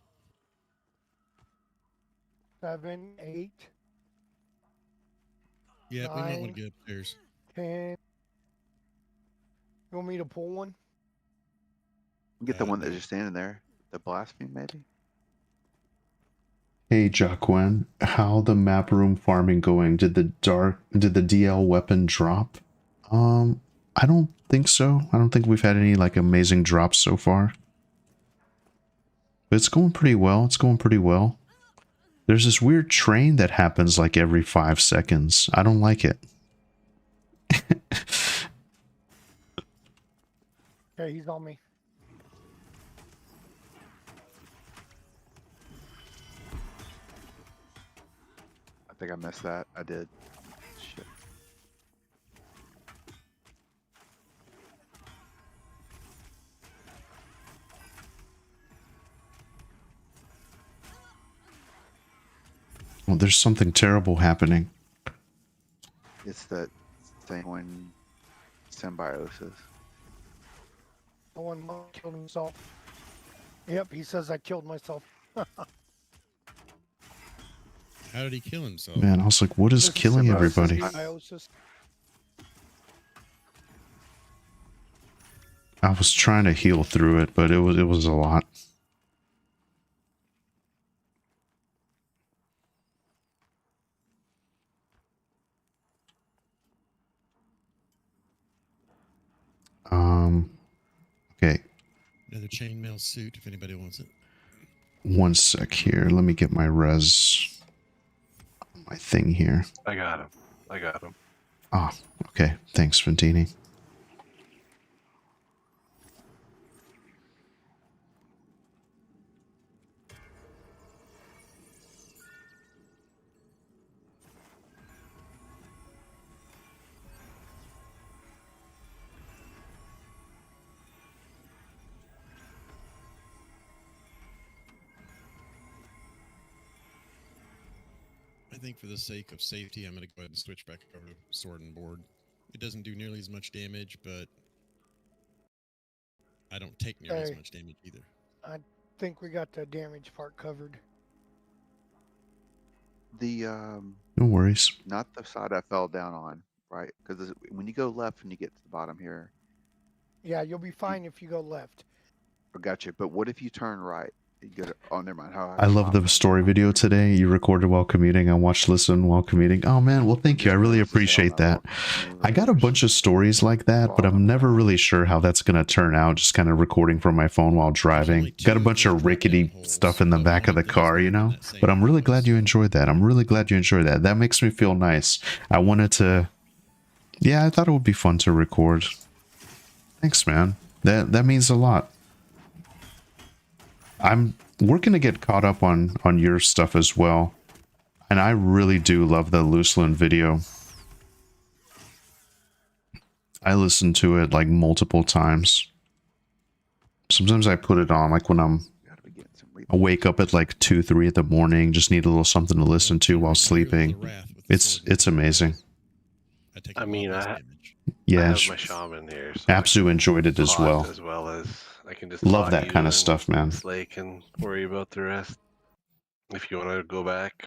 S3: 7, 8.
S2: Yeah, we might want to get upstairs.
S3: 10. You want me to pull one?
S4: Get the one that's just standing there. The blaspheme, maybe?
S1: Hey Jacqueline, how the map room farming going? Did the DL weapon drop? I don't think so. I don't think we've had any like amazing drops so far. But it's going pretty well. It's going pretty well. There's this weird train that happens like every 5 seconds. I don't like it.
S3: Okay, he's on me.
S4: I think I missed that. I did. Shit.
S1: Well, there's something terrible happening.
S4: It's that thing when symbiosis.
S3: Someone killed himself. Yep, he says I killed myself.
S2: How did he kill himself?
S1: Man, I was like, what is
S3: This
S1: killing
S3: symbiosis,
S1: everybody?
S3: symbiosis.
S1: I was trying to heal through it, but it was a lot. Okay,
S2: Another chainmail suit if anybody wants it.
S1: one sec here. Let me get my my thing here.
S5: I got him. I got him.
S1: Ah, okay. Thanks, Ventini.
S2: I think for the sake of safety, I'm going to go ahead and switch back over to sword and board. It doesn't do nearly as much damage, but I don't take nearly as
S3: Hey.
S2: much damage either.
S3: I think we got the damage part covered.
S4: The
S1: No worries.
S4: not the side I fell down on, right? Because when you go left and you get to the bottom here,
S3: Yeah, you'll be fine if you go left.
S4: I got you. But what if you turn right? You go to, oh, never mind. How
S1: I love the story video today. You recorded while commuting. I watched listen while commuting. Oh man, well thank you. I really appreciate that. I got a bunch of stories like that, but I'm never really sure how that's going to turn out. Just kind of recording from my phone while driving. Got a bunch of rickety stuff in the back of the car, you know? But I'm really glad you enjoyed that. I'm really glad you enjoyed that. That makes me feel nice. I wanted to... Yeah, I thought it would be fun to record. Thanks, man. That means a lot. I'm working to get caught up on your stuff as well. And I really do love the Loosland video. I listen to it like multiple times. Sometimes I put it on like when I wake up at like 2, 3 in the morning, just need a little something to listen to while sleeping. It's amazing.
S5: I mean, I
S1: Yeah,
S5: have my shaman here. So
S1: Apsu enjoyed it as well.
S5: As well as I can just
S1: Love
S5: talk
S1: that
S5: you
S1: kind of
S5: and
S1: stuff, man.
S5: Slay can worry about the rest. If you want to go back.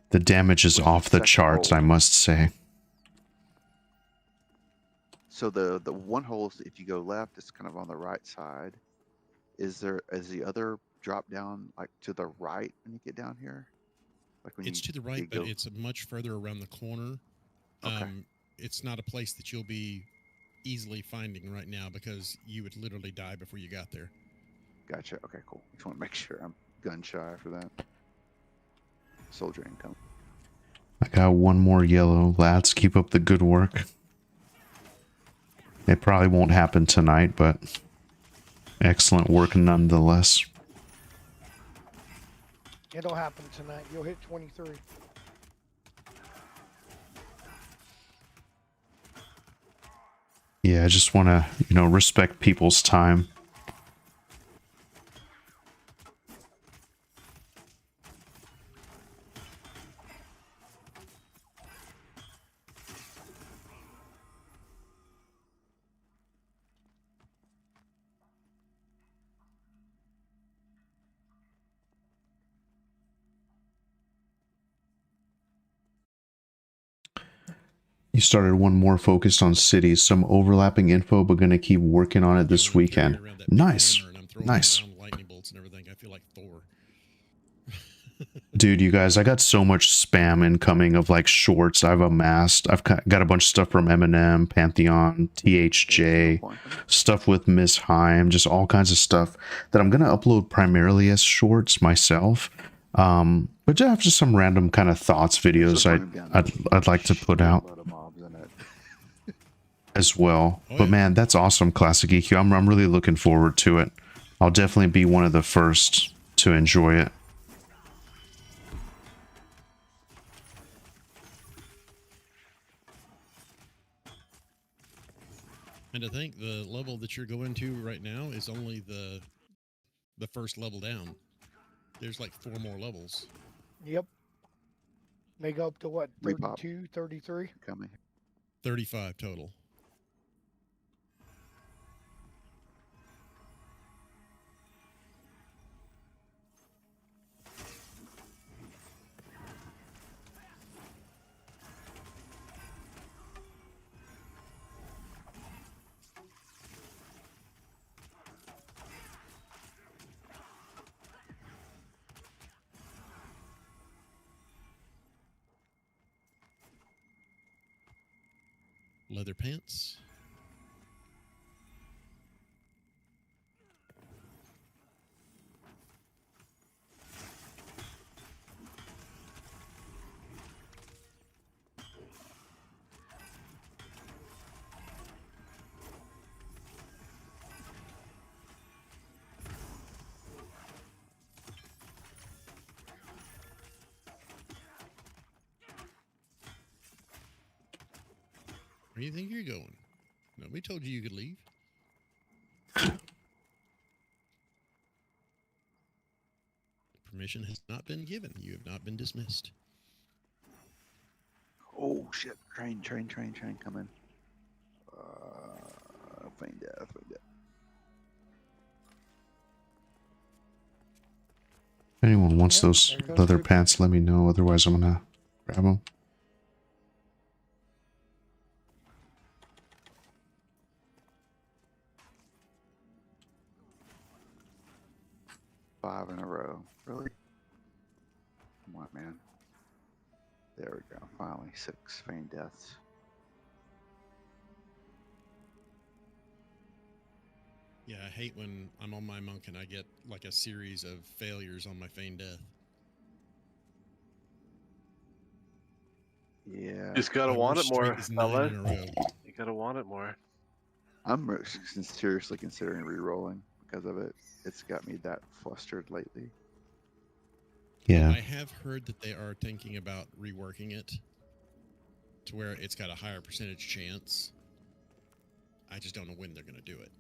S1: The damage is off the charts, I must say.
S4: So the one hole, if you go left, it's kind of on the right side. Is the other drop down like to the right when you get down here? Like when
S2: It's to the right, but it's much further around the corner.
S4: Okay.
S2: It's not a place that you'll be easily finding right now because you would literally die before you got there.
S4: Gotcha. Okay, cool. Just want to make sure I'm gun shy for that. Soldier income.
S1: I got one more yellow. Lads, keep up the good work. It probably won't happen tonight, but excellent work nonetheless.
S3: It'll happen tonight. You'll hit 23.
S1: Yeah, I just want to, respect people's time. You started one more focused on cities, some overlapping info, but gonna keep working on it this weekend. Nice, nice.
S2: mounts and everything. I feel like Thor.
S1: Dude, you guys, I got so much spam incoming of like shorts I've amassed. I've got a bunch of stuff from Eminem, Pantheon, THJ, stuff with Miss Haim, just all kinds of stuff that I'm going to upload primarily as shorts myself. But just have just some random kind of thoughts videos I'd like to put out as well.
S2: Oh,
S1: But
S2: yeah.
S1: man, that's awesome, Classic EQ. I'm really looking forward to it. I'll definitely be one of the first to enjoy it.
S2: And I think the level that you're going to right now is only the first level down. There's like 4 more levels.
S3: Yep. They go up to what,
S4: Repop.
S3: 32, 33?
S4: Coming.
S2: 35 total. Leather pants. Where do you think you're going? Nobody told you could leave. Permission has not been given. You have not been dismissed.
S4: Oh shit! Train coming. Find death.
S1: If anyone wants
S3: Yep,
S1: those
S3: there goes
S1: leather
S3: Rupert.
S1: pants, let me know. Otherwise, I'm gonna grab them.
S4: Five in a row. Really? Come on, man. There we go. Finally, 6 feigned deaths.
S2: Yeah, I hate when I'm on my monk and I get like a series of failures on my feigned death.
S4: Yeah.
S5: Just gotta
S2: My
S5: want it
S2: worst
S5: more,
S2: streak is 9
S5: fella.
S2: in a row.
S5: You gotta want it more.
S4: I'm seriously considering re-rolling because of it. It's got me that flustered lately.
S1: Yeah.
S2: I have heard that they are thinking about reworking it to where it's got a higher percentage chance. I just don't know when they're going to do it.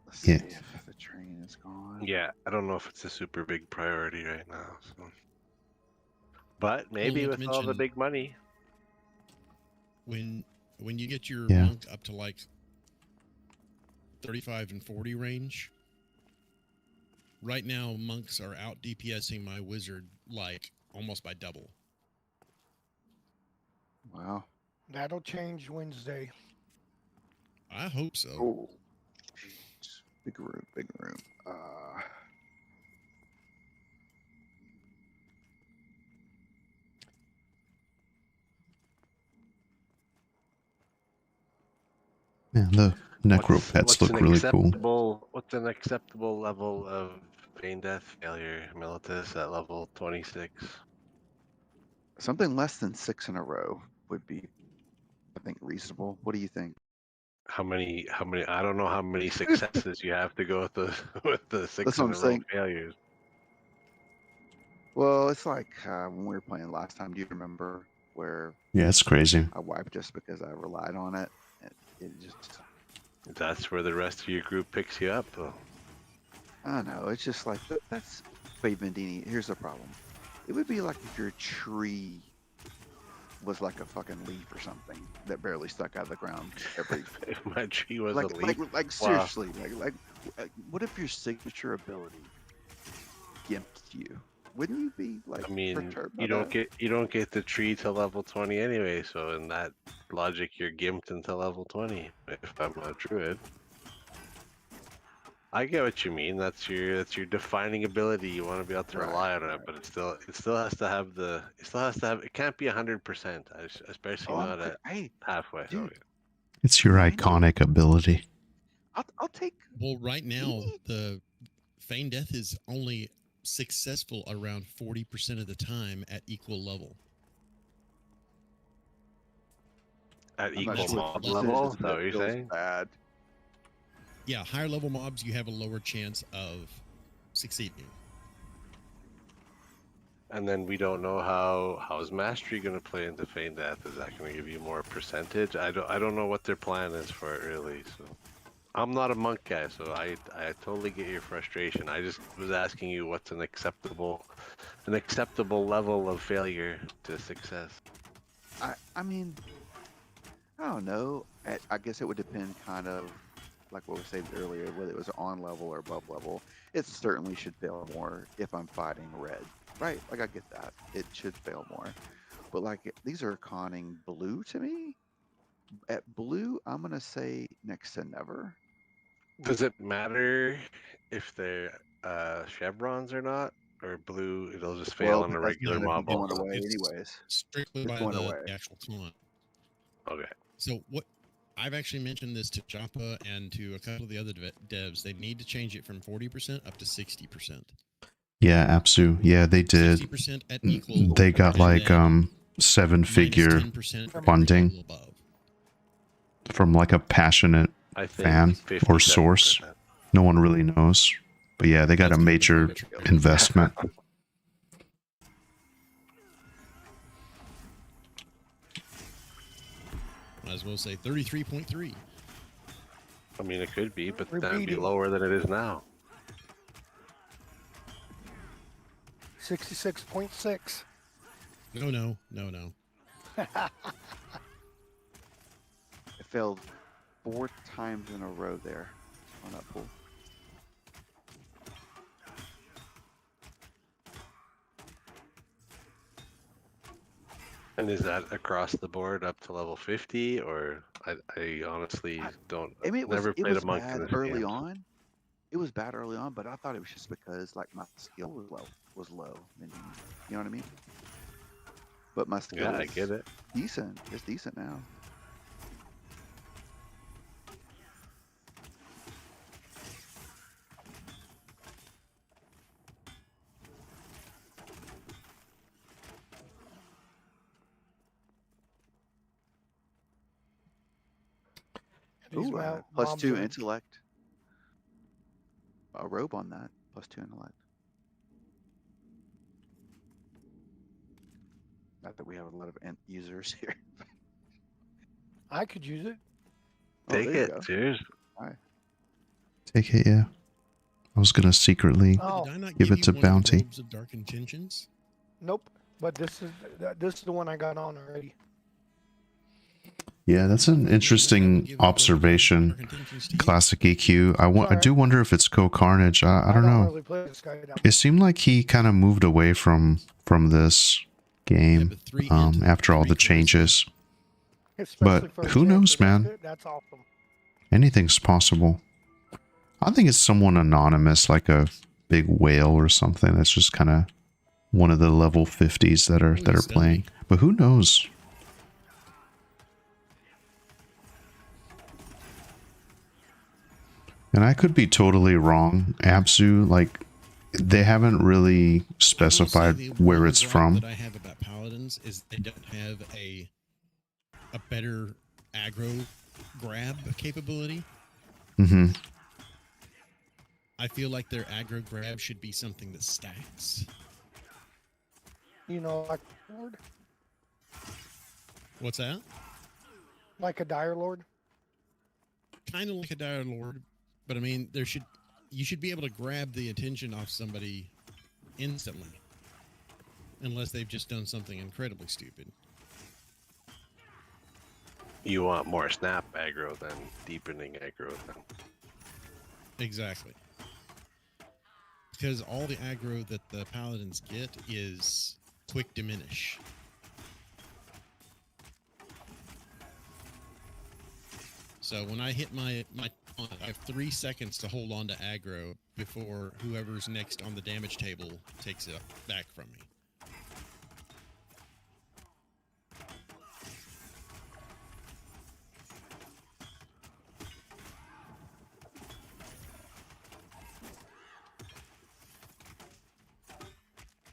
S4: Let's
S1: Yeah.
S4: see if the train is gone.
S5: Yeah, I don't know if it's a super big priority right now. So. But maybe
S2: not to
S5: with all the
S2: mention-
S5: big money.
S2: When you get your
S1: Yeah.
S2: monk up to like 35 and 40 range, right now monks are out DPSing my wizard like almost by double.
S4: Wow.
S3: That'll change Wednesday.
S2: I hope so.
S4: Oh. Jeez. Big room.
S1: Man, the necro pets look really cool.
S5: What's an acceptable level of pain death failure, Militus, at level 26?
S4: Something less than 6 in a row would be, I think, reasonable. What do you think?
S5: How many? I don't know how many successes you have to go with the 6
S4: That's what
S5: in
S4: I'm
S5: a row
S4: saying.
S5: failures.
S4: Well, it's like when we were playing last time. Do you remember where
S1: Yeah, it's crazy.
S4: I wiped just because I relied on it? It just,
S5: That's where the rest of your group picks you up, though.
S4: I don't know. It's just like that's. Wait, Mendini. Here's the problem. It would be like if your tree was like a fucking leaf or something that barely stuck out of the ground every.
S5: If my tree was
S4: like,
S5: a leaf.
S4: like seriously, like, what if your signature ability gimped you? Wouldn't you be like?
S5: I mean,
S4: perturbed by
S5: you don't
S4: that?
S5: get the tree to level 20 anyway. So in that logic, you're gimped until level 20 if I'm a druid. I get what you mean. That's your defining ability. You want to be able to rely on it, but it still has to have it can't be 100%, especially not at
S4: hey,
S5: halfway.
S4: dude.
S1: It's your iconic ability.
S4: I'll take.
S2: Well, right now the feign death is only successful around 40% of the time at equal level.
S5: At
S4: I'm not
S5: equal
S4: sure
S5: mob
S4: what the
S5: level,
S4: percentage
S5: is that what you're
S4: feels
S5: saying?
S4: Bad.
S2: Yeah, higher level mobs, you have a lower chance of succeeding.
S5: And then we don't know how is mastery going to play into feign death. Is that going to give you more percentage? I don't know what their plan is for it really. So I'm not a monk guy, so I totally get your frustration. I just was asking you what's an acceptable level of failure to success.
S4: I mean, I don't know. I guess it would depend kind of like what we said earlier, whether it was on level or above level. It certainly should fail more if I'm fighting red, right? Like I get that. It should fail more. But like these are conning blue to me. At blue, I'm going to say next to never.
S5: Does it matter if they're chevrons or not? Or blue, it'll just fail on a regular mob
S4: Going
S5: also.
S4: away
S2: It's
S4: anyways.
S2: strictly
S4: It's
S2: by
S4: going
S2: the
S4: away.
S2: actual con.
S5: Okay.
S2: So what I've actually mentioned this to Joppa and to a couple of the other devs. They need to change it from 40% up to 60%.
S1: Yeah, Apsu. Yeah, they did.
S2: 60% at equal.
S1: They got
S2: and
S1: like
S2: then
S1: seven-figure
S2: -10% from
S1: funding
S2: every level above.
S1: from like a passionate
S5: I think
S1: fan or
S5: 57%.
S1: source. No one really knows. But yeah, they got
S2: That's
S1: a
S2: good.
S1: major investment.
S2: Might as well say 33.3.
S5: I mean, it could be, but
S3: We're
S5: that'd be
S3: beating.
S5: lower than it is now.
S3: 66.6.
S2: No.
S4: It failed 4 times in a row there on that pool.
S5: And is that across the board up to level 50, or I honestly don't.
S4: I mean,
S5: Never
S4: it
S5: played
S4: was
S5: a monk in
S4: bad
S5: this
S4: early
S5: game.
S4: on. It was bad early on, but I thought it was just because like my skill was low. You know what I mean? But my skill
S5: Yeah, I
S4: is
S5: get it.
S4: decent. It's decent now.
S3: These
S4: Ooh,
S3: mobs
S4: +2
S3: are-
S4: intellect. A robe on that. +2 intellect. Not that we have a lot of users here.
S3: I could use it.
S4: Oh,
S5: Take
S4: there you
S5: it,
S4: go.
S5: cheers.
S1: Take it, yeah. I was gonna secretly
S3: Oh,
S2: Did I not
S1: give
S2: give
S1: it
S2: you
S1: to
S2: one of the
S1: Bounty.
S2: robes of dark intentions?
S3: nope. But this is the one I got on already.
S1: Yeah, that's an interesting observation. Classic EQ. I do wonder if it's Go Carnage. I don't know.
S3: Really play this guy down.
S1: It seemed like he kind of moved away from this game after all the changes.
S3: Especially
S1: But
S3: for a
S1: who
S3: jet,
S1: knows,
S3: so
S1: man?
S3: That's awesome.
S1: Anything's possible. I think it's someone anonymous, like a big whale or something. That's just kind of one of the level 50s that are playing. But who knows? And I could be totally wrong. Absu, like, they haven't really specified where it's from.
S2: What I have about paladins is they don't have a better aggro grab capability.
S1: Mm-hmm.
S2: I feel like their aggro grab should be something that stacks.
S3: You know, like Lord,
S2: What's that?
S3: like a Dire Lord.
S2: Kind of like a Dire Lord, but I mean, you should be able to grab the attention off somebody instantly, unless they've just done something incredibly stupid.
S5: You want more snap aggro than deepening aggro then.
S2: Exactly. Because all the aggro that the paladins get is quick diminish. So when I hit my taunt, I have 3 seconds to hold on to aggro before whoever's next on the damage table takes it back from me.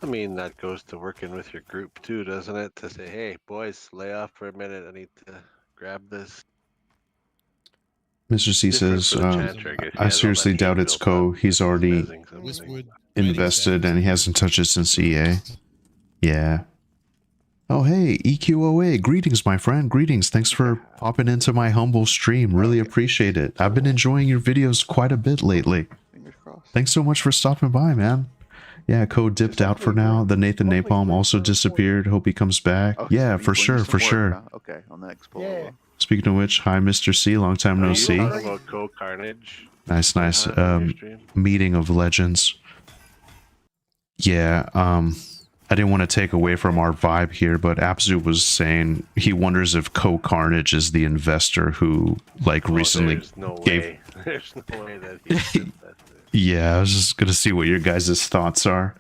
S5: I mean, that goes to working with your group too, doesn't it? To say, hey, boys, lay off for a minute. I need to grab this.
S1: Mr. C
S5: Different
S1: says,
S5: for the Chanter, I guess. He
S1: I
S5: has all that
S1: seriously
S5: heat
S1: doubt it's
S5: built up
S1: Co. He's
S5: with
S1: already
S5: fizzing something.
S2: Westwood
S1: invested and he hasn't touched it since EA. Yeah. Oh, hey, EQOA. Greetings, my friend. Greetings. Thanks for popping into my humble stream. Really appreciate it. I've been enjoying your videos quite a bit lately.
S4: Fingers crossed.
S1: Thanks so much for stopping by, man. Yeah, Co dipped out for now. The Nathan Napalm also disappeared. Hope he comes back.
S4: Oh,
S1: Yeah,
S4: so
S1: for
S4: he's
S1: sure,
S4: winning
S1: for
S4: some work,
S1: sure.
S4: huh? Okay, on the next poll.
S3: Yeah.
S1: Speaking of which, hi, Mr. C. Long time
S5: Are
S1: no
S5: you
S1: see.
S5: talking about Co-Carnage?
S1: Nice, nice.
S5: Behind on your stream?
S1: Meeting of legends. Yeah, I didn't want to take away from our vibe here, but Abzu was saying he wonders if Co-Carnage is the investor who, like, recently
S5: There's no
S1: gave...
S5: way. There's no way that he's invested.
S1: Yeah, I was just gonna see what your guys' thoughts are.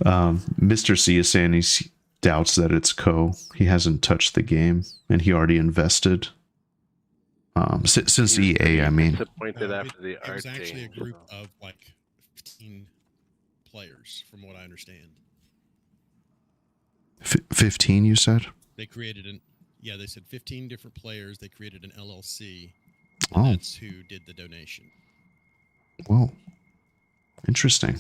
S1: Mr. C is saying he doubts that it's Co. He hasn't touched the game, and he already invested. Since EA, I mean.
S5: Disappointed after the
S2: it
S5: art
S2: was actually
S5: change,
S2: a group
S5: so.
S2: of like 15 players, from what I understand.
S1: 15, you said?
S2: They created they said 15 different players. They created an LLC.
S1: Oh.
S2: And that's who did the donation.
S1: Whoa. Interesting.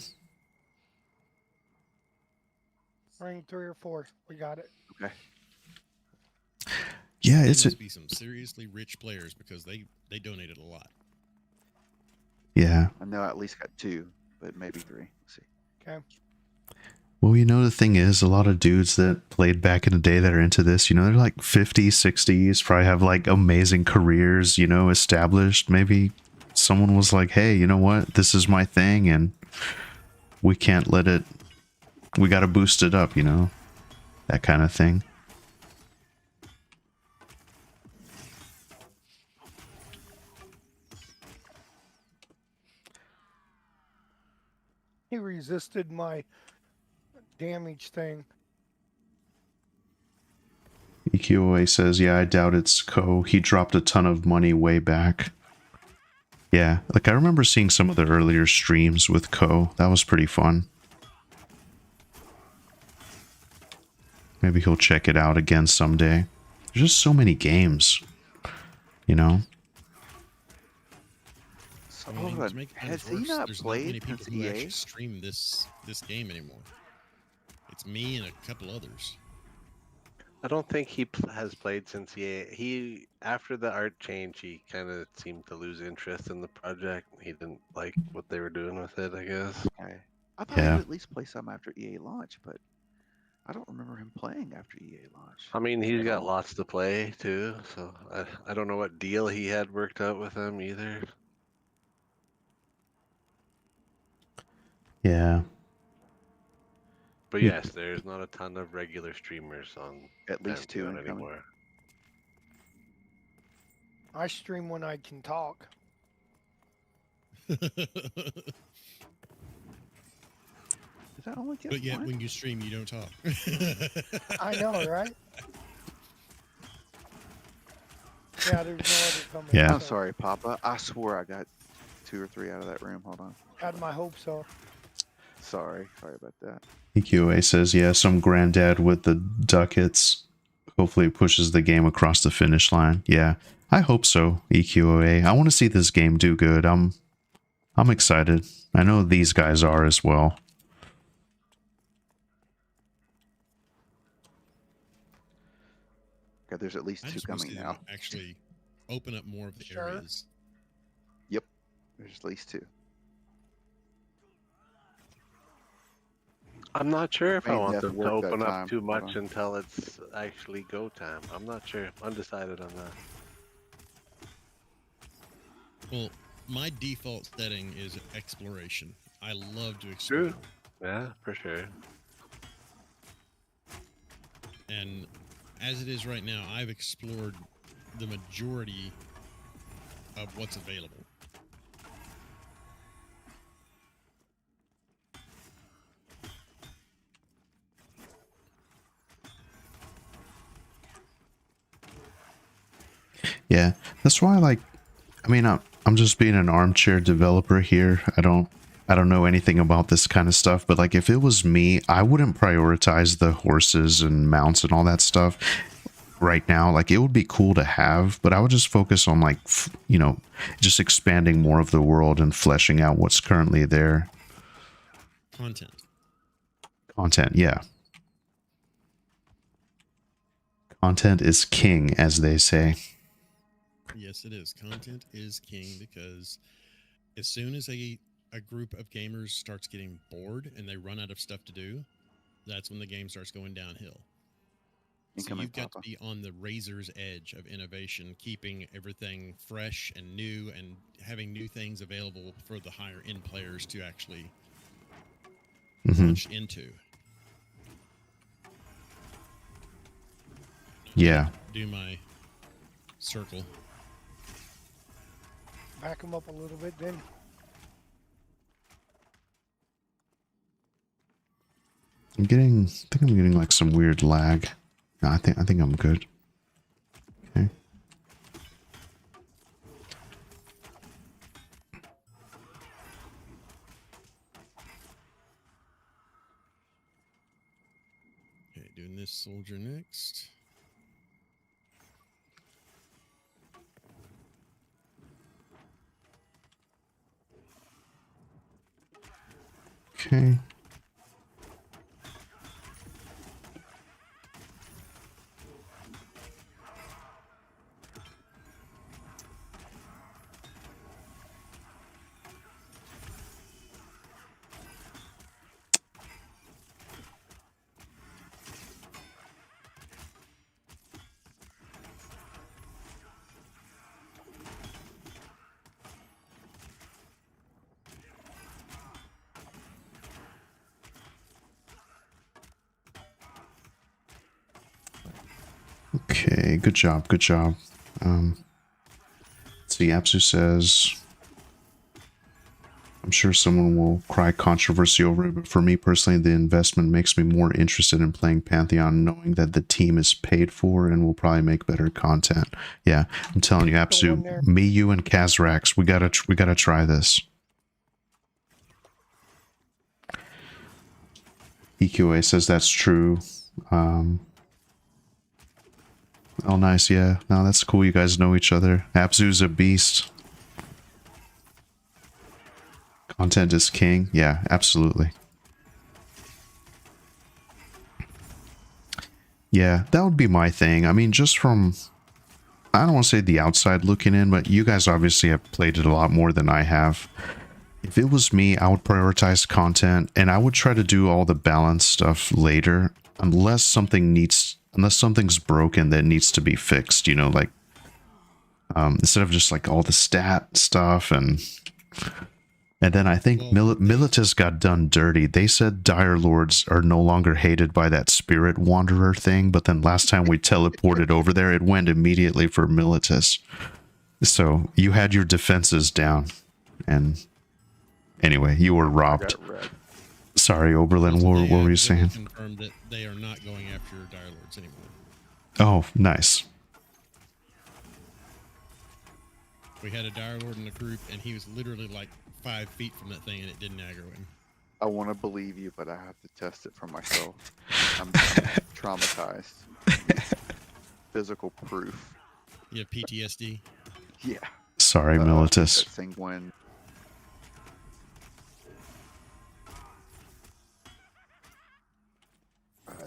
S3: Ring 3 or 4. We got it.
S4: Okay.
S1: Yeah,
S2: They
S1: it's
S2: must be some seriously rich players because they donated a lot.
S1: Yeah.
S4: I know I at least got 2, but maybe 3. Let's see.
S3: Okay.
S1: Well, you know, the thing is, a lot of dudes that played back in the day that are into this, you know, they're like 50s, 60s, probably have like amazing careers, you know, established. Maybe someone was like, hey, you know what? This is my thing, and we can't let it, we got to boost it up, you know, that kind of thing.
S3: He resisted my damage thing.
S1: EQOA says, yeah, I doubt it's Co. He dropped a ton of money way back. Yeah, like I remember seeing some of the earlier streams with Co. That was pretty fun. Maybe he'll check it out again someday. There's just so many games, you know?
S4: So,
S2: I mean, to make
S4: has
S2: things
S4: he
S2: worse,
S4: not
S2: there's not many
S4: played
S2: people
S4: since
S2: who actually
S4: EA?
S2: stream this game anymore. It's me and a couple others.
S5: I don't think he has played since he after the art change, he kind of seemed to lose interest in the project. He didn't like what they were doing with it, I guess.
S4: Okay. I thought
S1: Yeah.
S4: he'd at least play some after EA launch, but I don't remember him playing after EA launch.
S5: I mean, he's
S4: at
S5: got
S4: all.
S5: lots to play too, so I don't know what deal he had worked out with him either.
S1: Yeah.
S5: But yes, there's not a ton of regular streamers on
S4: At least 2
S5: Pantheon
S4: incoming.
S5: anymore.
S3: I stream when I can talk.
S4: Did I only get
S2: But yet,
S4: one?
S2: when you stream, you don't talk.
S3: I know, right? Yeah, there's no other coming.
S1: Yeah.
S4: I'm sorry, Papa. I swore I got 2 or 3 out of that room. Hold on.
S3: Had my hopes up.
S4: Sorry about that.
S1: EQA says, yeah, some granddad with the ducats. Hopefully it pushes the game across the finish line. Yeah, I hope so, EQOA. I want to see this game do good. I'm excited. I know these guys are as well.
S4: Okay, there's at least
S2: I
S4: 2
S2: just wish
S4: coming
S2: they
S4: now.
S2: would actually open up more of the
S3: Sure.
S2: areas.
S4: Yep. There's at least 2.
S5: I'm not sure if I
S4: May
S5: want
S4: have
S5: them to
S4: worked that
S5: open up
S4: time.
S5: too
S4: Hold
S5: much
S4: on.
S5: until it's actually go time. I'm not sure. Undecided on that.
S2: Well, my default setting is exploration. I love to explore.
S5: True. Yeah, for sure.
S2: And as it is right now, I've explored the majority of what's available.
S1: Yeah, that's why, like, I mean, I'm just being an armchair developer here. I don't know anything about this kind of stuff, but like, if it was me, I wouldn't prioritize the horses and mounts and all that stuff right now. Like, it would be cool to have, but I would just focus on, like, you know, just expanding more of the world and fleshing out what's currently there. Content, yeah. Content is king, as they say.
S2: Yes, it is. Content is king, because as soon as a group of gamers starts getting bored and they run out of stuff to do, that's when the game starts going downhill. So you've got to be on the razor's edge of innovation, keeping everything fresh and new, and having new things available for the higher end players to actually launch into.
S1: Yeah.
S2: Do my circle.
S3: Back them up a little bit then.
S1: I think I'm getting like some weird lag. No, I think I'm good. Okay.
S2: Okay, doing this soldier next.
S1: Okay. Okay, good job, good job. See, Apsu says, I'm sure someone will cry controversy over it, but for me personally, the investment makes me more interested in playing Pantheon, knowing that the team is paid for and will probably make better content. Yeah, I'm telling you, Apsu, me, you, and Kazrax, we gotta try this. EQA says that's true. Oh, nice. Yeah. No, that's cool. You guys know each other. Abzu's a beast. Content is king. Yeah, absolutely. Yeah, that would be my thing. I mean, just from, I don't want to say the outside looking in, but you guys obviously have played it a lot more than I have. If it was me, I would prioritize content, and I would try to do all the balance stuff later, unless something's broken that needs to be fixed, you know, like, instead of just like all the stat stuff. And then I think Militus got done dirty. They said Dire Lords are no longer hated by that Spirit Wanderer thing, but then last time we teleported over there, it went immediately for Militus. So you had your defenses down, and anyway, you were robbed. Sorry, Oberlin, what were you saying?
S2: Confirmed that they are not going after Dire Lords anymore.
S1: Oh, nice.
S2: We had a Dire Lord in the group, and he was literally like 5 feet from that thing, and it didn't aggro him.
S4: I want to believe you, but I have to test it for myself. I'm traumatized. Physical proof.
S2: You have PTSD?
S4: Yeah.
S1: Sorry, Militus.
S4: Sanguine.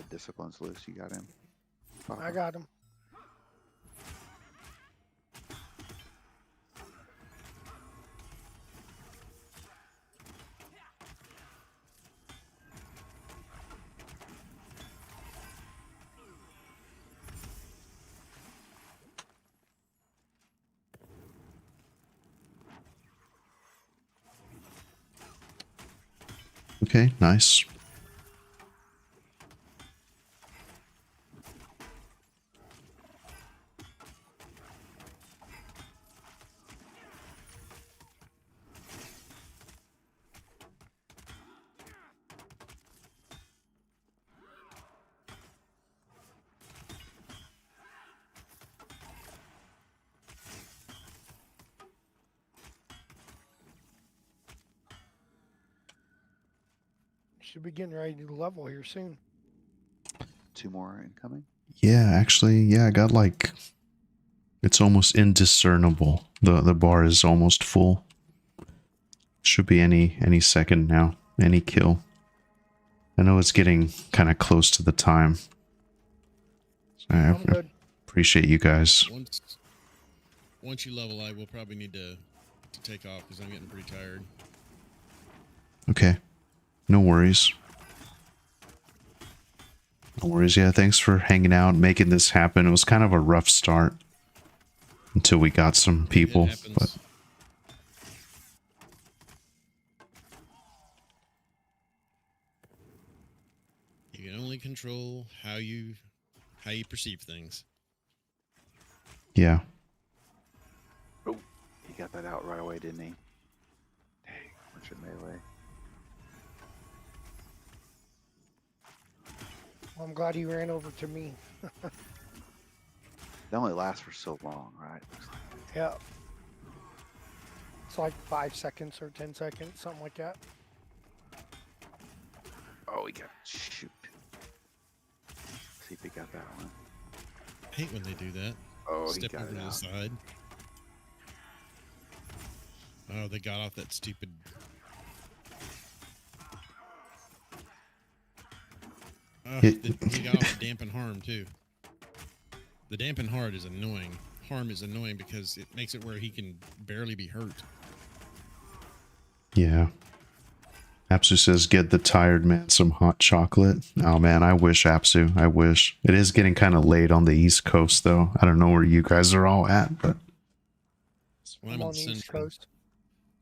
S4: Discipline's loose. You got him.
S3: I got him.
S1: Okay, nice.
S3: Should be getting ready to level here soon.
S4: 2 more incoming.
S1: Yeah, actually, yeah, I got like, it's almost indiscernible. The bar is almost full. Should be any second now. Any kill. I know it's getting kind of close to the time. So
S3: I'm good.
S1: appreciate you guys.
S2: Once you level, I will probably need to take off because I'm getting pretty tired.
S1: Okay. No worries. No worries. Yeah, thanks for hanging out, making this happen. It was kind of a rough start until we got some people. But
S2: you can only control how you perceive things.
S1: yeah.
S4: Oh, he got that out right away, didn't he? Dang, what's your melee?
S3: Well, I'm glad he ran over to me.
S4: They only last for so long, right? Looks like.
S3: Yeah. It's like 5 seconds or 10 seconds, something like that.
S4: Oh, he got shoot. See if he got that one.
S2: I hate when they do that.
S4: Oh,
S2: Step
S4: he got
S2: over
S4: it
S2: to the
S4: out.
S2: side. Oh, they got off that stupid. Oh, they got off the dampen harm too. The dampen hard is annoying. Harm is annoying because it makes it where he can barely be hurt.
S1: Yeah. Apsu says, get the tired man some hot chocolate. Oh man, I wish, Apsu. I wish. It is getting kind of late on the East Coast, though. I don't know where you guys are all at, but...
S2: Well,
S3: I'm
S2: in
S3: on the East
S2: Central,
S3: Coast.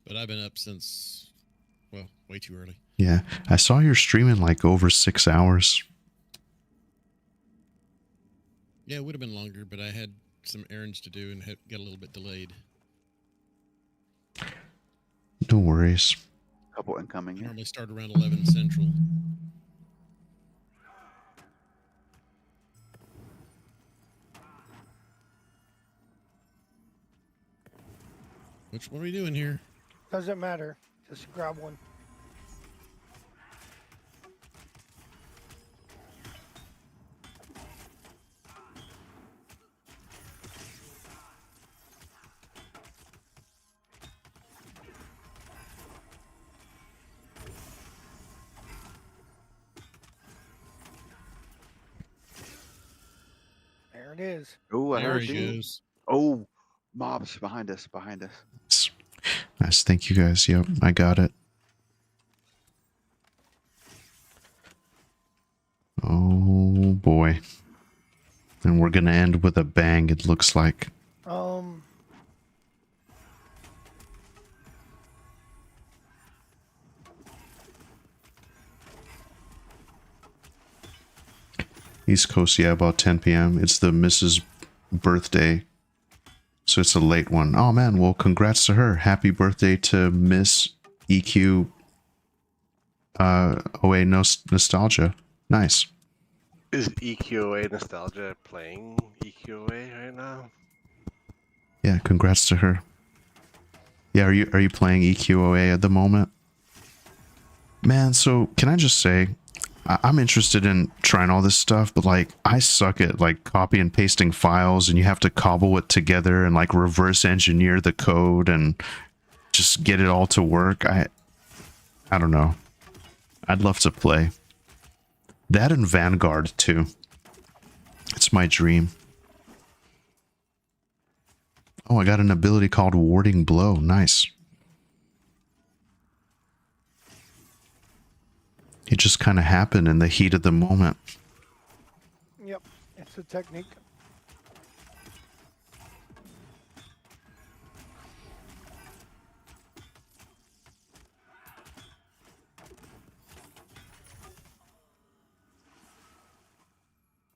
S2: but I've been up since, well, way too early.
S1: Yeah. I saw you're streaming like over 6 hours.
S2: Yeah, it would have been longer, but I had some errands to do and got a little bit delayed.
S1: No worries.
S4: Couple incoming
S2: I
S4: here.
S2: normally start around 11 Central. What are we doing here?
S3: Doesn't matter. Just grab one. There it is.
S4: Oh, I
S2: There
S4: heard
S2: he
S4: you.
S2: goes.
S4: Oh, mobs behind us, behind us.
S1: Nice. Thank you guys. Yep, I got it. Oh boy. And we're gonna end with a bang, it looks like. East Coast, yeah, about 10 p.m. It's the Mrs. birthday. So it's a late one. Oh man, well congrats to her. Happy birthday to Miss EQ OA Nostalgia. Nice.
S5: Is EQOA Nostalgia playing EQOA right now?
S1: Yeah, congrats to her. Yeah, are you playing EQOA at the moment? Man, so can I just say, I'm interested in trying all this stuff, but like I suck at like copy and pasting files, and you have to cobble it together and like reverse engineer the code and just get it all to work. I don't know. I'd love to play. That and Vanguard too. It's my dream. Oh, I got an ability called Warding Blow. Nice. It just kind of happened in the heat of the moment.
S3: Yep. It's a technique.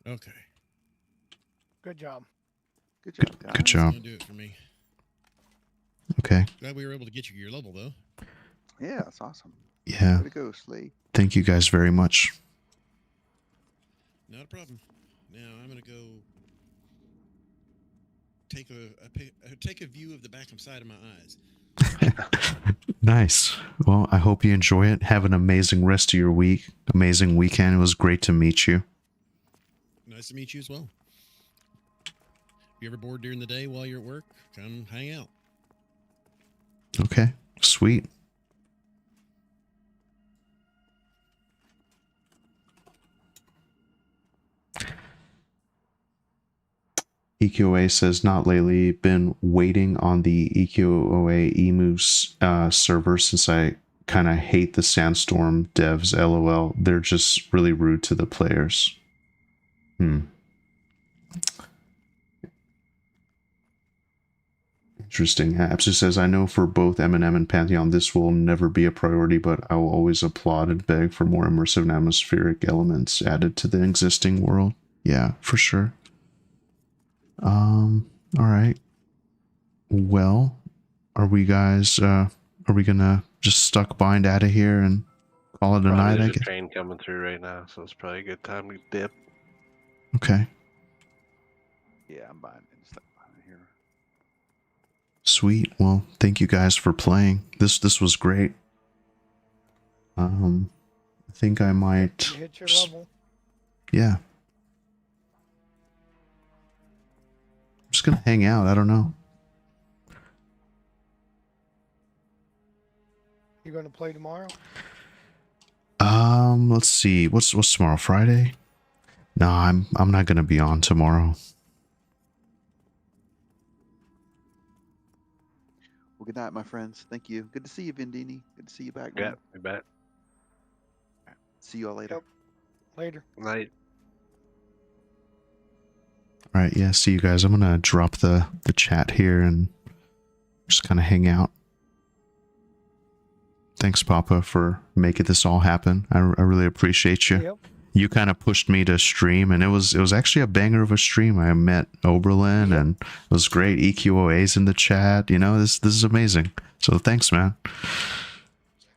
S2: Okay.
S3: Good job.
S4: Good job, guys.
S1: Good
S2: That's
S1: job.
S2: gonna do it for me.
S1: Okay.
S2: Glad we were able to get you your level, though.
S4: Yeah, that's awesome.
S1: Yeah.
S4: Way to go, Slee.
S1: Thank you guys very much.
S2: Not a problem. Now I'm gonna go take a view of the back and side of my eyes.
S1: Nice. Well, I hope you enjoy it. Have an amazing rest of your week. Amazing weekend. It was great to meet you.
S2: Nice to meet you as well. If you ever bored during the day while you're at work, come hang out.
S1: Okay. Sweet. EQOA says, not lately. Been waiting on the EQOA emu server since I kind of hate the Sandstorm devs, lol. They're just really rude to the players. Interesting. Absu says, I know for both M&M and Pantheon, this will never be a priority, but I will always applaud and beg for more immersive and atmospheric elements added to the existing world. Yeah, for sure. All right. Well, are we guys, are we gonna just stuck bind out of here and call it a night, I
S5: There's a
S1: guess?
S5: train coming through right now, so it's probably a good time to dip.
S1: Okay.
S4: Yeah, I'm buying here.
S1: Sweet. Well, thank you guys for playing. This was great. I think I might...
S3: You hit your level.
S1: Yeah. I'm just gonna hang out. I don't know.
S3: You gonna play tomorrow?
S1: Let's see. What's tomorrow? Friday? No, I'm not gonna be on tomorrow.
S4: Well, good night, my friends. Thank you. Good to see you, Vindini. Good to see you back.
S5: Yeah,
S4: man.
S5: you bet.
S4: See you all later.
S3: Yep. Later.
S5: Night.
S1: All right. Yeah. See you guys. I'm gonna drop the chat here and just kind of hang out. Thanks, Papa, for making this all happen. I really appreciate you.
S3: Yep.
S1: You kind of pushed me to stream, and it was actually a banger of a stream. I met Oberlin, and it was great. EQOA's in the chat. You know, this is amazing. So thanks, man.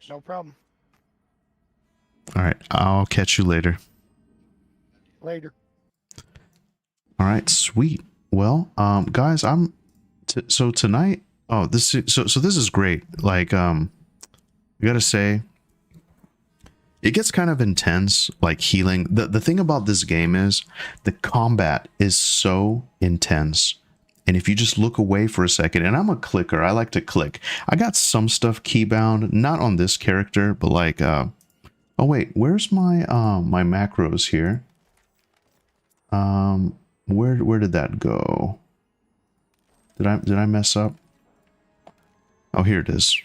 S3: No problem.
S1: All right, I'll catch you later.
S3: Later.
S1: All right, sweet. Well, guys, so tonight. Oh, this is great. Like, I gotta say, it gets kind of intense, like healing. The thing about this game is the combat is so intense. And if you just look away for a second, and I'm a clicker, I like to click. I got some stuff keybound, not on this character, but like, oh wait, where's my my macros here? Where did that go? Did I mess up? Oh, here it is.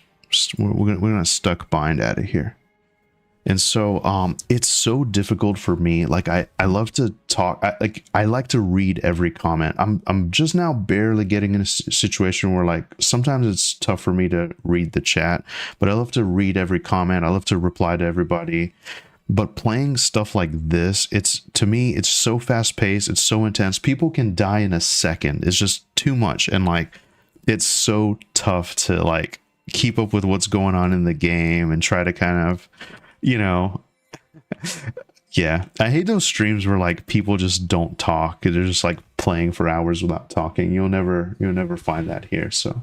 S1: We're gonna stuck bind out of here. And so it's so difficult for me. Like I love to talk. I like to read every comment. I'm just now barely getting in a situation where like sometimes it's tough for me to read the chat, but I love to read every comment. I love to reply to everybody. But playing stuff like this, to me it's so fast paced. It's so intense. People can die in a second. It's just too much, and like it's so tough to like keep up with what's going on in the game and try to kind of, you know, yeah. I hate those streams where like people just don't talk. They're just like playing for hours without talking. You'll never find that here. So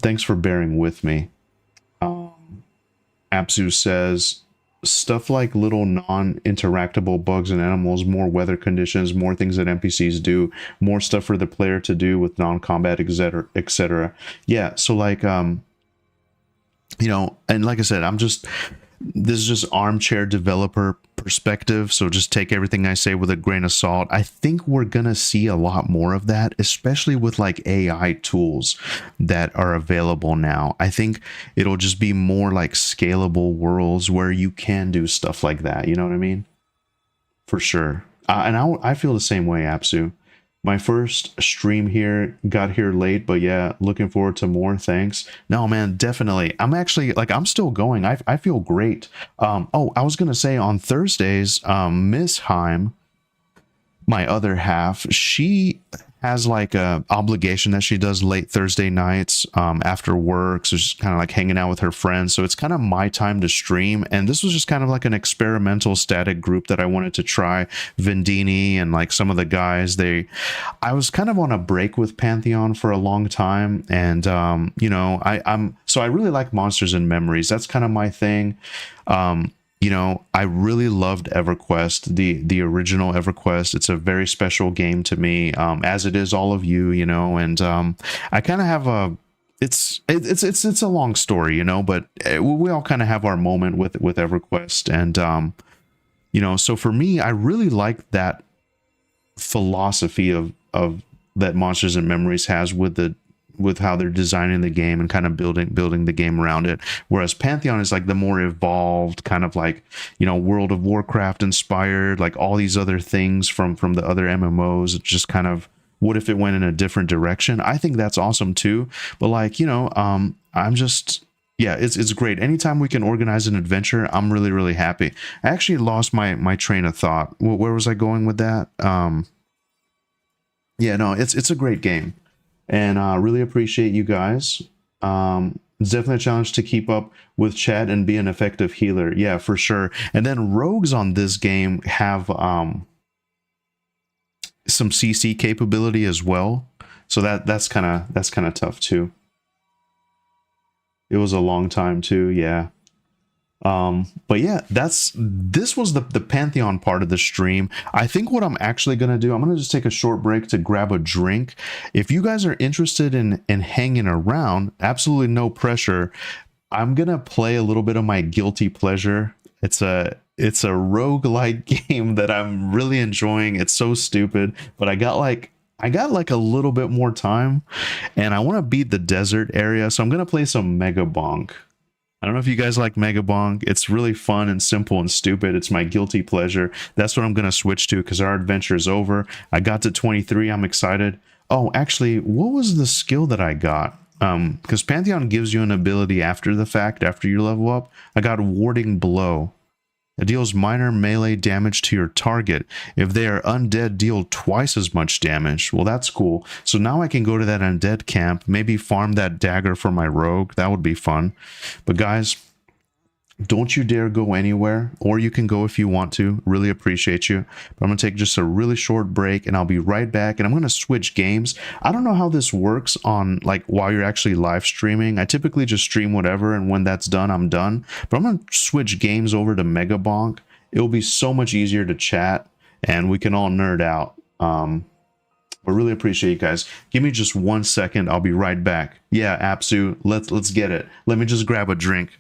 S1: thanks for bearing with me. Absu says stuff like little non-interactable bugs and animals, more weather conditions, more things that NPCs do, more stuff for the player to do with non-combat, etc. Yeah, so like you know, and like I said, this is just armchair developer perspective, so just take everything I say with a grain of salt. I think we're gonna see a lot more of that, especially with like AI tools that are available now. I think it'll just be more like scalable worlds where you can do stuff like that. You know what I mean? For sure. And I feel the same way, Absu. My first stream here got here late, but yeah, looking forward to more. Thanks. No, man, definitely. I'm actually like, I'm still going. I feel great. Oh, I was going to say on Thursdays, Miss Heim, my other half, she has like a obligation that she does late Thursday nights after work. So she's kind of like hanging out with her friends. So it's kind of my time to stream. And this was just kind of like an experimental static group that I wanted to try. Vendini and like some of the guys, I was kind of on a break with Pantheon for a long time. And, you know, so I really like Monsters and Memories. That's kind of my thing. You know, I really loved EverQuest, the original EverQuest. It's a very special game to me, as it is all of you, you know. And I kind of have it's a long story, you know, but we all kind of have our moment with EverQuest, and you know, so for me, I really like that philosophy of that Monsters and Memories has with how they're designing the game and kind of building the game around it. Whereas Pantheon is like the more evolved kind of like, you know, World of Warcraft inspired, like all these other things from the other MMOs. It's just kind of, what if it went in a different direction? I think that's awesome too. But like, you know, I'm just, yeah, it's great. Anytime we can organize an adventure, I'm really, really happy. I actually lost my train of thought. Where was I going with that? Yeah, no, it's a great game. And really appreciate you guys. It's definitely a challenge to keep up with chat and be an effective healer. Yeah, for sure. And then rogues on this game have some CC capability as well. So that's kind of tough too. It was a long time too, yeah. But yeah, this was the Pantheon part of the stream. I think what I'm actually gonna do, I'm gonna just take a short break to grab a drink. If you guys are interested in hanging around, absolutely no pressure. I'm gonna play a little bit of my guilty pleasure. It's a roguelike game that I'm really enjoying. It's so stupid, but I got like a little bit more time, and I want to beat the desert area, so I'm gonna play some Megabonk. I don't know if you guys like Megabonk. It's really fun and simple and stupid. It's my guilty pleasure. That's what I'm going to switch to because our adventure is over. I got to 23. I'm excited. Oh, actually, what was the skill that I got? Because Pantheon gives you an ability after the fact, after you level up. I got Warding Blow. It deals minor melee damage to your target. If they are undead, deal twice as much damage. Well, that's cool. So now I can go to that undead camp, maybe farm that dagger for my rogue. That would be fun. But guys, don't you dare go anywhere, or you can go if you want to. Really appreciate you. But I'm going to take just a really short break, and I'll be right back, and I'm going to switch games. I don't know how this works on, like, while you're actually live streaming. I typically just stream whatever, and when that's done, I'm done. But I'm going to switch games over to Megabonk. It'll be so much easier to chat, and we can all nerd out. But really appreciate you guys. Give me just 1 second. I'll be right back. Yeah, Apsu, let's get it. Let me just grab a drink.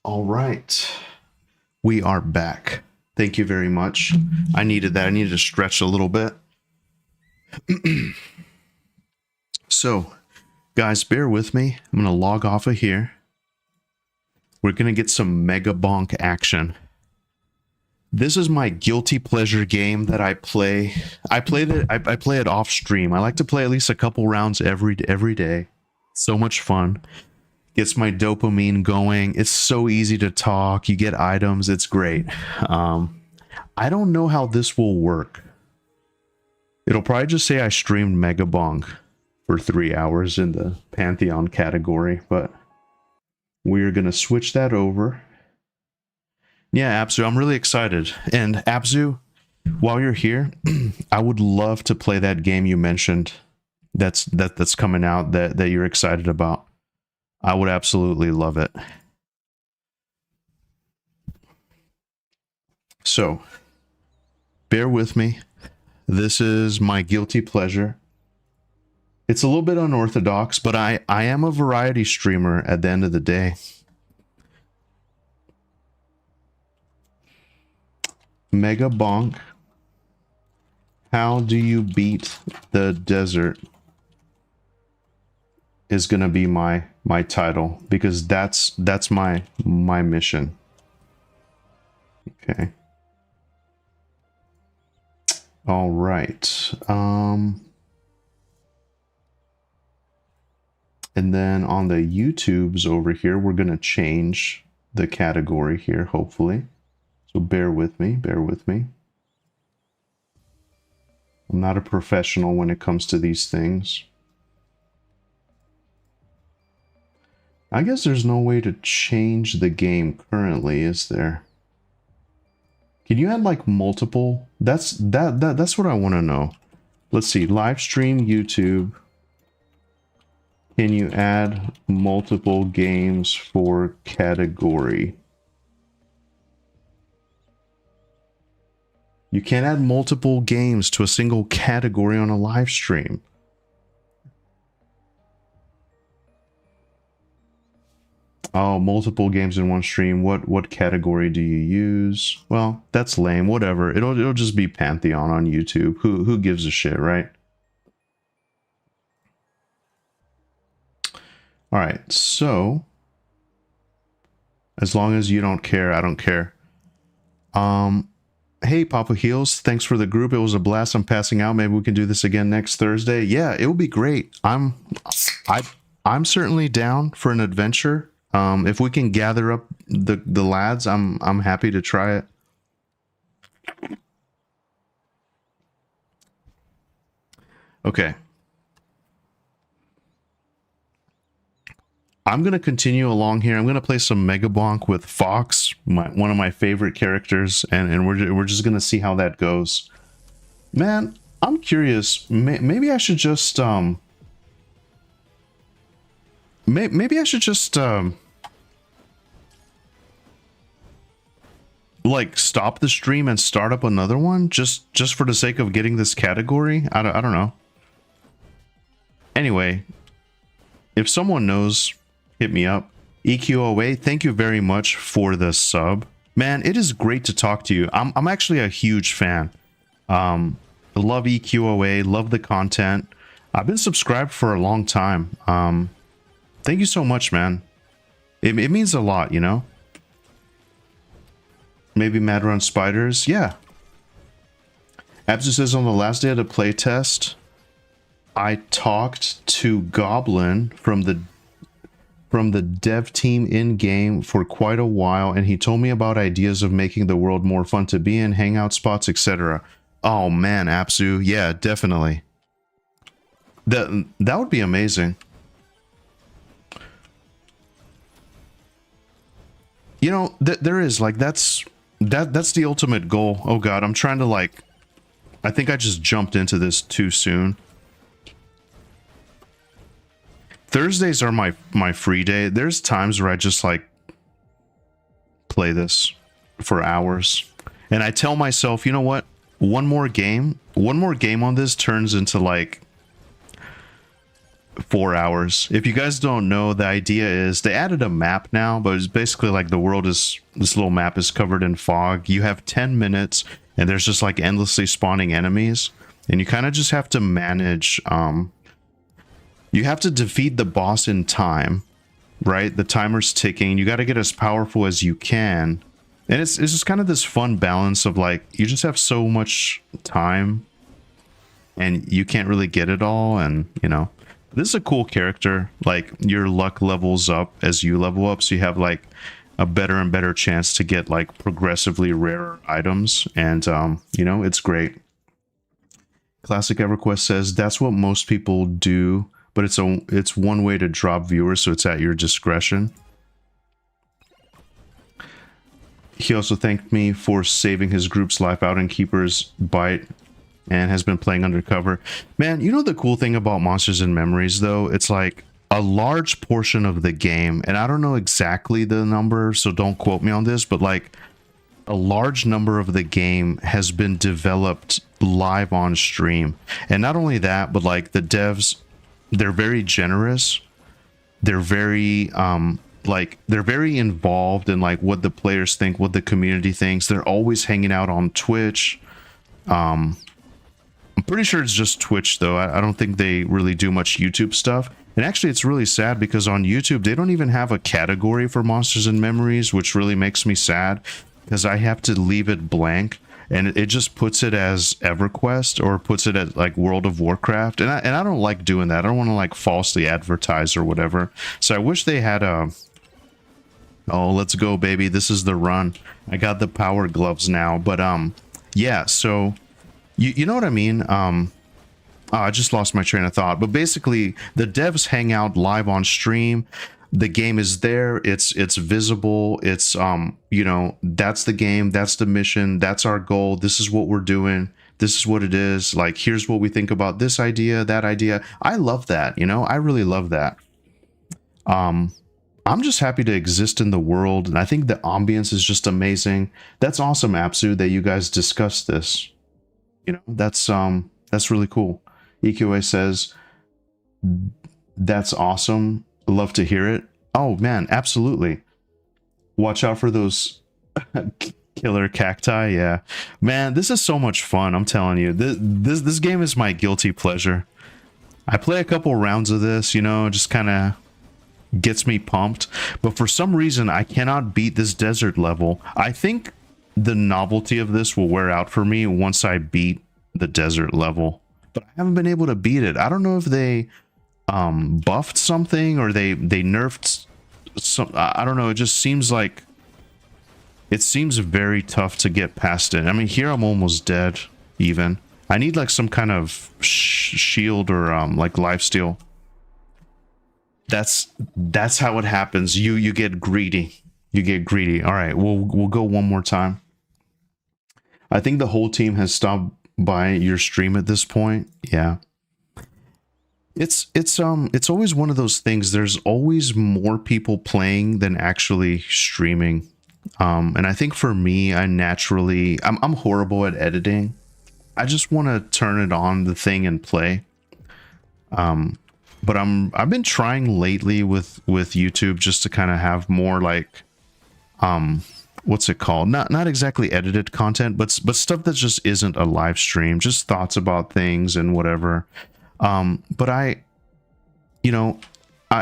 S1: All right. We are back. Thank you very much. I needed that. I needed to stretch a little bit. So, guys, bear with me. I'm going to log off of here. We're going to get some Megabonk action. This is my guilty pleasure game that I play. I play it off stream. I like to play at least a couple rounds every day. So much fun. Gets my dopamine going. It's so easy to talk. You get items. It's great. I don't know how this will work. It'll probably just say I streamed Megabonk for 3 hours in the Pantheon category, but we're going to switch that over. Yeah, Abzu, I'm really excited. And Abzu, while you're here, I would love to play that game you mentioned that's coming out that you're excited about. I would absolutely love it. So, bear with me. This is my guilty pleasure. It's a little bit unorthodox, but I am a variety streamer at the end of the day. Megabonk. How do you beat the desert? Is gonna be my title, because that's my mission. Okay. All right. And then on the YouTubes over here, we're gonna change the category here, hopefully. So bear with me, bear with me. I'm not a professional when it comes to these things. I guess there's no way to change the game currently, is there? Can you add like multiple? That's what I want to know. Let's see, live stream YouTube. Can you add multiple games for category? You can't add multiple games to a single category on a live stream. Oh, multiple games in one stream. What category do you use? Well, that's lame. Whatever. It'll just be Pantheon on YouTube. Who gives a shit, right? All right. So, as long as you don't care, I don't care. Hey, Papa Heels, thanks for the group. It was a blast. I'm passing out. Maybe we can do this again next Thursday. Yeah, it will be great. I'm certainly down for an adventure. If we can gather up the lads, I'm happy to try it. Okay. I'm gonna continue along here. I'm gonna play some Megabonk with Fox, one of my favorite characters, and we're just gonna see how that goes. Man, I'm curious. Maybe I should just maybe I should just like stop the stream and start up another one just for the sake of getting this category. I don't know. Anyway, if someone knows, hit me up. EQOA, thank you very much for the sub. Man, it is great to talk to you. I'm actually a huge fan. I love EQOA, love the content. I've been subscribed for a long time. Thank you so much, man. It means a lot, you know? Maybe Mad Run Spiders? Yeah. Abzu says on the last day of the playtest, I talked to Goblin from the dev team in-game for quite a while, and he told me about ideas of making the world more fun to be in, hangout spots, etc. Oh man, Abzu, yeah, definitely. That would be amazing. You know, there is like that's the ultimate goal. Oh god, I'm trying to like, I think I just jumped into this too soon. Thursdays are my free day. There's times where I just like play this for hours, and I tell myself, you know what, one more game on this turns into like 4 hours. If you guys don't know, the idea is they added a map now, but it's basically like the world is, this little map is covered in fog. You have 10 minutes and there's just like endlessly spawning enemies, and you kind of just have to manage, you have to defeat the boss in time, right? The timer's ticking. You got to get as powerful as you can. And it's just kind of this fun balance of like, you just have so much time and you can't really get it all. And, you know, this is a cool character. Like, your luck levels up as you level up. So you have like a better and better chance to get like progressively rarer items. And, you know, it's great. Classic EverQuest says that's what most people do, but it's one way to drop viewers, so it's at your discretion. He also thanked me for saving his group's life out in Keeper's Bite and has been playing undercover. Man, you know the cool thing about Monsters and Memories, though? It's like a large portion of the game, and I don't know exactly the number, so don't quote me on this, but like a large number of the game has been developed live on stream. And not only that, but like the devs, they're very generous. They're very they're very involved in like what the players think, what the community thinks. They're always hanging out on Twitch. I'm pretty sure it's just Twitch though. I don't think they really do much YouTube stuff. And actually it's really sad because on YouTube they don't even have a category for Monsters and Memories, which really makes me sad because I have to leave it blank. And it just puts it as EverQuest or puts it at like World of Warcraft. And I don't like doing that. I don't want to like falsely advertise or whatever. So I wish they had a, oh, let's go, baby. This is the run. I got the power gloves now. But yeah, so you know what I mean? I just lost my train of thought. But basically the devs hang out live on stream. The game is there, it's visible, it's you know, that's the game, that's the mission, that's our goal, this is what we're doing, this is what it is, like here's what we think about this idea, that idea. I love that, you know, I really love that. I'm just happy to exist in the world, and I think the ambience is just amazing. That's awesome, Apsu, that you guys discussed this. You know, that's really cool. EQA says that's awesome. Love to hear it. Oh man, absolutely. Watch out for those killer cacti. Yeah, man, this is so much fun. I'm telling you, this game is my guilty pleasure. I play a couple rounds of this, you know, just kind of gets me pumped. But for some reason, I cannot beat this desert level. I think the novelty of this will wear out for me once I beat the desert level. But I haven't been able to beat it. I don't know if they buffed something or they nerfed some. I don't know, it just seems like it seems very tough to get past it. I mean, here I'm almost dead. Even I need like some kind of shield or like lifesteal. That's how it happens. You get greedy. All right, we'll go one more time. I think the whole team has stopped by your stream at this point. Yeah. It's always one of those things. There's always more people playing than actually streaming. And I think for me, I'm horrible at editing. I just want to turn it on the thing and play. But I've been trying lately with YouTube just to kind of have more like what's it called? Not exactly edited content, but stuff that just isn't a live stream, just thoughts about things and whatever. But I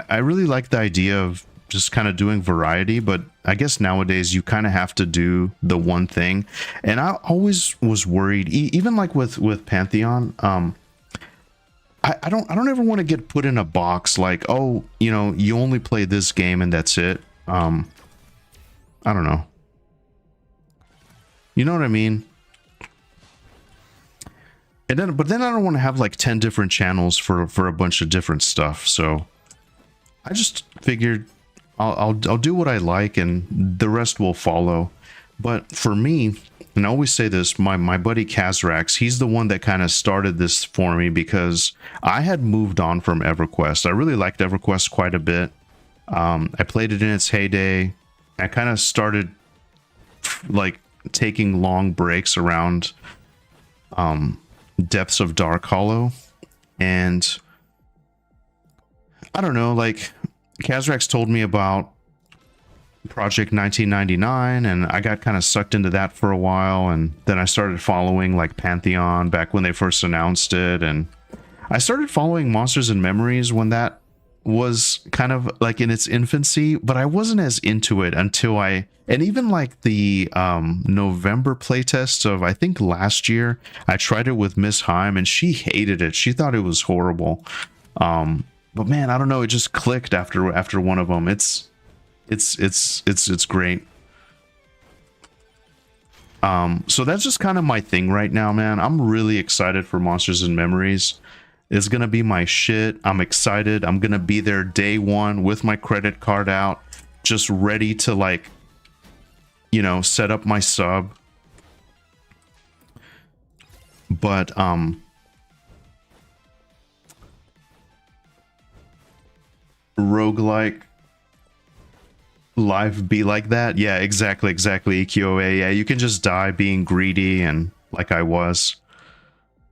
S1: really like the idea of just kind of doing variety, but I guess nowadays you kind of have to do the one thing. And I always was worried, even like with Pantheon, I don't ever want to get put in a box like, oh, you know, you only play this game and that's it. I don't know. You know what I mean? And but then I don't want to have like 10 different channels for a bunch of different stuff. So I just figured I'll do what I like and the rest will follow. But for me, and I always say this, my buddy Kazrax, he's the one that kind of started this for me because I had moved on from EverQuest. I really liked EverQuest quite a bit. I played it in its heyday. I kind of started like taking long breaks around Depths of Dark Hollow, and I don't know, like Kazrax told me about Project 1999 and I got kind of sucked into that for a while, and then I started following like Pantheon back when they first announced it, and I started following Monsters and Memories when that was kind of like in its infancy, but I wasn't as into it until and even like the November playtest of I think last year, I tried it with Miss Heim and she hated it. She thought it was horrible. But man, I don't know, it just clicked after one of them. It's great. So that's just kind of my thing right now, man. I'm really excited for Monsters and Memories. It's gonna be my shit. I'm excited. I'm gonna be there day one with my credit card out, just ready to like, you know, set up my sub. But roguelike life be like that? Yeah, exactly, EQOA. Yeah, you can just die being greedy and like I was.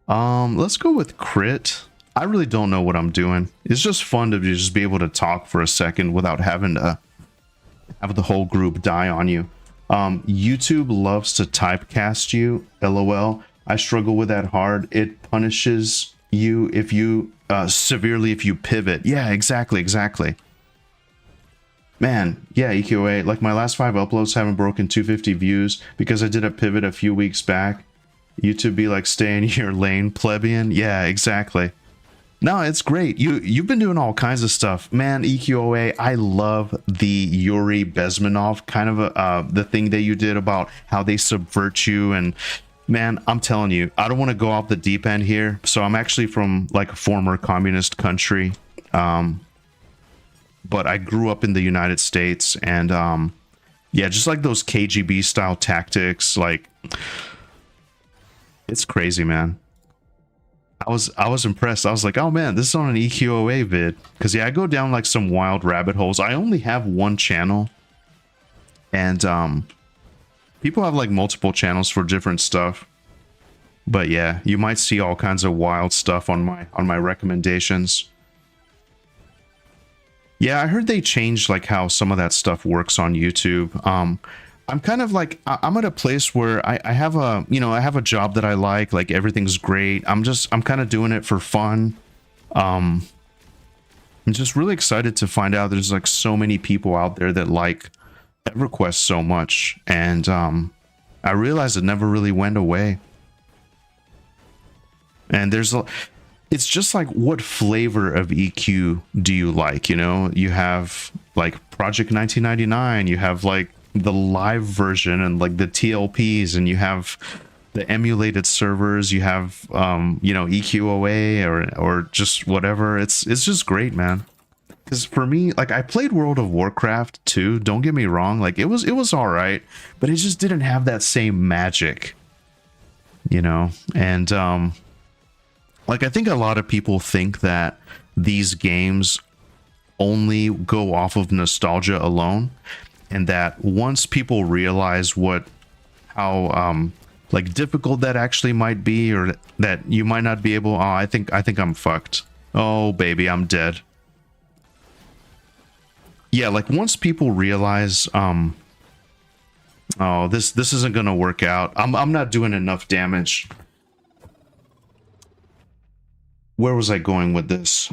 S1: Let's go with crit. I really don't know what I'm doing. It's just fun to just be able to talk for a second without having to have the whole group die on you. YouTube loves to typecast you, LOL. I struggle with that hard. It punishes you if you severely if you pivot. Yeah, exactly. Man, yeah, EQA, like my last 5 uploads haven't broken 250 views because I did a pivot a few weeks back. YouTube be like, stay in your lane, plebeian. Yeah, exactly. No, it's great. You've been doing all kinds of stuff, man. EQOA, I love the Yuri Bezmenov kind of the thing that you did about how they subvert you. And man, I'm telling you, I don't want to go off the deep end here. So I'm actually from like a former communist country, but I grew up in the United States, and yeah, just like those KGB style tactics, like it's crazy, man. I was impressed. I was like, oh man, this is on an EQOA vid. Because yeah, I go down like some wild rabbit holes. I only have one channel. And people have like multiple channels for different stuff. But yeah, you might see all kinds of wild stuff on my recommendations. Yeah, I heard they changed like how some of that stuff works on YouTube. I'm kind of like, I'm at a place where I have a, you know, I have a job that I like everything's great. I'm kind of doing it for fun. I'm just really excited to find out there's like so many people out there that like EverQuest so much. And I realized it never really went away. And it's just like, what flavor of EQ do you like? You know, you have like Project 1999, you have like the live version and like the TLPs, and you have the emulated servers, you have you know, EQOA or just whatever. It's just great, man. Because for me, like, I played World of Warcraft too, don't get me wrong, like it was all right, but it just didn't have that same magic, you know. And like, I think a lot of people think that these games only go off of nostalgia alone, and that once people realize how like difficult that actually might be, or that you might not be able, oh, I think I'm fucked. Oh baby, I'm dead. Yeah, like once people realize oh, this isn't gonna work out, I'm not doing enough damage. Where was I going with this?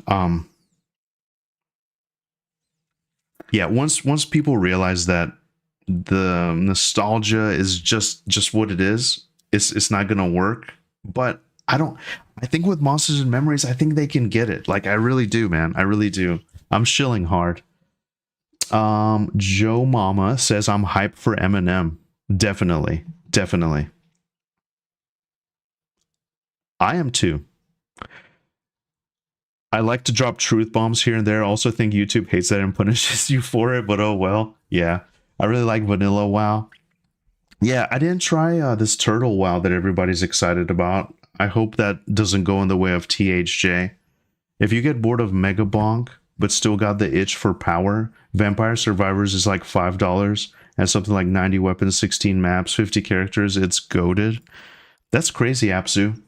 S1: Yeah, once people realize that the nostalgia is just what it is, it's not gonna work. But I think with Monsters and Memories, I think they can get it. Like, I really do, man. I really do. I'm shilling hard. Joe Mama says I'm hyped for Eminem. Definitely. I am too. I like to drop truth bombs here and there. Also think YouTube hates that and punishes you for it, but oh well. Yeah, I really like Vanilla WoW. Yeah, I didn't try this Turtle WoW that everybody's excited about. I hope that doesn't go in the way of THJ. If you get bored of Megabonk, but still got the itch for power, Vampire Survivors is like $5, and something like 90 weapons, 16 maps, 50 characters, it's goated. That's crazy, Apsu.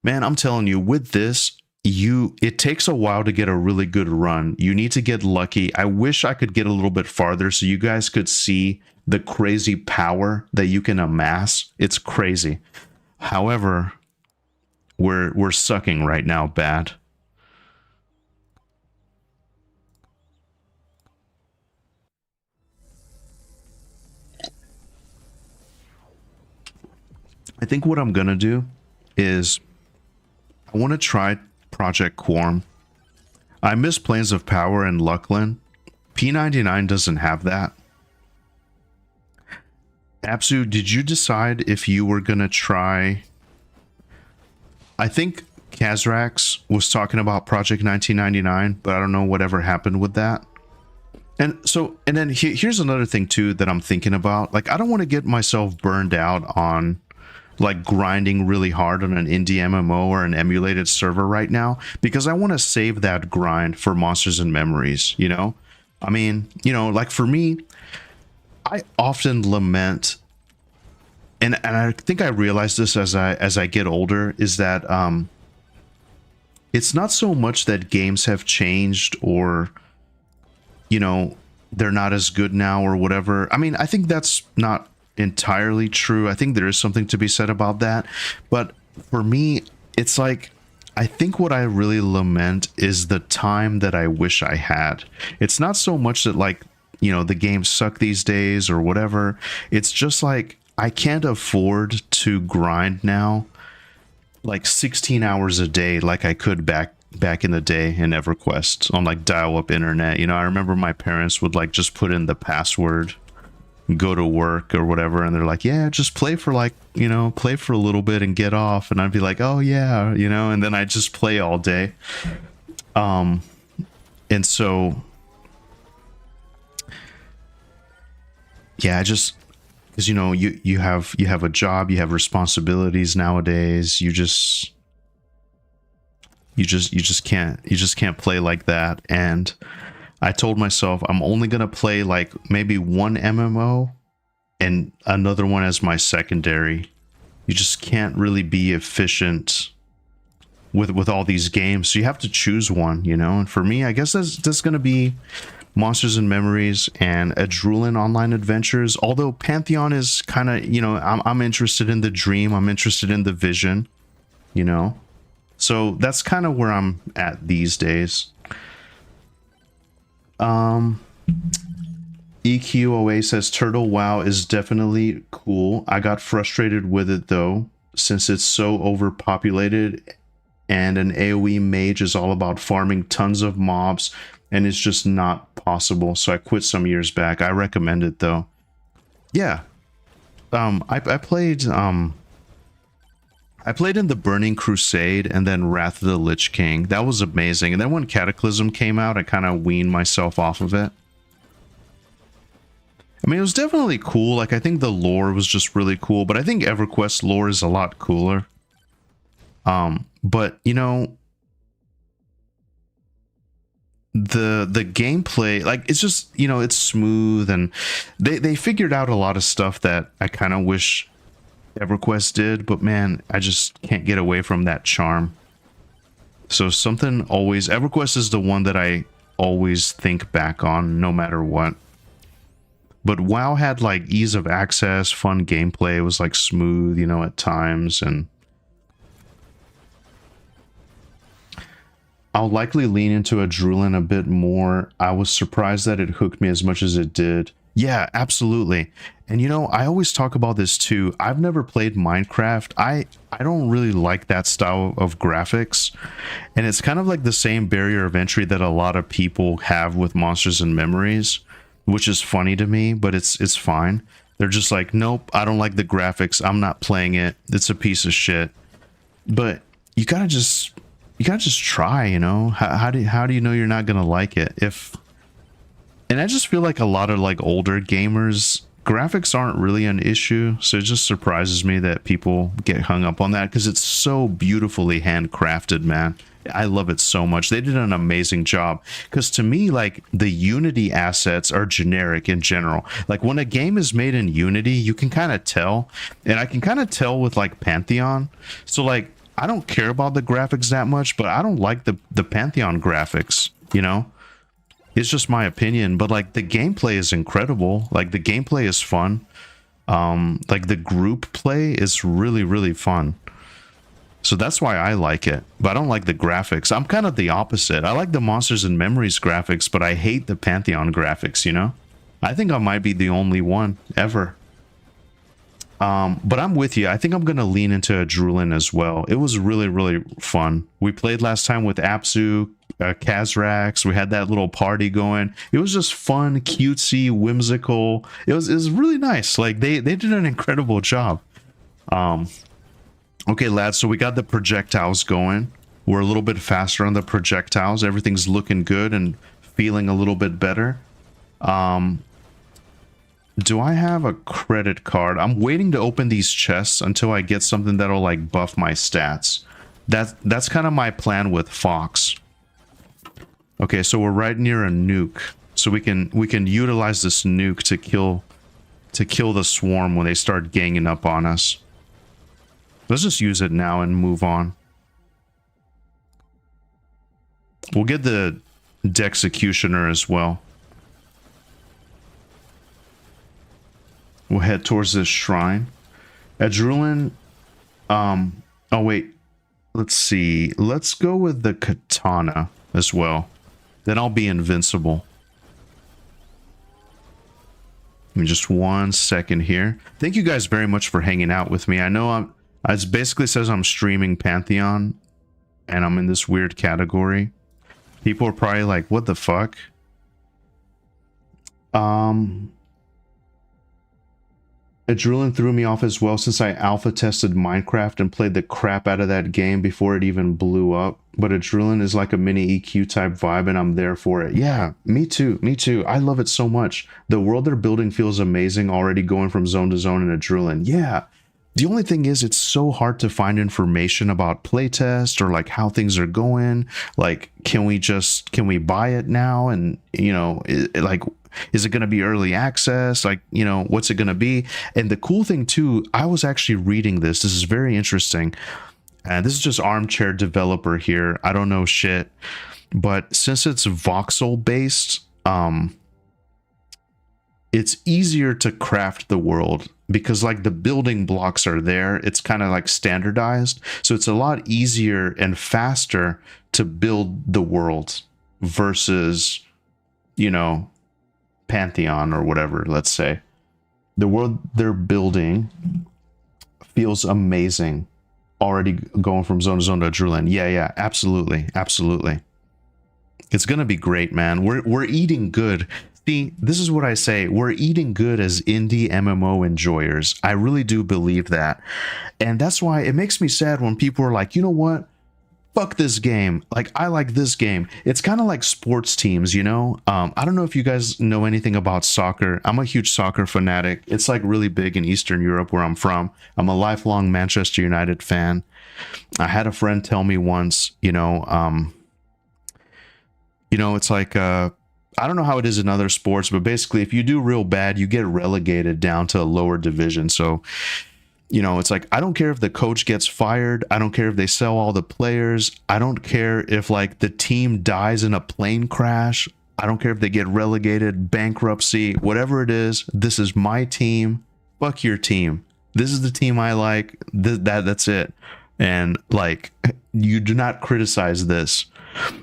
S1: Man, I'm telling you, with this, it takes a while to get a really good run. You need to get lucky. I wish I could get a little bit farther so you guys could see the crazy power that you can amass. It's crazy. However, we're sucking right now bad. I think what I'm gonna do is I want to try Project Quorum. I miss Planes of Power and Luckland. P99 doesn't have that. Apsu, did you decide if you were gonna try? I think Kazrax was talking about Project 1999, but I don't know whatever happened with that. And then here's another thing too that I'm thinking about. Like, I don't want to get myself burned out on like grinding really hard on an indie MMO or an emulated server right now, because I want to save that grind for Monsters and Memories, you know? I mean, you know, like for me, I often lament, and I think I realize this as I get older, is that it's not so much that games have changed or, you know, they're not as good now or whatever. I mean, I think that's not entirely true. I think there is something to be said about that. But for me, it's like, I think what I really lament is the time that I wish I had. It's not so much that, like, you know, the games suck these days or whatever. It's just like, I can't afford to grind now like 16 hours a day like I could back in the day in EverQuest on like dial-up internet. You know, I remember my parents would like just put in the password, go to work or whatever, and they're like, yeah, just play for like, you know, play for a little bit and get off. And I'd be like, oh yeah, you know, and then I just play all day. And so yeah, I just, because you know, you have a job, you have responsibilities nowadays. You just can't play like that. And I told myself I'm only going to play like maybe one MMO and another one as my secondary. You just can't really be efficient with all these games. So you have to choose one, you know? And for me, I guess that's going to be Monsters and Memories and Adrulan Online Adventures. Although Pantheon is kind of, you know, I'm interested in the dream. I'm interested in the vision, you know? So that's kind of where I'm at these days. EQOA says Turtle WoW is definitely cool. I got frustrated with it though, since it's so overpopulated and an AoE mage is all about farming tons of mobs and it's just not possible. So I quit some years back. I recommend it though. Yeah. I played in the Burning Crusade and then Wrath of the Lich King. That was amazing. And then when Cataclysm came out, I kind of weaned myself off of it. I mean, it was definitely cool. Like, I think the lore was just really cool, but I think EverQuest lore is a lot cooler. But, you know, the gameplay, like, it's just, you know, it's smooth, and they figured out a lot of stuff that I kind of wish EverQuest did, but man, I just can't get away from that charm. So something always, EverQuest is the one that I always think back on no matter what. But WoW had like ease of access, fun gameplay. It was like smooth, you know, at times, and I'll likely lean into Adrulan a bit more. I was surprised that it hooked me as much as it did. Yeah, absolutely. And you know, I always talk about this too. I've never played Minecraft. I don't really like that style of graphics. And it's kind of like the same barrier of entry that a lot of people have with Monsters and Memories, which is funny to me, but it's fine. They're just like, nope, I don't like the graphics. I'm not playing it. It's a piece of shit. But you gotta just try, you know? How do you know you're not gonna like it? And I just feel like a lot of like older gamers, graphics aren't really an issue. So it just surprises me that people get hung up on that because it's so beautifully handcrafted, man. I love it so much. They did an amazing job. Because to me, like, the Unity assets are generic in general. Like, when a game is made in Unity, you can kind of tell. And I can kind of tell with like Pantheon. So like, I don't care about the graphics that much, but I don't like the Pantheon graphics, you know? It's just my opinion, but like the gameplay is incredible. Like the gameplay is fun. Like the group play is really, really fun. So that's why I like it, but I don't like the graphics. I'm kind of the opposite. I like the Monsters and Memories graphics, but I hate the Pantheon graphics, you know? I think I might be the only one ever. But I'm with you. I think I'm going to lean into Drulin as well. It was really, really fun. We played last time with Apsu, Kazrax. We had that little party going. It was just fun, cutesy, whimsical. It was really nice. Like they did an incredible job. Okay, lads, so we got the projectiles going. We're a little bit faster on the projectiles. Everything's looking good and feeling a little bit better. Do I have a credit card? I'm waiting to open these chests until I get something that'll like buff my stats. That's kind of my plan with Fox. Okay, so we're right near a nuke. So we can utilize this nuke to kill the swarm when they start ganging up on us. Let's just use it now and move on. We'll get the Dexecutioner as well. We'll head towards this shrine. Adrulin, oh wait, let's see. Let's go with the katana as well. Then I'll be invincible. Give me just 1 second here. Thank you guys very much for hanging out with me. I know it basically says I'm streaming Pantheon and I'm in this weird category. People are probably like, what the fuck? Adrenaline threw me off as well since I alpha tested Minecraft and played the crap out of that game before it even blew up. But Adrenaline is like a mini EQ type vibe and I'm there for it. Yeah, me too. Me too. I love it so much. The world they're building feels amazing already going from zone to zone in Adrenaline. Yeah. The only thing is it's so hard to find information about playtest or like how things are going. Like, can we buy it now? And, you know, is it going to be early access? Like, you know, what's it going to be? And the cool thing too, I was actually reading this. This is very interesting. And this is just armchair developer here. I don't know shit. But since it's voxel based, it's easier to craft the world because like the building blocks are there. It's kind of like standardized. So it's a lot easier and faster to build the world versus, you know, Pantheon or whatever. Let's say the world they're building feels amazing already going from zone to zone to Adrenaline. Yeah, absolutely. It's gonna be great, man. We're eating good. See, this is what I say. We're eating good as indie MMO enjoyers. I really do believe that. And that's why it makes me sad when people are like, you know what? Fuck this game. Like, I like this game. It's kind of like sports teams, you know? I don't know if you guys know anything about soccer. I'm a huge soccer fanatic. It's like really big in Eastern Europe where I'm from. I'm a lifelong Manchester United fan. I had a friend tell me once, it's like, I don't know how it is in other sports, but basically if you do real bad, you get relegated down to a lower division. So, you know, it's like, I don't care if the coach gets fired. I don't care if they sell all the players. I don't care if like the team dies in a plane crash. I don't care if they get relegated, bankruptcy, whatever it is. This is my team. Fuck your team. This is the team I like. That's it. And like, you do not criticize this,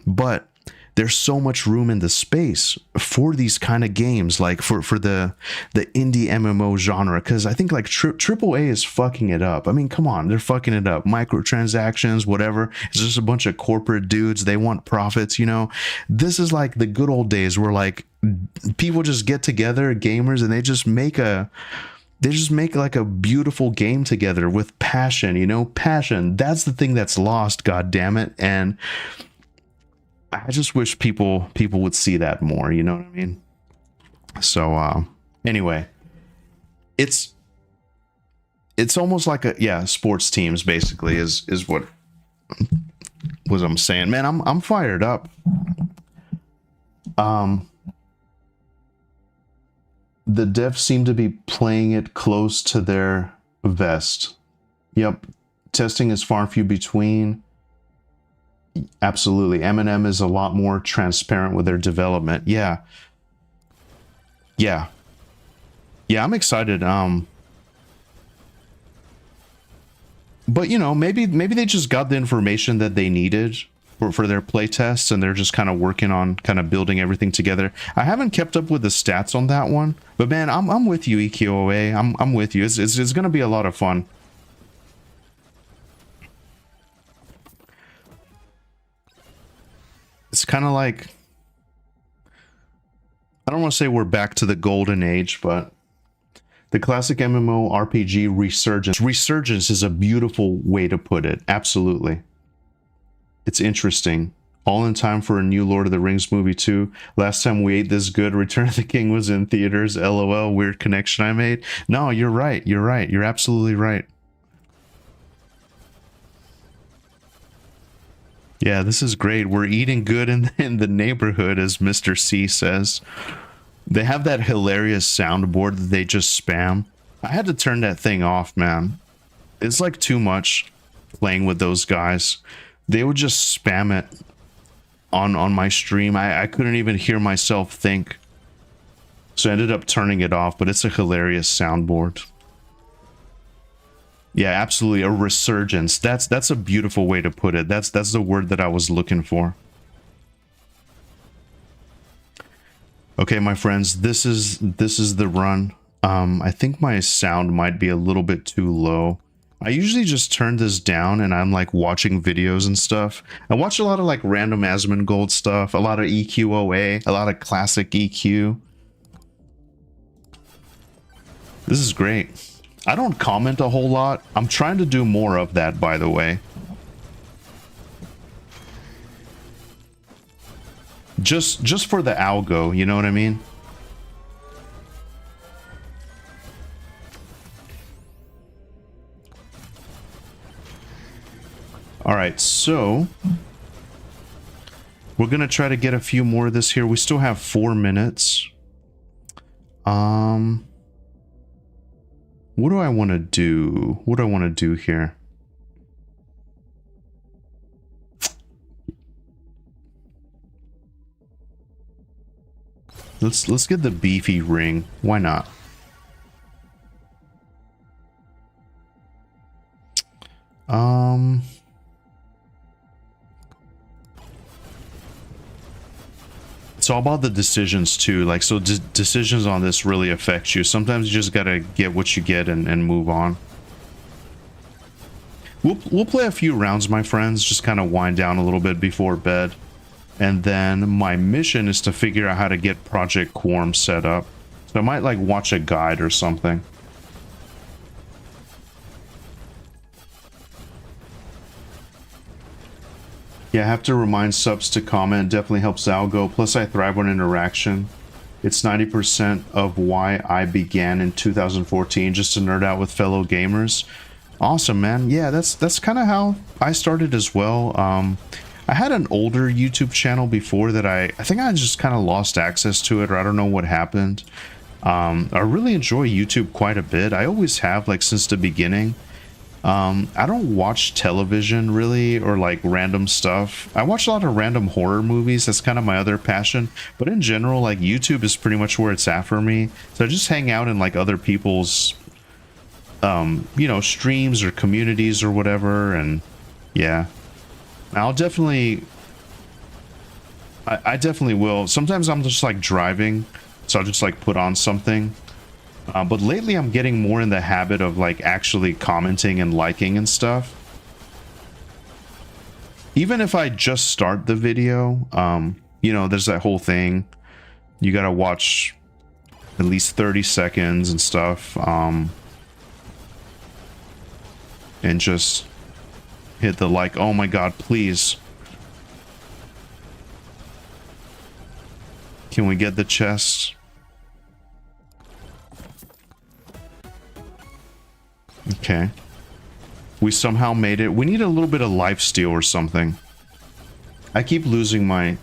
S1: but there's so much room in the space for these kind of games, like for the indie MMO genre, because I think like AAA is fucking it up. I mean, come on, they're fucking it up. Microtransactions, whatever. It's just a bunch of corporate dudes. They want profits, you know. This is like the good old days where like people just get together, gamers, and they just make like a beautiful game together with passion, you know. Passion. That's the thing that's lost, god damn it. And I just wish people would see that more, you know what I mean? So anyway, it's almost like sports teams basically is what I'm saying. Man, I'm fired up. The devs seem to be playing it close to their vest. Yep. Testing is far and few between. Absolutely. M&M is a lot more transparent with their development. Yeah. Yeah. Yeah, I'm excited. But you know, maybe they just got the information that they needed for their playtests, and they're just kind of working on kind of building everything together. I haven't kept up with the stats on that one, but man, I'm with you, EQOA. I'm with you. It's gonna be a lot of fun. It's kind of like, I don't want to say we're back to the golden age, but the classic MMO RPG resurgence. Resurgence is a beautiful way to put it. Absolutely. It's interesting. All in time for a new Lord of the Rings movie too. Last time we ate this good, Return of the King was in theaters. LOL, weird connection I made. No, you're right. You're right. You're absolutely right. Yeah, this is great. We're eating good in the neighborhood, as Mr. C says. They have that hilarious soundboard that they just spam. I had to turn that thing off, man. It's like too much playing with those guys. They would just spam it on my stream. I couldn't even hear myself think. So I ended up turning it off, but it's a hilarious soundboard. Yeah, absolutely. A resurgence. That's a beautiful way to put it. That's the word that I was looking for. Okay, my friends, this is the run. I think my sound might be a little bit too low. I usually just turn this down and I'm like watching videos and stuff. I watch a lot of like random Asmongold stuff, a lot of EQOA, a lot of classic EQ. This is great. I don't comment a whole lot. I'm trying to do more of that, by the way. Just for the algo, you know what I mean? All right, so we're gonna try to get a few more of this here. We still have 4 minutes. What do I want to do? What do I want to do here? Let's get the beefy ring. Why not? It's all about the decisions too. Like, so decisions on this really affect you. Sometimes you just gotta get what you get and move on. We'll play a few rounds, my friends, just kind of wind down a little bit before bed. And then my mission is to figure out how to get Project Quorum set up. So I might like watch a guide or something. Yeah, I have to remind subs to comment. Definitely helps algo. Plus I thrive on interaction. It's 90% of why I began in 2014, just to nerd out with fellow gamers. Awesome, man. Yeah, that's kind of how I started as well. I had an older YouTube channel before that I think I just kind of lost access to it, or I don't know what happened. I really enjoy YouTube quite a bit. I always have, like, since the beginning. I don't watch television really, or like random stuff. I watch a lot of random horror movies. That's kind of my other passion. But in general, like, YouTube is pretty much where it's at for me. So I just hang out in like other people's, you know, streams or communities or whatever. And yeah, I'll definitely, I definitely will. Sometimes I'm just like driving, so I'll just like put on something. But lately I'm getting more in the habit of like actually commenting and liking and stuff. Even if I just start the video, you know, there's that whole thing. You gotta watch at least 30 seconds and stuff. And just hit the like. Oh my god, please. Can we get the chest? Okay. We somehow made it. We need a little bit of lifesteal or something. I keep losing my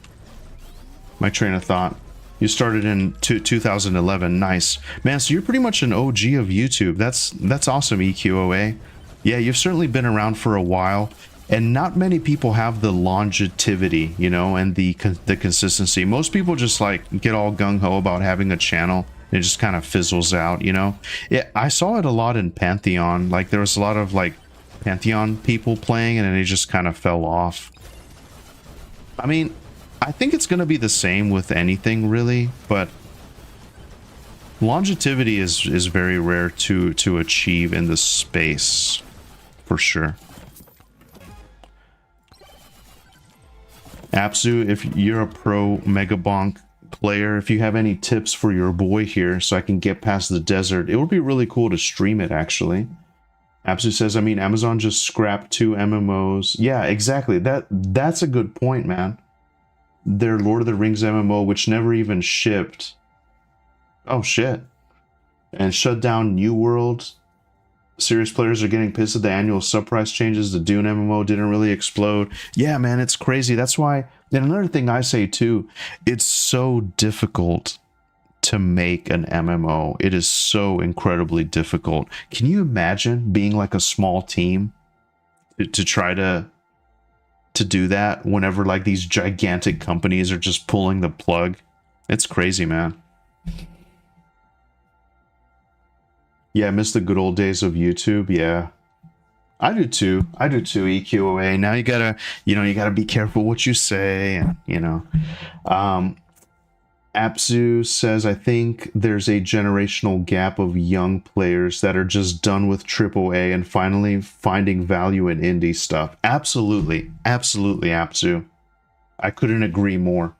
S1: train of thought. You started in 2011. Nice. Man, so you're pretty much an OG of YouTube. That's awesome, EQOA. Yeah, you've certainly been around for a while, and not many people have the longevity, you know, and the consistency. Most people just like get all gung-ho about having a channel, and it just kind of fizzles out, you know. Yeah, I saw it a lot in Pantheon. Like there was a lot of like Pantheon people playing, and then they just kind of fell off. I mean, I think it's going to be the same with anything really, but longevity is very rare to achieve in this space, for sure. Apsu, if you're a pro Megabonk player, if you have any tips for your boy here so I can get past the desert, it would be really cool to stream it, actually. Apsu says, I mean, Amazon just scrapped 2 MMOs. Yeah, exactly. That's a good point, man. Their Lord of the Rings MMO, which never even shipped. Oh, shit. And shut down New World. Serious players are getting pissed at the annual sub price changes. The Dune MMO didn't really explode. Yeah, man, it's crazy. That's why. And another thing I say, too, it's so difficult to make an MMO. It is so incredibly difficult. Can you imagine being like a small team to try to do that whenever like these gigantic companies are just pulling the plug? It's crazy, man. Yeah, I miss the good old days of YouTube. Yeah, I do too. EQOA. Now you gotta, you gotta be careful what you say, and Apsu says, I think there's a generational gap of young players that are just done with AAA and finally finding value in indie stuff. Absolutely, Apsu. I couldn't agree more.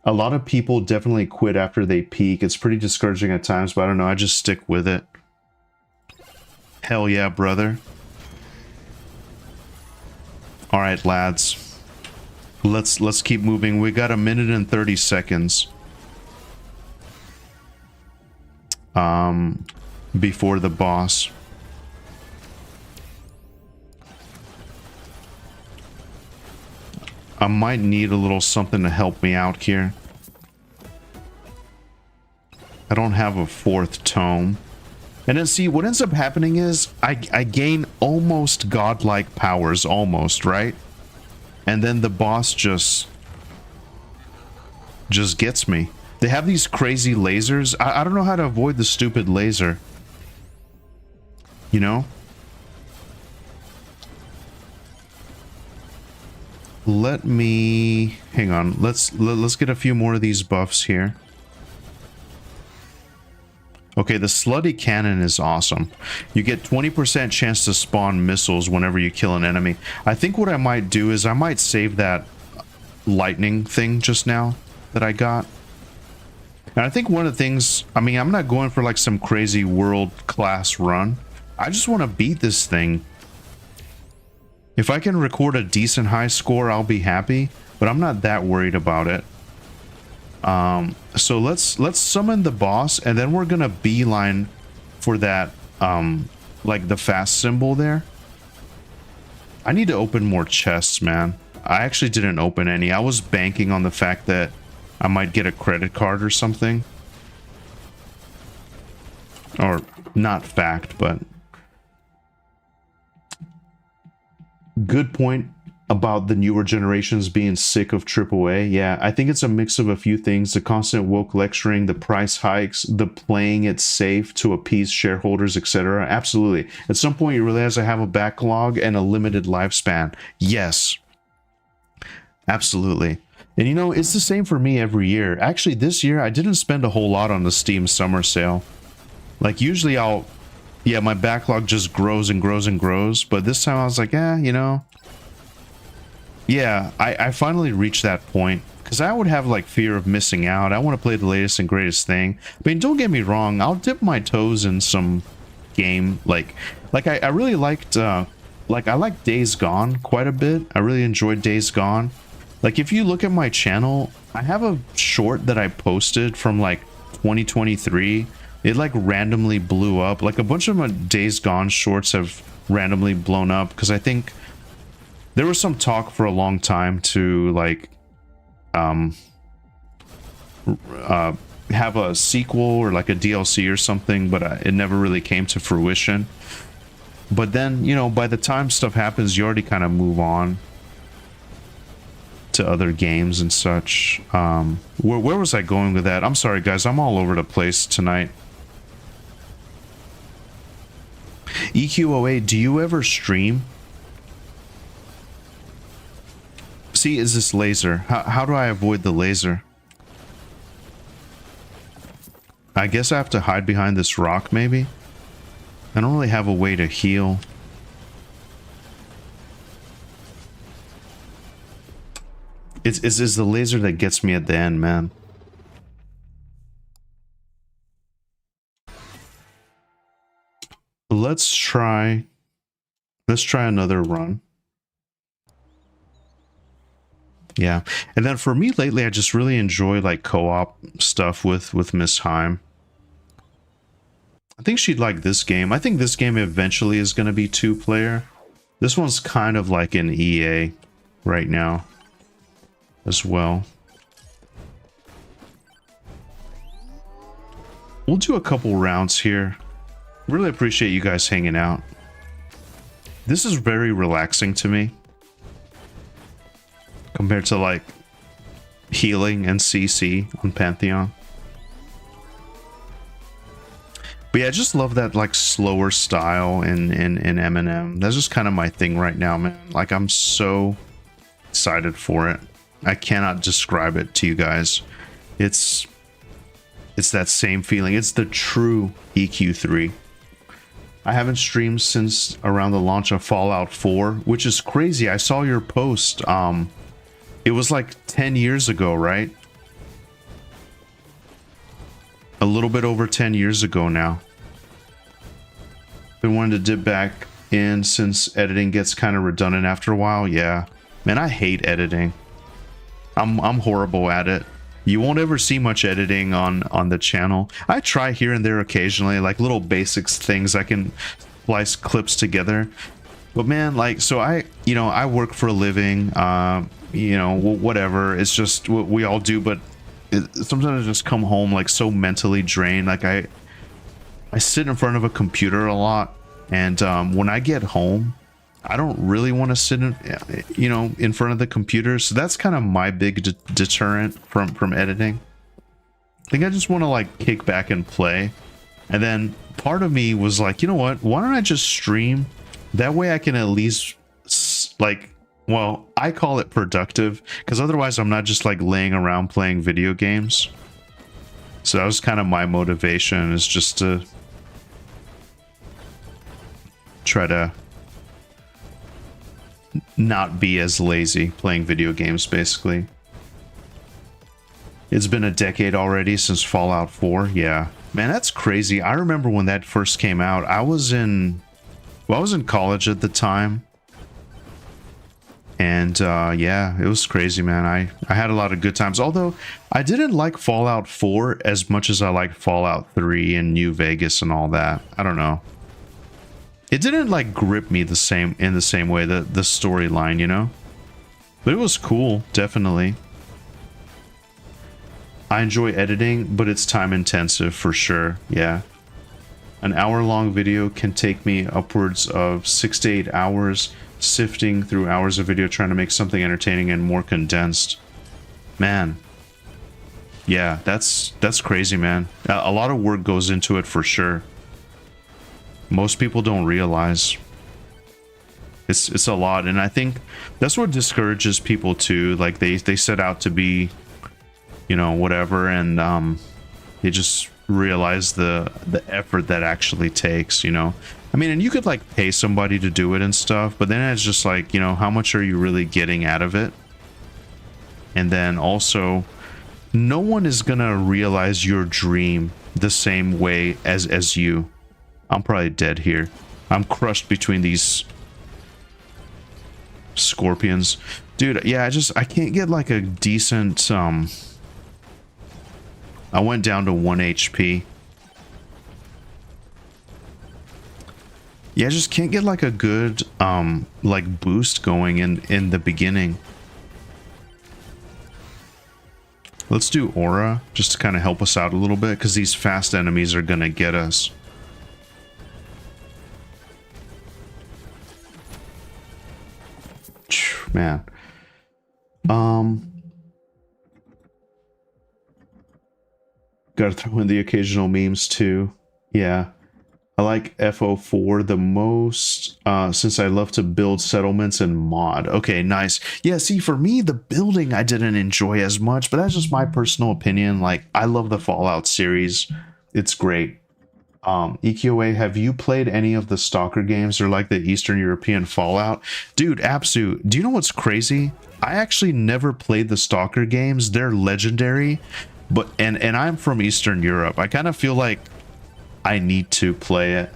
S1: A lot of people definitely quit after they peak. It's pretty discouraging at times, but I don't know. I just stick with it. Hell yeah, brother. All right, lads. Let's keep moving. We got 1 minute and 30 seconds. Before the boss. I might need a little something to help me out here. I don't have a 4th tome. And then see, what ends up happening is I gain almost godlike powers, almost, right? And then the boss just gets me. They have these crazy lasers. I don't know how to avoid the stupid laser. You know? Let me... hang on. Let's get a few more of these buffs here. Okay, the slutty cannon is awesome. You get 20% chance to spawn missiles whenever you kill an enemy. I think what I might do is I might save that lightning thing just now that I got. And I think one of the things, I mean, I'm not going for like some crazy world-class run. I just want to beat this thing. If I can record a decent high score, I'll be happy, but I'm not that worried about it. So let's summon the boss, and then we're gonna beeline for that, like the fast symbol there. I need to open more chests, man. I actually didn't open any. I was banking on the fact that I might get a credit card or something. Or not fact, but good point about the newer generations being sick of AAA. Yeah, I think it's a mix of a few things. The constant woke lecturing, the price hikes, the playing it safe to appease shareholders, etc. Absolutely. At some point you realize I have a backlog and a limited lifespan. Yes. Absolutely. And you know, it's the same for me every year. Actually, this year I didn't spend a whole lot on the Steam summer sale. Like usually yeah, my backlog just grows and grows and grows. But this time I was like, you know. Yeah, I finally reached that point. Because I would have like fear of missing out. I want to play the latest and greatest thing. I mean, don't get me wrong. I'll dip my toes in some game. Like I really liked, like I liked Days Gone quite a bit. I really enjoyed Days Gone. Like if you look at my channel, I have a short that I posted from like 2023. It like randomly blew up. Like a bunch of my Days Gone shorts have randomly blown up because I think there was some talk for a long time to like have a sequel or like a DLC or something, but it never really came to fruition. But then, you know, by the time stuff happens, you already kind of move on to other games and such. Where was I going with that? I'm sorry, guys. I'm all over the place tonight. EQOA, do you ever stream? See, is this laser? How do I avoid the laser? I guess I have to hide behind this rock, maybe? I don't really have a way to heal. It's the laser that gets me at the end, man. Let's try another run. Yeah. And then for me lately, I just really enjoy like co-op stuff with Miss Heim. I think she'd like this game. I think this game eventually is going to be 2-player. This one's kind of like an EA right now as well. We'll do a couple rounds here. Really appreciate you guys hanging out. This is very relaxing to me compared to like healing and CC on Pantheon. But yeah, I just love that like slower style in M&M. That's just kind of my thing right now, man. Like I'm so excited for it. I cannot describe it to you guys. It's that same feeling. It's the true EQ3. I haven't streamed since around the launch of Fallout 4, which is crazy. I saw your post. It was like 10 years ago, right? A little bit over 10 years ago now. Been wanting to dip back in since editing gets kind of redundant after a while. Yeah, man, I hate editing. I'm horrible at it. You won't ever see much editing on the channel. I try here and there occasionally, like little basics things I can splice clips together. But man, like, so I work for a living, whatever. It's just what we all do, but sometimes I just come home like so mentally drained. Like I sit in front of a computer a lot, and when I get home, I don't really want to sit in front of the computer. So that's kind of my big deterrent from editing. I think I just want to like kick back and play. And then part of me was like, you know what? Why don't I just stream? That way I can at least like, well, I call it productive, because otherwise I'm not just like laying around playing video games. So that was kind of my motivation, is just to try to not be as lazy playing video games, basically. It's been a decade already since Fallout 4. Yeah, man, that's crazy. I remember when that first came out. I was in college at the time, and yeah, it was crazy, man. I had a lot of good times, although I didn't like Fallout 4 as much as I liked Fallout 3 and New Vegas and all that. I don't know. It didn't like grip me in the same way, the storyline, you know? But it was cool, definitely. I enjoy editing, but it's time intensive for sure. Yeah. An hour-long video can take me upwards of 6 to 8 hours, sifting through hours of video trying to make something entertaining and more condensed. Man. Yeah, that's crazy, man. A lot of work goes into it for sure. Most people don't realize it's a lot, and I think that's what discourages people too. Like they set out to be, whatever, and they just realize the effort that actually takes. I mean, and you could like pay somebody to do it and stuff, but then it's just like, how much are you really getting out of it? And then also, no one is gonna realize your dream the same way as you. I'm probably dead here. I'm crushed between these scorpions. Dude, yeah, I can't get like a decent, I went down to 1 HP. Yeah, I just can't get like a good, like boost going in the beginning. Let's do Aura, just to kind of help us out a little bit, because these fast enemies are gonna get us. Man. Gotta throw in the occasional memes too. Yeah. I like FO4 the most since I love to build settlements and mod. Okay, nice. Yeah, see, for me, the building I didn't enjoy as much, but that's just my personal opinion. Like, I love the Fallout series. It's great. EQA, have you played any of the Stalker games or like the Eastern European Fallout? Dude, Apsu, do you know what's crazy? I actually never played the Stalker games. They're legendary, but and I'm from Eastern Europe. I kind of feel like I need to play it.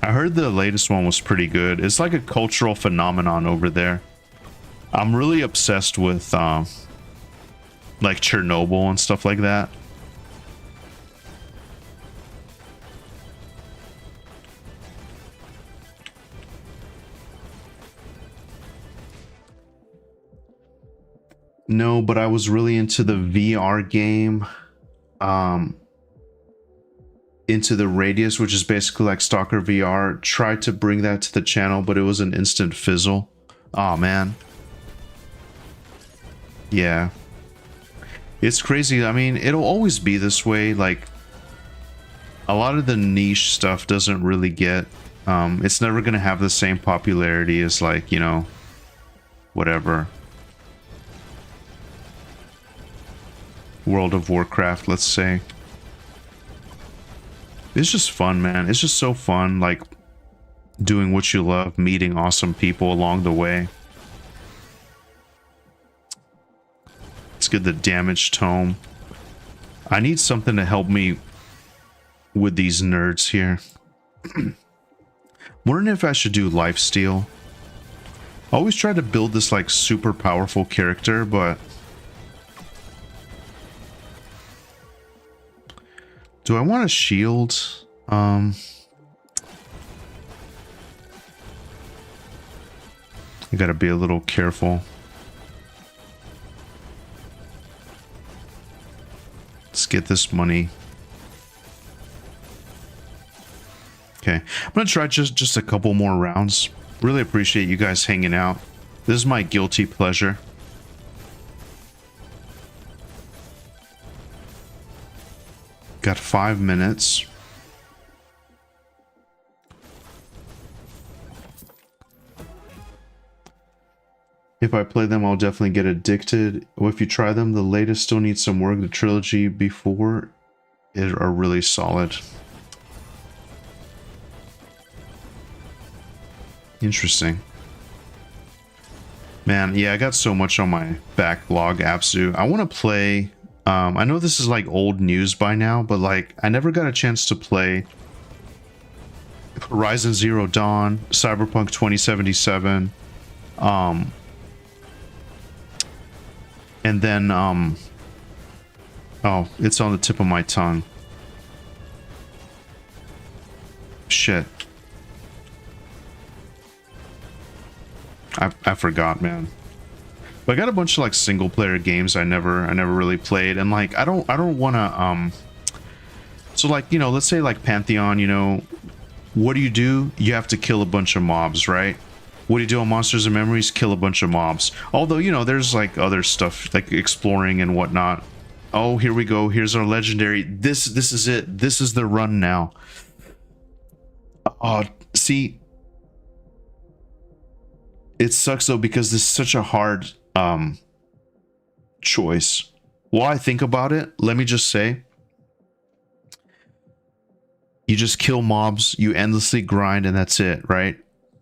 S1: I heard the latest one was pretty good. It's like a cultural phenomenon over there. I'm really obsessed with like Chernobyl and stuff like that. No, but I was really into the VR game. Into the Radius, which is basically like Stalker VR. Tried to bring that to the channel, but it was an instant fizzle. Oh man. Yeah. It's crazy. I mean, it'll always be this way. Like, a lot of the niche stuff doesn't really get... it's never going to have the same popularity as, like, you know, whatever. World of Warcraft, let's say. It's just fun, man. It's just so fun, like, doing what you love, meeting awesome people along the way. Let's get the damage tome. I need something to help me with these nerds here. Wondering if I should do lifesteal. I always try to build this like super powerful character, but do I want a shield? I gotta be a little careful. Let's get this money. Okay, I'm gonna try just a couple more rounds. Really appreciate you guys hanging out. This is my guilty pleasure. Got 5 minutes. If I play them, I'll definitely get addicted. Well, if you try them, the latest still needs some work. The trilogy before it are really solid. Interesting. Man, yeah, I got so much on my backlog, Apsu. I want to play... I know this is like old news by now, but like I never got a chance to play Horizon Zero Dawn, Cyberpunk 2077, and then oh, it's on the tip of my tongue. Shit. I forgot, man. But I got a bunch of like single player games I never really played, and like I don't want to so like, you know, let's say like Pantheon, you know, what do? You have to kill a bunch of mobs, right? What do you do on Monsters and Memories? Kill a bunch of mobs. Although, you know, there's like other stuff like exploring and whatnot. Oh, here we go. Here's our legendary. This is it. This is the run now. See, it sucks though because this is such a hard choice. While I think about it, let me just say, you just kill mobs, you endlessly grind, and that's it, right?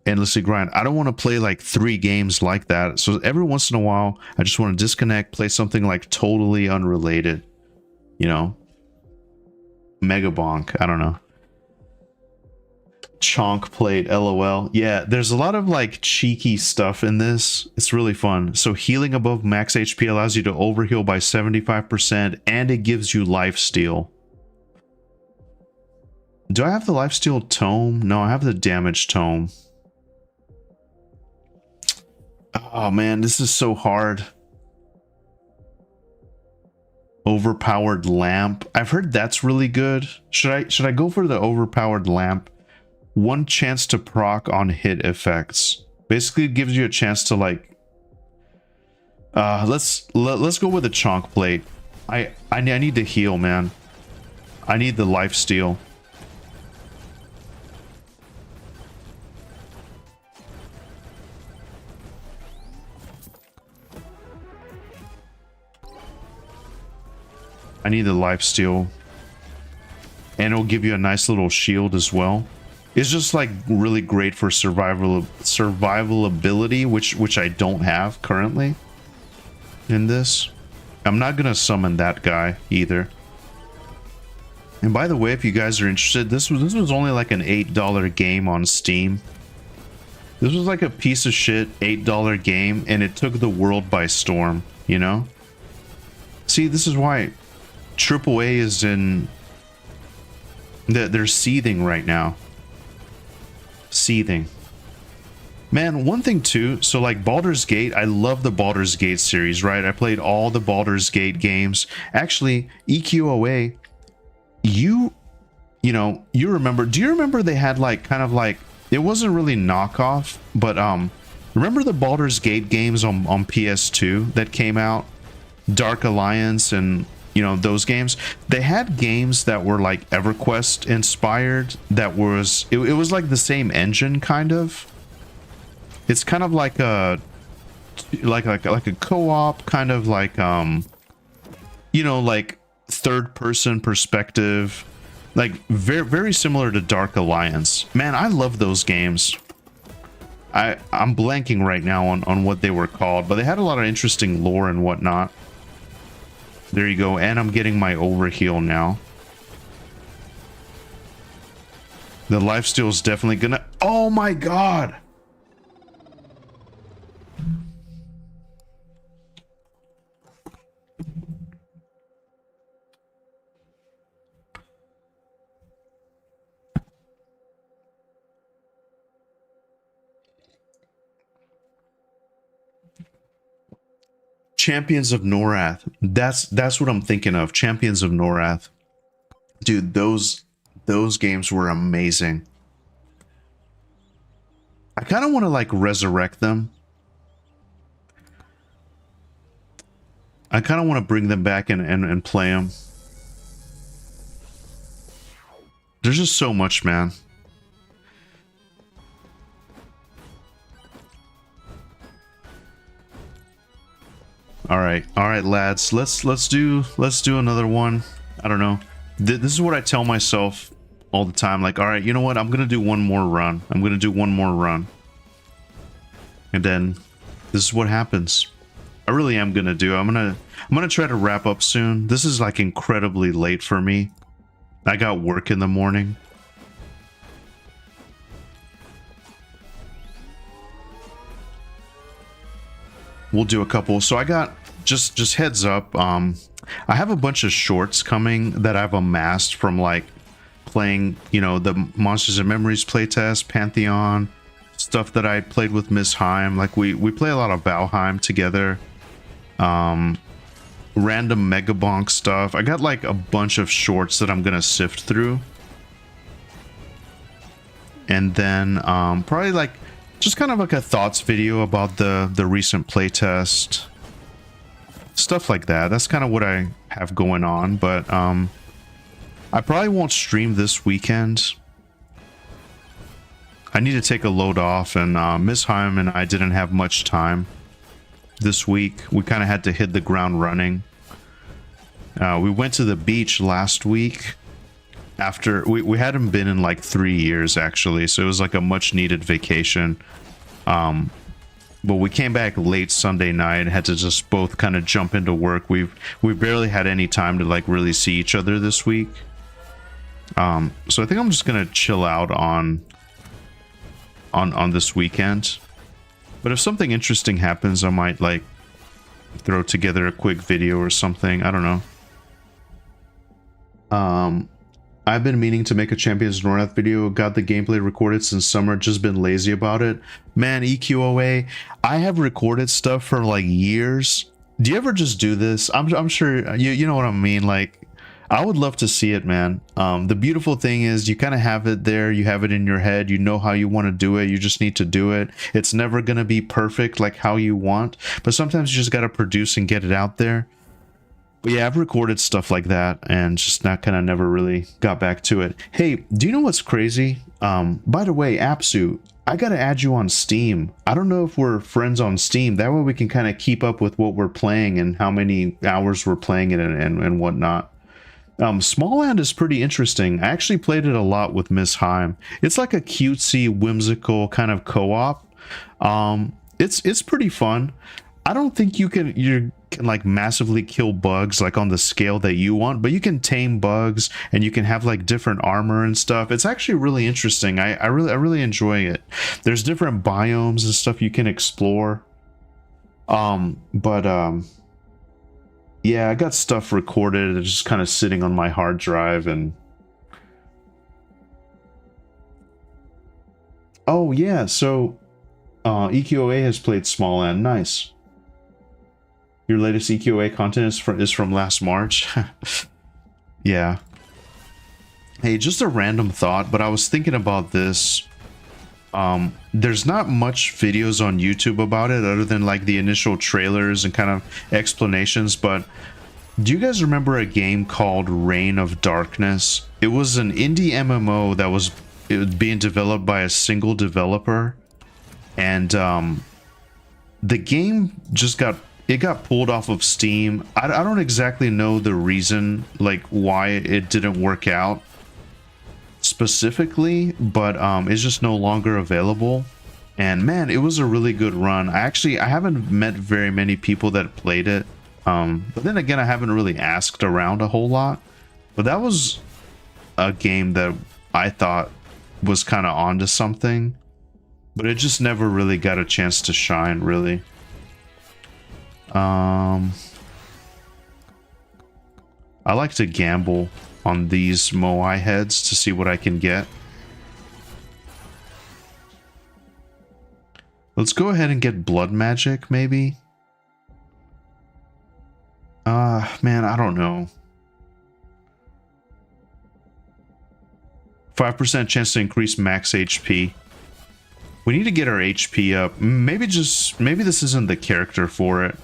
S1: Endlessly grind. I don't want to play like 3 games like that. So every once in a while, I just want to disconnect, play something like totally unrelated. You know? Megabonk. I don't know. Chonk played, LOL. Yeah, there's a lot of like cheeky stuff in this. It's really fun. So healing above max HP allows you to overheal by 75%, and it gives you lifesteal. Do I have the lifesteal tome? No, I have the damage tome. Oh man, this is so hard. Overpowered lamp. I've heard that's really good. Should I go for the overpowered lamp? 1 chance to proc on hit effects. Basically, it gives you a chance to like. Let's go with a chonk plate. I need to heal, man. I need the life steal. I need the life steal. And it'll give you a nice little shield as well. It's just like really great for survival ability, which I don't have currently in this. I'm not gonna summon that guy either. And by the way, if you guys are interested, this was only like an $8 game on Steam. This was like a piece of shit $8 game, and it took the world by storm, you know? See, this is why AAA is in... They're seething right now. Seething. Man, one thing too, so like Baldur's Gate, I love the Baldur's Gate series, right? I played all the Baldur's Gate games. Actually, EQOA, you know, you remember, do you remember they had like kind of like, it wasn't really knockoff, but remember the Baldur's Gate games on PS2 that came out? Dark Alliance and, you know, those games. They had games that were like EverQuest inspired, that was, it was like the same engine kind of. It's kind of like a co-op kind of like you know, like third person perspective, like very similar to Dark Alliance. Man, I love those games. I'm blanking right now on what they were called, but they had a lot of interesting lore and whatnot. There you go, and I'm getting my overheal now. The lifesteal is definitely gonna, oh my god. Champions of Norath. That's what I'm thinking of. Champions of Norath. Dude, those games were amazing. I kind of want to like resurrect them. I kind of want to bring them back and play them. There's just so much, man. All right, lads. Let's do another one. I don't know. This is what I tell myself all the time. Like, all right, you know what? I'm gonna do one more run. And then this is what happens. I really am gonna do. I'm gonna try to wrap up soon. This is like incredibly late for me. I got work in the morning. We'll do a couple. So I got just heads up. I have a bunch of shorts coming that I've amassed from like playing, you know, the Monsters and Memories playtest, Pantheon, stuff that I played with Miss Heim. Like we play a lot of Valheim together. Random Megabonk stuff. I got like a bunch of shorts that I'm gonna sift through. And then probably like just kind of like a thoughts video about the recent playtest, stuff like that. That's kind of what I have going on, but I probably won't stream this weekend. I need to take a load off, and Miss Heim and I didn't have much time this week. We kind of had to hit the ground running. We went to the beach last week. After we hadn't been in like 3 years actually, so it was like a much needed vacation. But we came back late Sunday night, had to just both kind of jump into work. We barely had any time to like really see each other this week. So I think I'm just gonna chill out on this weekend. But if something interesting happens, I might like throw together a quick video or something. I don't know. I've been meaning to make a Champions of Norath video. Got the gameplay recorded since summer. Just been lazy about it. Man, EQOA, I have recorded stuff for like years. Do you ever just do this? I'm sure you know what I mean. Like I would love to see it, man. The beautiful thing is you kind of have it there. You have it in your head. You know how you want to do it. You just need to do it. It's never going to be perfect like how you want, but sometimes you just got to produce and get it out there. But yeah, I've recorded stuff like that and just not kind of never really got back to it. Hey, do you know what's crazy? By the way, Apsu, I got to add you on Steam. I don't know if we're friends on Steam. That way we can kind of keep up with what we're playing and how many hours we're playing it and whatnot. Small Land is pretty interesting. I actually played it a lot with Miss Heim. It's like a cutesy, whimsical kind of co-op. It's pretty fun. I don't think you can like massively kill bugs like on the scale that you want, but you can tame bugs and you can have like different armor and stuff. It's actually really interesting. I really enjoy it. There's different biomes and stuff you can explore. Yeah, I got stuff recorded. It's just kind of sitting on my hard drive and... Oh, yeah, so... EQOA has played Small Land. Nice. Your latest EQOA content is from last March. Yeah. Hey, just a random thought, but I was thinking about this. There's not much videos on YouTube about it other than like the initial trailers and kind of explanations, but do you guys remember a game called Reign of Darkness? It was an indie MMO that was being developed by a single developer, and the game just got pulled off of Steam. I don't exactly know the reason, like why it didn't work out specifically, but it's just no longer available. And man, it was a really good run. I haven't met very many people that played it, but then again, I haven't really asked around a whole lot. But that was a game that I thought was kind of onto something, but it just never really got a chance to shine, really. I like to gamble on these Moai heads to see what I can get. Let's go ahead and get blood magic, maybe. Man, I don't know. 5% chance to increase max HP. We need to get our HP up. Maybe this isn't the character for it,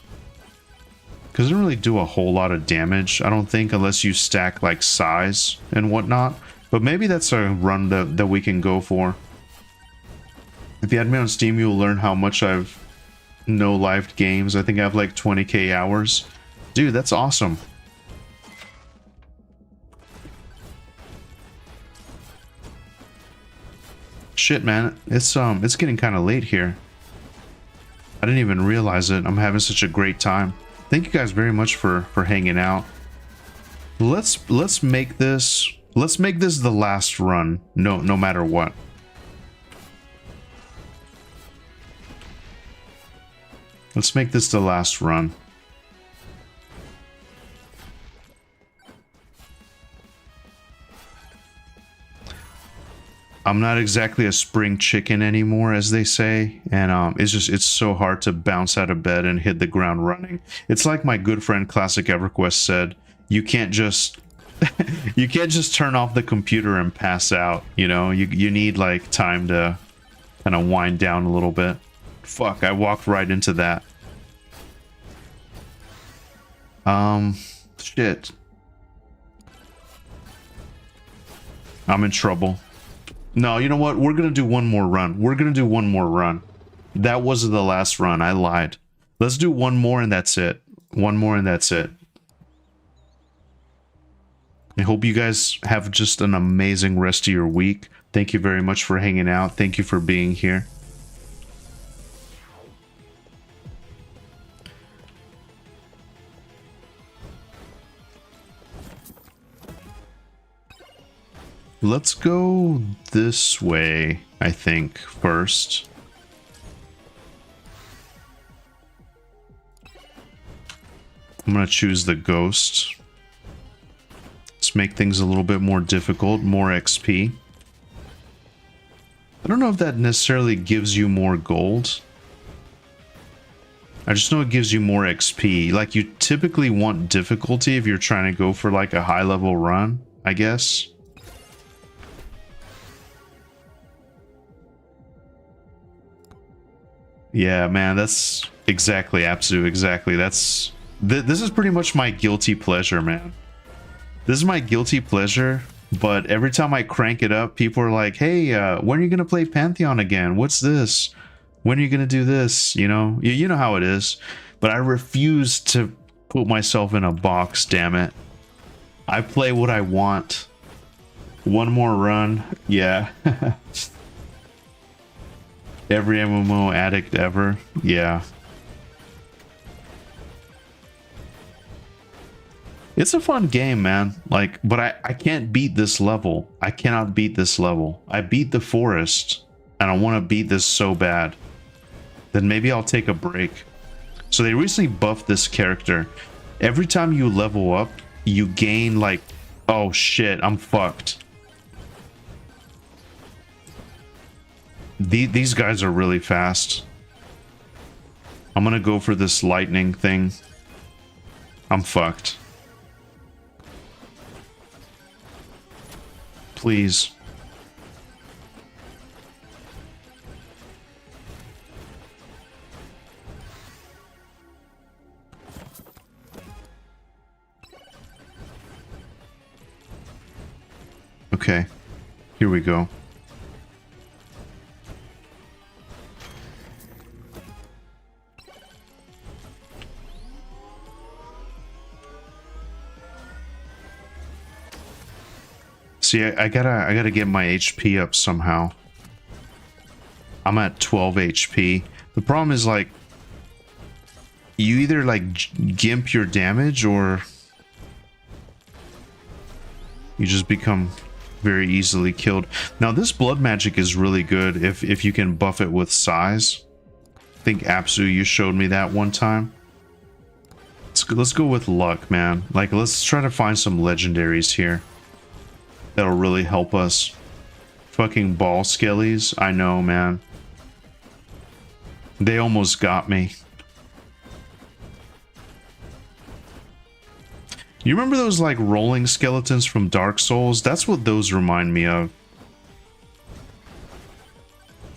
S1: because it doesn't really do a whole lot of damage, I don't think, unless you stack like size and whatnot. But maybe that's a run that we can go for. If you add me on Steam, you'll learn how much I've no-lived games. I think I have like 20k hours. Dude, that's awesome. Shit, man, it's getting kind of late here. I didn't even realize it. I'm having such a great time. Thank you guys very much for hanging out. Let's make this the last run, no matter what. Let's make this the last run. I'm not exactly a spring chicken anymore, as they say, and it's so hard to bounce out of bed and hit the ground running. It's like my good friend Classic EverQuest said, you can't just you can't just turn off the computer and pass out, you know? You need like time to kind of wind down a little bit. Fuck, I walked right into that. Shit. I'm in trouble. No, you know what? We're gonna do one more run. We're gonna do one more run. That wasn't the last run. I lied. Let's do one more and that's it. One more and that's it. I hope you guys have just an amazing rest of your week. Thank you very much for hanging out. Thank you for being here. Let's go this way, I think, first. I'm gonna choose the ghost. Let's make things a little bit more difficult, more XP. I don't know if that necessarily gives you more gold. I just know it gives you more XP. Like, you typically want difficulty if you're trying to go for like a high level run, I guess. Yeah, man, that's exactly, absolute, exactly. That's this is pretty much my guilty pleasure, man. This is my guilty pleasure, but every time I crank it up, people are like, "Hey, when are you gonna play Pantheon again? What's this? When are you gonna do this?" You know, you know how it is. But I refuse to put myself in a box. Damn it! I play what I want. One more run, yeah. Every MMO addict ever, yeah. It's a fun game, man. Like, but I can't beat this level. I cannot beat this level. I beat the forest, and I want to beat this so bad. Then maybe I'll take a break. So they recently buffed this character. Every time you level up, you gain like, oh shit, I'm fucked. These guys are really fast. I'm gonna go for this lightning thing. I'm fucked. Please. Okay, here we go. See, I gotta get my HP up somehow. I'm at 12 HP. The problem is, like, you either like gimp your damage or you just become very easily killed. Now this blood magic is really good if you can buff it with size. I think Apsu, you showed me that one time. Let's go with luck, man. Like, let's try to find some legendaries here that'll really help us. Fucking ball skellies, I know, man. They almost got me. You remember those like rolling skeletons from Dark Souls? That's what those remind me of.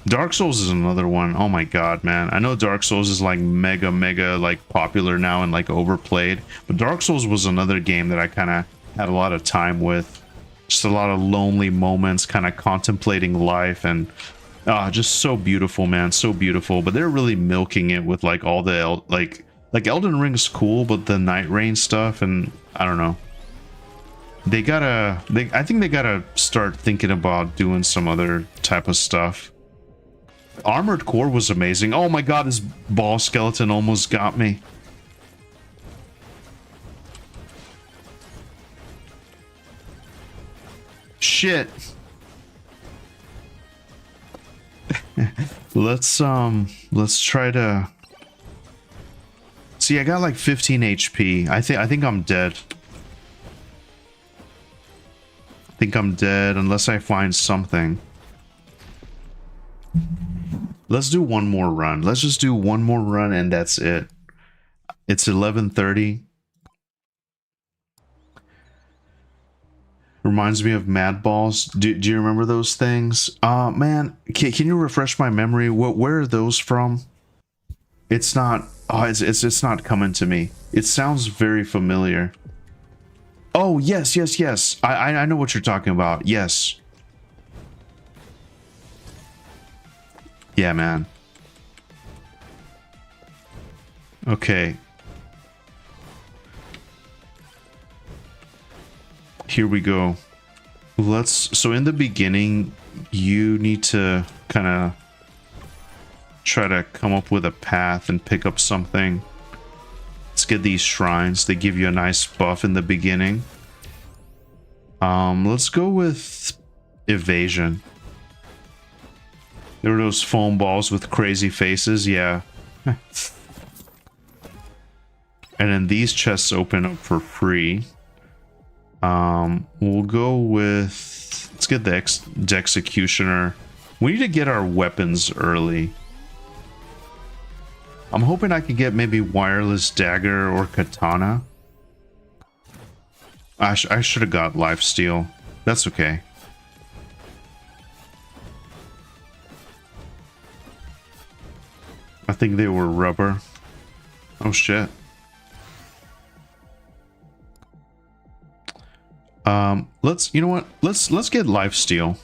S1: Dark Souls is another one. Oh my god, man. I know Dark Souls is like mega like popular now and like overplayed, but Dark Souls was another game that I kind of had a lot of time with. Just a lot of lonely moments, kind of contemplating life, and just so beautiful, man, so beautiful. But they're really milking it with like all the like Elden Ring's cool, but the Night Rain stuff, and I don't know. I think they gotta start thinking about doing some other type of stuff. Armored Core was amazing. Oh my god, this ball skeleton almost got me. Shit. Let's try to see. I got like 15 HP. I think I'm dead. I think I'm dead unless I find something. Let's do one more run. Let's just do one more run and that's it. It's 11:30. Reminds me of Mad Balls. Do you remember those things? Man, can you refresh my memory? Where are those from? It's not. Oh, it's not coming to me. It sounds very familiar. Oh yes. I know what you're talking about. Yes. Yeah, man. Okay. Here we go. So in the beginning, you need to kind of try to come up with a path and pick up something. Let's get these shrines. They give you a nice buff in the beginning. Let's go with evasion. There were those foam balls with crazy faces, yeah. And then these chests open up for free. We'll go with, let's get the Executioner. We need to get our weapons early. I'm hoping I can get maybe wireless dagger or katana. I should have got lifesteal. That's okay. I think they were rubber. Oh shit. You know what? Let's get lifesteal.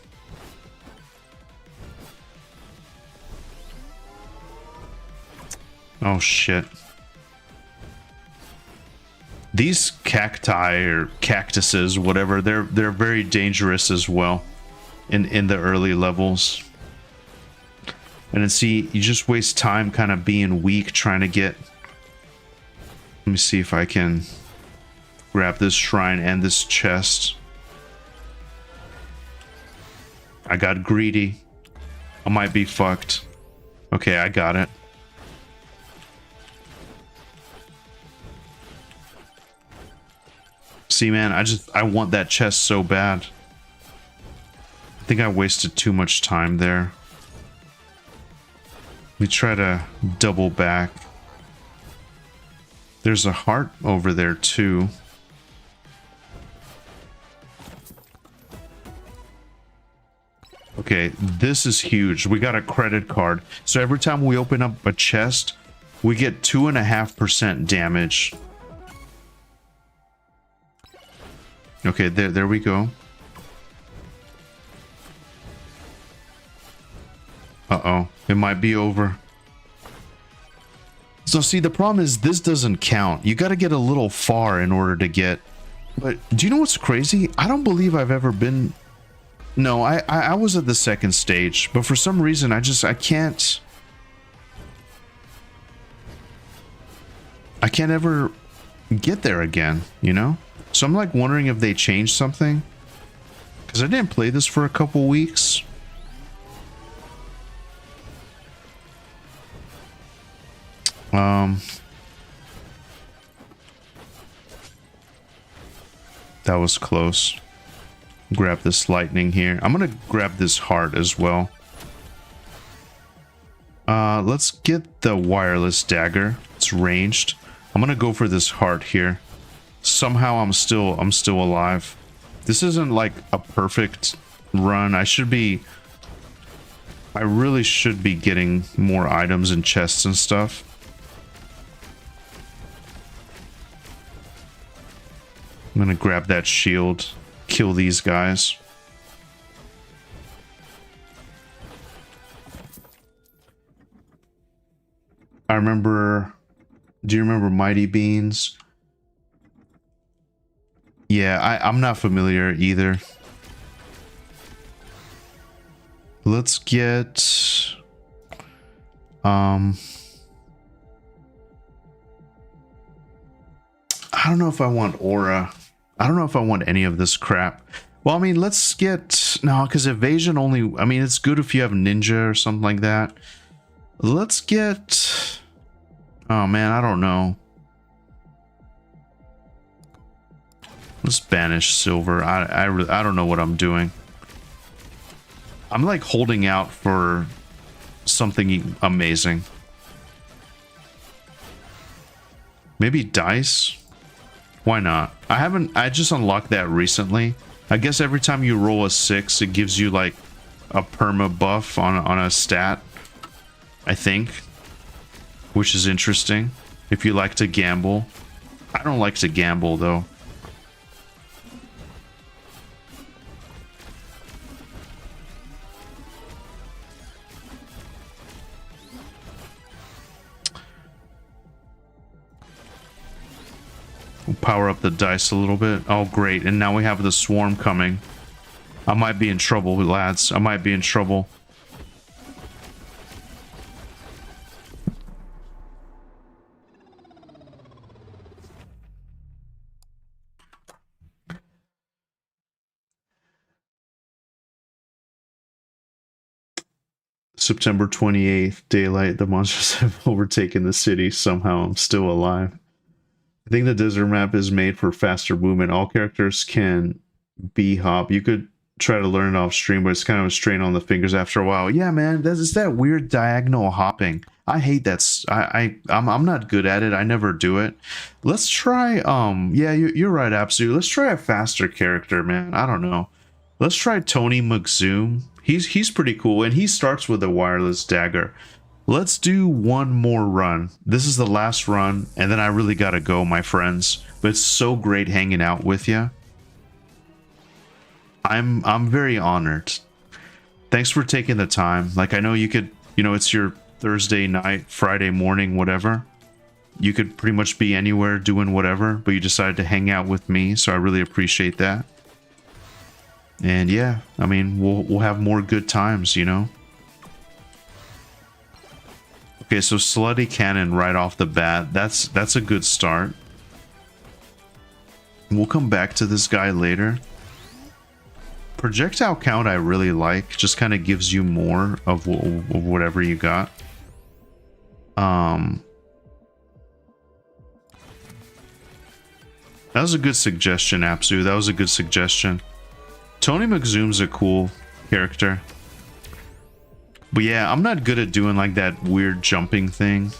S1: Oh shit. These cacti or cactuses, whatever, they're very dangerous as well in the early levels. And then see, you just waste time kind of being weak trying to get. Let me see if I can grab this shrine and this chest. I got greedy. I might be fucked. Okay, I got it. See, man, I want that chest so bad. I think I wasted too much time there. Let me try to double back. There's a heart over there too. Okay, this is huge. We got a credit card. So every time we open up a chest, we get 2.5% damage. Okay, there we go. Uh-oh, it might be over. So see, the problem is this doesn't count. You got to get a little far in order to get. But do you know what's crazy? I don't believe I've ever been. No, I was at the second stage, but for some reason I can't ever get there again, you know? So I'm like wondering if they changed something, because I didn't play this for a couple weeks. That was close. Grab this lightning here. I'm gonna grab this heart as well. Let's get the wireless dagger. It's ranged. I'm gonna go for this heart here. Somehow I'm still alive. This isn't like a perfect run. I really should be getting more items and chests and stuff. I'm gonna grab that shield, kill these guys. I remember, do you remember Mighty Beans? Yeah, I'm not familiar either. Let's get I don't know if I want aura. I don't know if I want any of this crap. Well, I mean, let's get... No, because evasion only... I mean, it's good if you have ninja or something like that. Let's get... Oh, man, I don't know. Let's banish silver. I don't know what I'm doing. I'm like holding out for something amazing. Maybe dice? Why not? I just unlocked that recently. I guess every time you roll a 6, it gives you like a perma buff on a stat, I think, which is interesting if you like to gamble. I don't like to gamble though. We'll power up the dice a little bit. Oh, great. And now we have the swarm coming. I might be in trouble, lads. I might be in trouble. September 28th, daylight. The monsters have overtaken the city. Somehow I'm still alive. I think the desert map is made for faster movement. All characters can B-hop. You could try to learn it off stream, but it's kind of a strain on the fingers after a while. Yeah, man, it's that weird diagonal hopping. I hate that. I'm not good at it. I never do it. Let's try. Yeah, you're right, Absolute. Let's try a faster character, man. I don't know. Let's try Tony McZoom. He's pretty cool, and he starts with a wireless dagger. Let's do one more run. This is the last run, and then I really gotta go, my friends. But it's so great hanging out with you. I'm very honored. Thanks for taking the time. Like, I know you could, you know, it's your Thursday night, Friday morning, whatever. You could pretty much be anywhere doing whatever, but you decided to hang out with me, so I really appreciate that. And yeah, I mean, we'll have more good times, you know. Okay, so Slutty Cannon right off the bat. That's a good start. We'll come back to this guy later. Projectile count I really like. Just kind of gives you more of whatever you got. That was a good suggestion, Apsu. That was a good suggestion. Tony McZoom's a cool character. But yeah, I'm not good at doing like that weird jumping thing.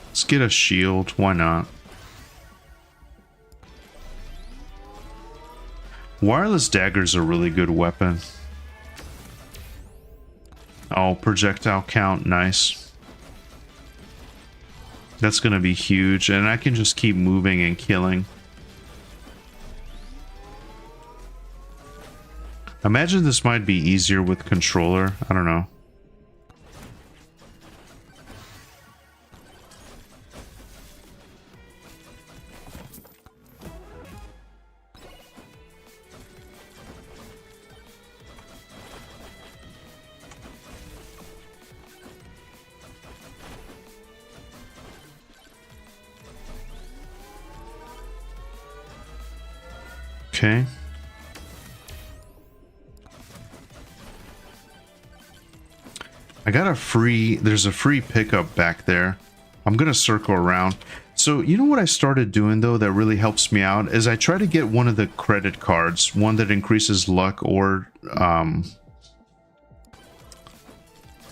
S1: Let's get a shield. Why not? Wireless dagger's a really good weapon. Oh, projectile count. Nice. That's gonna be huge, and I can just keep moving and killing. Imagine this might be easier with controller. I don't know. Okay. I got a free, there's a free pickup back there. I'm gonna circle around. So you know what I started doing though that really helps me out is I try to get one of the credit cards, one that increases luck or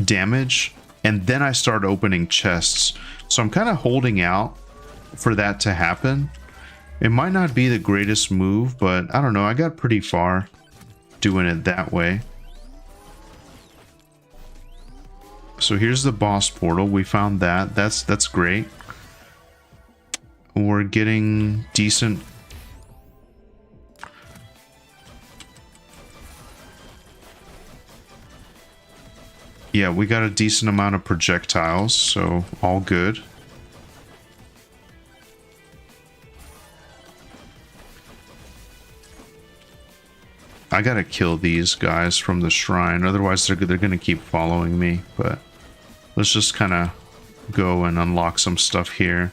S1: damage, and then I start opening chests. So I'm kind of holding out for that to happen. It might not be the greatest move, but I don't know, I got pretty far doing it that way. So here's the boss portal. We found that. That's great. We're getting decent. Yeah, we got a decent amount of projectiles, so all good. I gotta kill these guys from the shrine, otherwise they're gonna keep following me. But let's just kind of go and unlock some stuff here.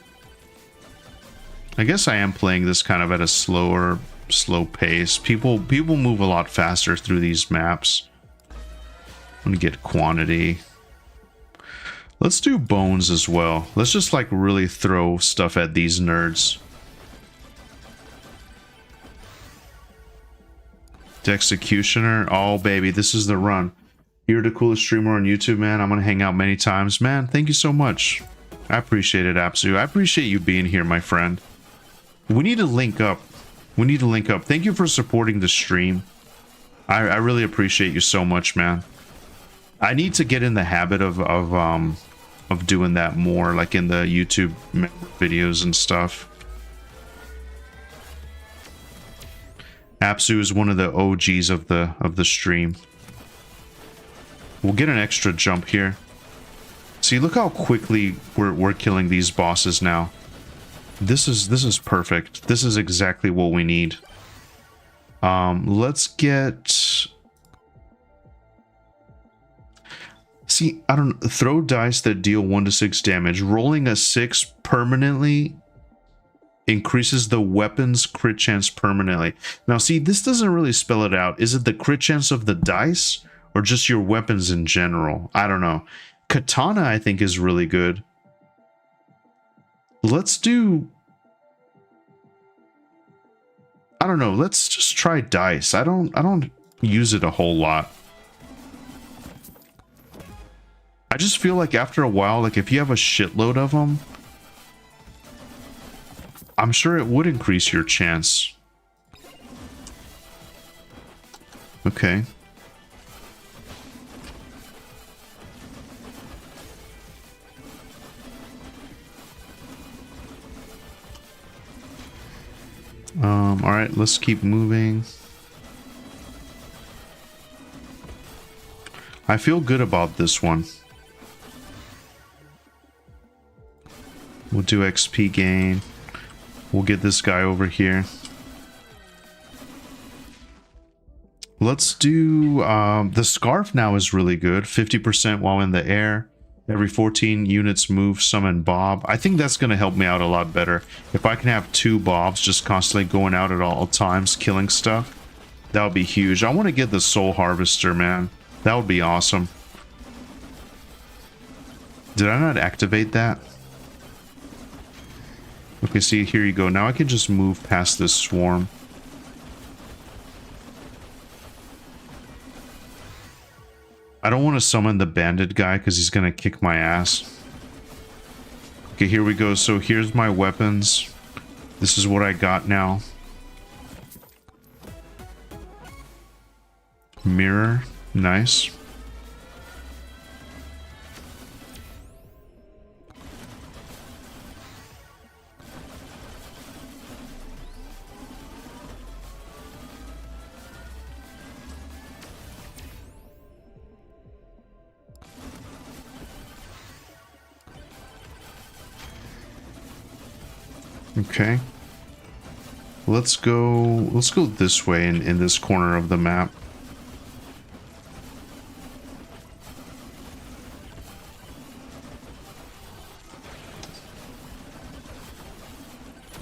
S1: I guess I am playing this kind of at a slow pace. People move a lot faster through these maps. I'm gonna get quantity. Let's do bones as well. Let's just like really throw stuff at these nerds. The Executioner. Oh baby, this is the run. You're the coolest streamer on YouTube, man. I'm gonna hang out many times, man. Thank you so much. I appreciate it, Apsu. I appreciate you being here, my friend. We need to link up. We need to link up. Thank you for supporting the stream. I really appreciate you so much, man. I need to get in the habit of doing that more, like in the YouTube videos and stuff. Apsu is one of the OGs of the stream. We'll get an extra jump here. See, look how quickly we're killing these bosses now. This is perfect. This is exactly what we need. Let's get. See, I don't throw dice that deal 1 to 6 damage. Rolling a 6 permanently increases the weapon's crit chance permanently. Now, see, this doesn't really spell it out. Is it the crit chance of the dice or just your weapons in general? I don't know. Katana, I think, is really good. Let's do don't know. Let's just try dice. I don't use it a whole lot. I just feel like after a while, like if you have a shitload of them, I'm sure it would increase your chance. Okay. All right, let's keep moving. I feel good about this one. We'll do XP gain. We'll get this guy over here. Let's do the scarf now is really good. 50% while in the air. Every 14 units move, summon Bob. I think that's going to help me out a lot better. If I can have 2 Bobs just constantly going out at all times, killing stuff, that would be huge. I want to get the Soul Harvester, man. That would be awesome. Did I not activate that? Okay, see, here you go. Now I can just move past this swarm. I don't want to summon the bandit guy because he's going to kick my ass. Okay, here we go. So here's my weapons. This is what I got now. Mirror. Nice. Okay. Let's go this way in this corner of the map.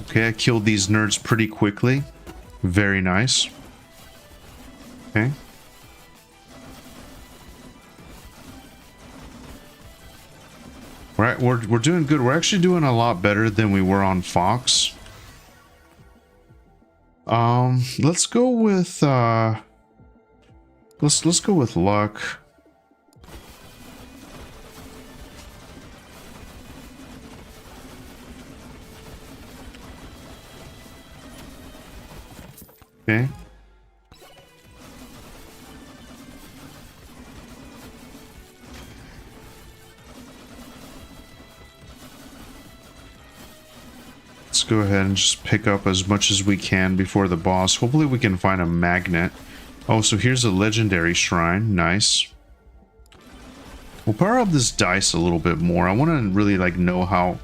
S1: Okay, I killed these nerds pretty quickly. Very nice. Okay. Right, we're doing good. We're actually doing a lot better than we were on Fox. Let's go with let's go with luck. Okay. Let's go ahead and just pick up as much as we can before the boss. Hopefully we can find a magnet. Oh, so here's a legendary shrine. Nice. We'll power up this dice a little bit more. I want to really like know how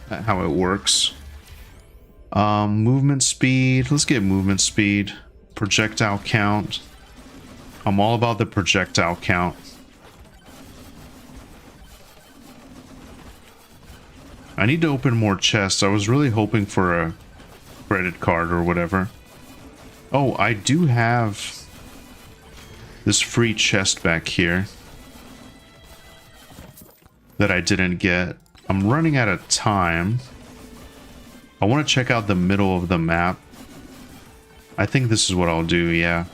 S1: it works. Movement speed. Let's get movement speed. Projectile count. I'm all about the projectile count. I need to open more chests. I was really hoping for a credit card or whatever. Oh, I do have this free chest back here that I didn't get. I'm running out of time. I want to check out the middle of the map. I think this is what I'll do, yeah.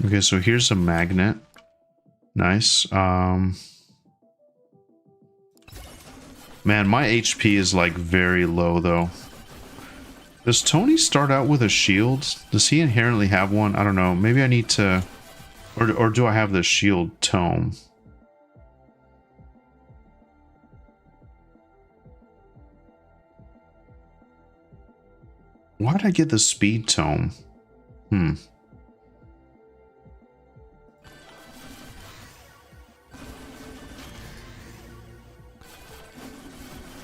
S1: Okay, so here's a magnet. Nice. Man, my HP is like very low though. Does Tony start out with a shield? Does he inherently have one? I don't know. Maybe I need to... Or do I have the shield tome? Why did I get the speed tome?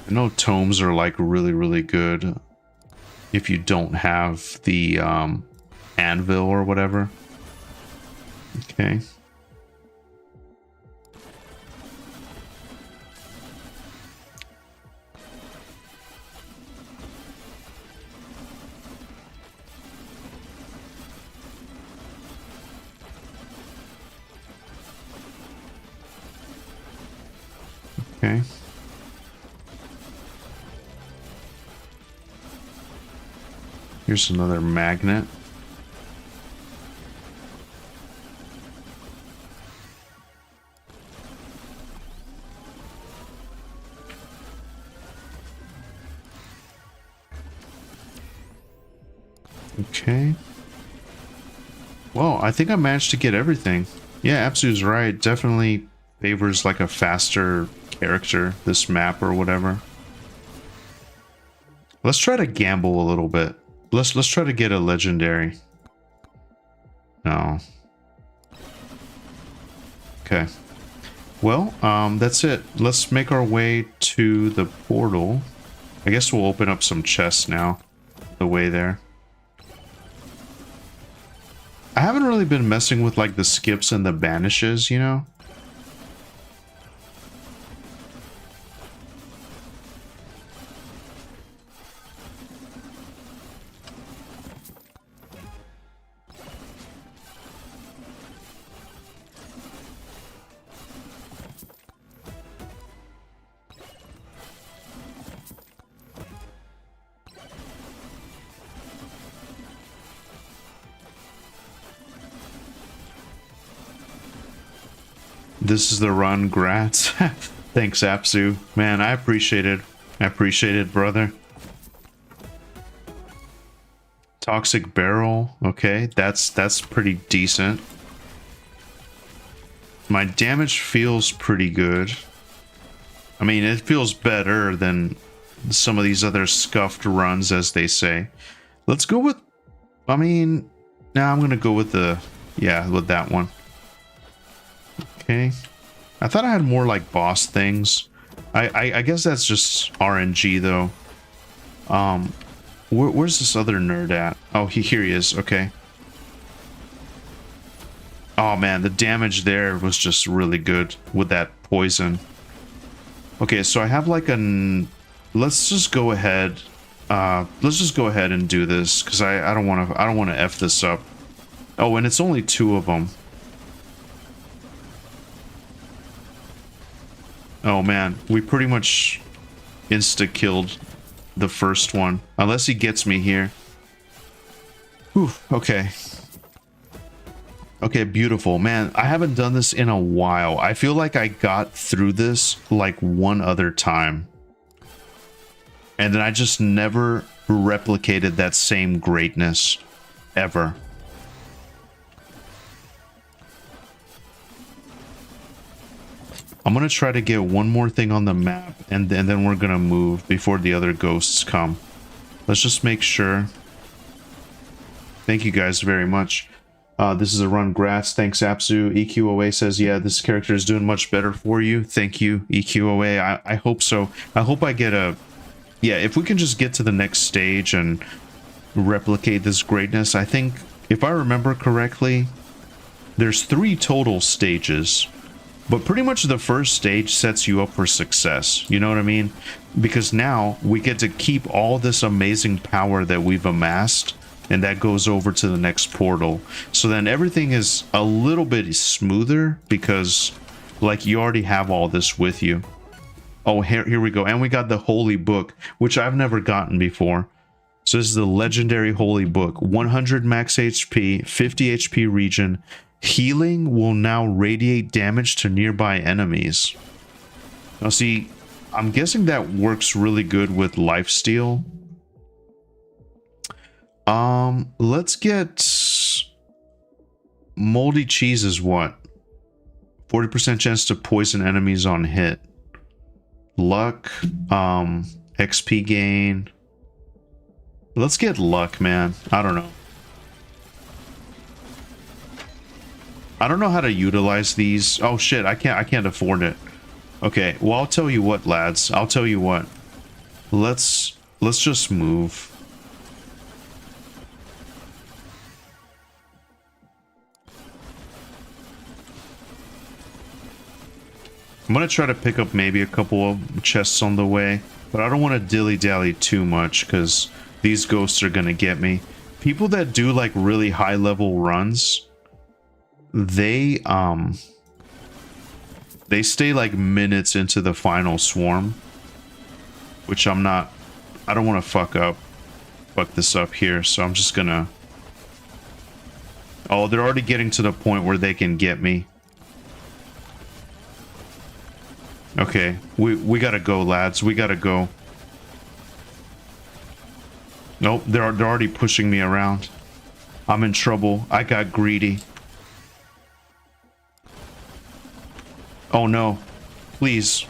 S1: I know tomes are like really good if you don't have the anvil or whatever. Okay. Okay. Here's another magnet. Okay. Well, I think I managed to get everything. Yeah, Apsu's right. Definitely favors like a faster character, this map or whatever. Let's try to gamble a little bit. Let's try to get a legendary. No. Okay. Well, that's it. Let's make our way to the portal. I guess we'll open up some chests now. The way there. I haven't really been messing with like the skips and the banishes, you know? This is the run, grats. Thanks, Apsu. Man, I appreciate it. I appreciate it, brother. Toxic barrel. Okay, that's pretty decent. My damage feels pretty good. I mean, it feels better than some of these other scuffed runs, as they say. Let's go with... I mean... Nah, I'm gonna go with the... Yeah, with that one. Okay. I thought I had more like boss things. I guess that's just RNG though. Where's this other nerd at? Oh, here he is. Okay. Oh man, the damage there was just really good with that poison. Okay, so I have like an... Let's just go ahead. Let's just go ahead and do this because I don't want to F this up. Oh, and it's only 2 of them. Oh man, we pretty much insta-killed the first one. Unless he gets me here. Whew, okay. Okay, beautiful. Man, I haven't done this in a while. I feel like I got through this like one other time. And then I just never replicated that same greatness. Ever. I'm going to try to get one more thing on the map, and then we're going to move before the other ghosts come. Let's just make sure. Thank you guys very much. This is a run, grats. Thanks, Apsu. EQOA says, yeah, this character is doing much better for you. Thank you, EQOA. I hope so. I hope I get a... Yeah, if we can just get to the next stage and replicate this greatness. I think, if I remember correctly, there's 3 total stages. But pretty much the first stage sets you up for success. You know what I mean? Because now we get to keep all this amazing power that we've amassed, and that goes over to the next portal. So then everything is a little bit smoother because, like, you already have all this with you. Oh, here we go. And we got the Holy Book, which I've never gotten before. So this is the legendary Holy Book. 100 max HP, 50 HP regen. Healing will now radiate damage to nearby enemies. Now see, I'm guessing that works really good with lifesteal. Let's get moldy cheese is what? 40% chance to poison enemies on hit. Luck, XP gain. Let's get luck, man. I don't know. I don't know how to utilize these. Oh shit, I can't afford it. Okay, well I'll tell you what, lads. I'll tell you what. Let's just move. I'm gonna try to pick up maybe a couple of chests on the way, but I don't want to dilly-dally too much because these ghosts are gonna get me. People that do like really high-level runs, they stay like minutes into the final swarm, which I don't want to fuck this up here, so I'm just gonna... Oh, they're already getting to the point where they can get me. Okay, we gotta go, lads. We gotta go. Nope, they're already pushing me around. I'm in trouble. I got greedy. Oh no. Please.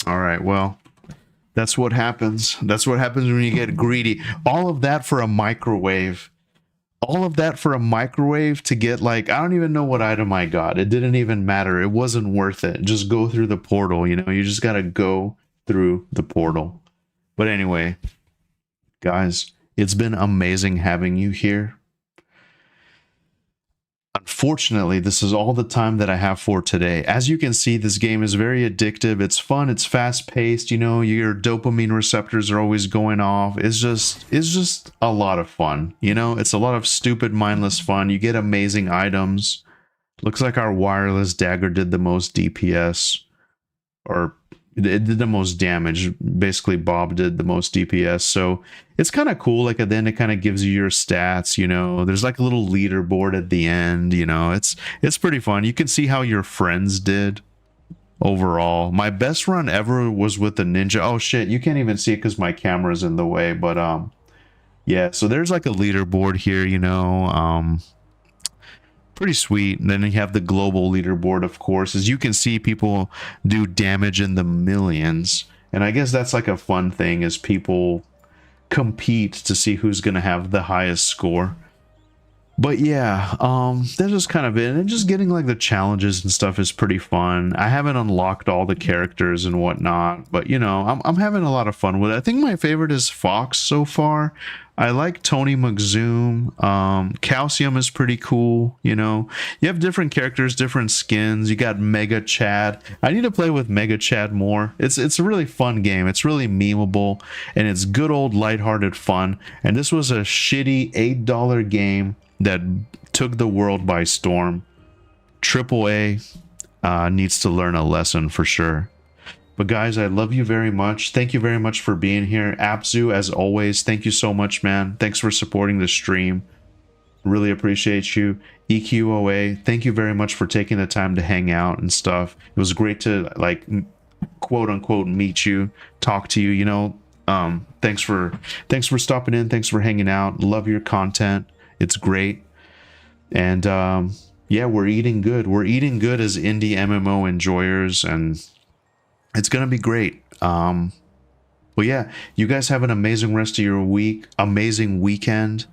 S1: All right, well, that's what happens. That's what happens when you get greedy. All of that for a microwave. All of that for a microwave to get, like, I don't even know what item I got. It didn't even matter. It wasn't worth it. Just go through the portal, you know? You just gotta go through the portal. But anyway, guys, it's been amazing having you here. Unfortunately, this is all the time that I have for today. As you can see, this game is very addictive. It's fun. It's fast-paced. You know, your dopamine receptors are always going off. It's just a lot of fun. You know, it's a lot of stupid, mindless fun. You get amazing items. Looks like our wireless dagger did the most DPS, or it did the most damage. Basically, Bob did the most DPS. So it's kind of cool. Like at the end, it kind of gives you your stats, you know. There's like a little leaderboard at the end, you know. It's pretty fun. You can see how your friends did overall. My best run ever was with the ninja. Oh shit, you can't even see it because my camera's in the way. But yeah, so there's like a leaderboard here, you know. Pretty sweet. And then you have the global leaderboard, of course. As you can see, people do damage in the millions. And I guess that's like a fun thing, is people compete to see who's going to have the highest score. But yeah, that's just kind of it. And just getting like the challenges and stuff is pretty fun. I haven't unlocked all the characters and whatnot, but you know, I'm having a lot of fun with it. I think my favorite is Fox so far. I like Tony McZoom. Calcium is pretty cool, you know. You have different characters, different skins. You got Mega Chad. I need to play with Mega Chad more. It's a really fun game. It's really memeable, and it's good old lighthearted fun. And this was a shitty $8 game that took the world by storm. AAA needs to learn a lesson for sure. But guys, I love you very much. Thank you very much for being here. Abzu, as always, thank you so much, man. Thanks for supporting the stream. Really appreciate you. EQOA, thank you very much for taking the time to hang out and stuff. It was great to, like, quote unquote meet you, talk to you, you know. Thanks for stopping in. Thanks for hanging out. Love your content. It's great. And yeah, we're eating good. We're eating good as indie MMO enjoyers, and it's gonna be great. Well, yeah, you guys have an amazing rest of your week, amazing weekend.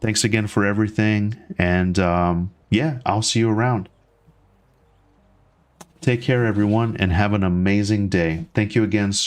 S1: Thanks again for everything, and yeah, I'll see you around. Take care, everyone, and have an amazing day. Thank you again so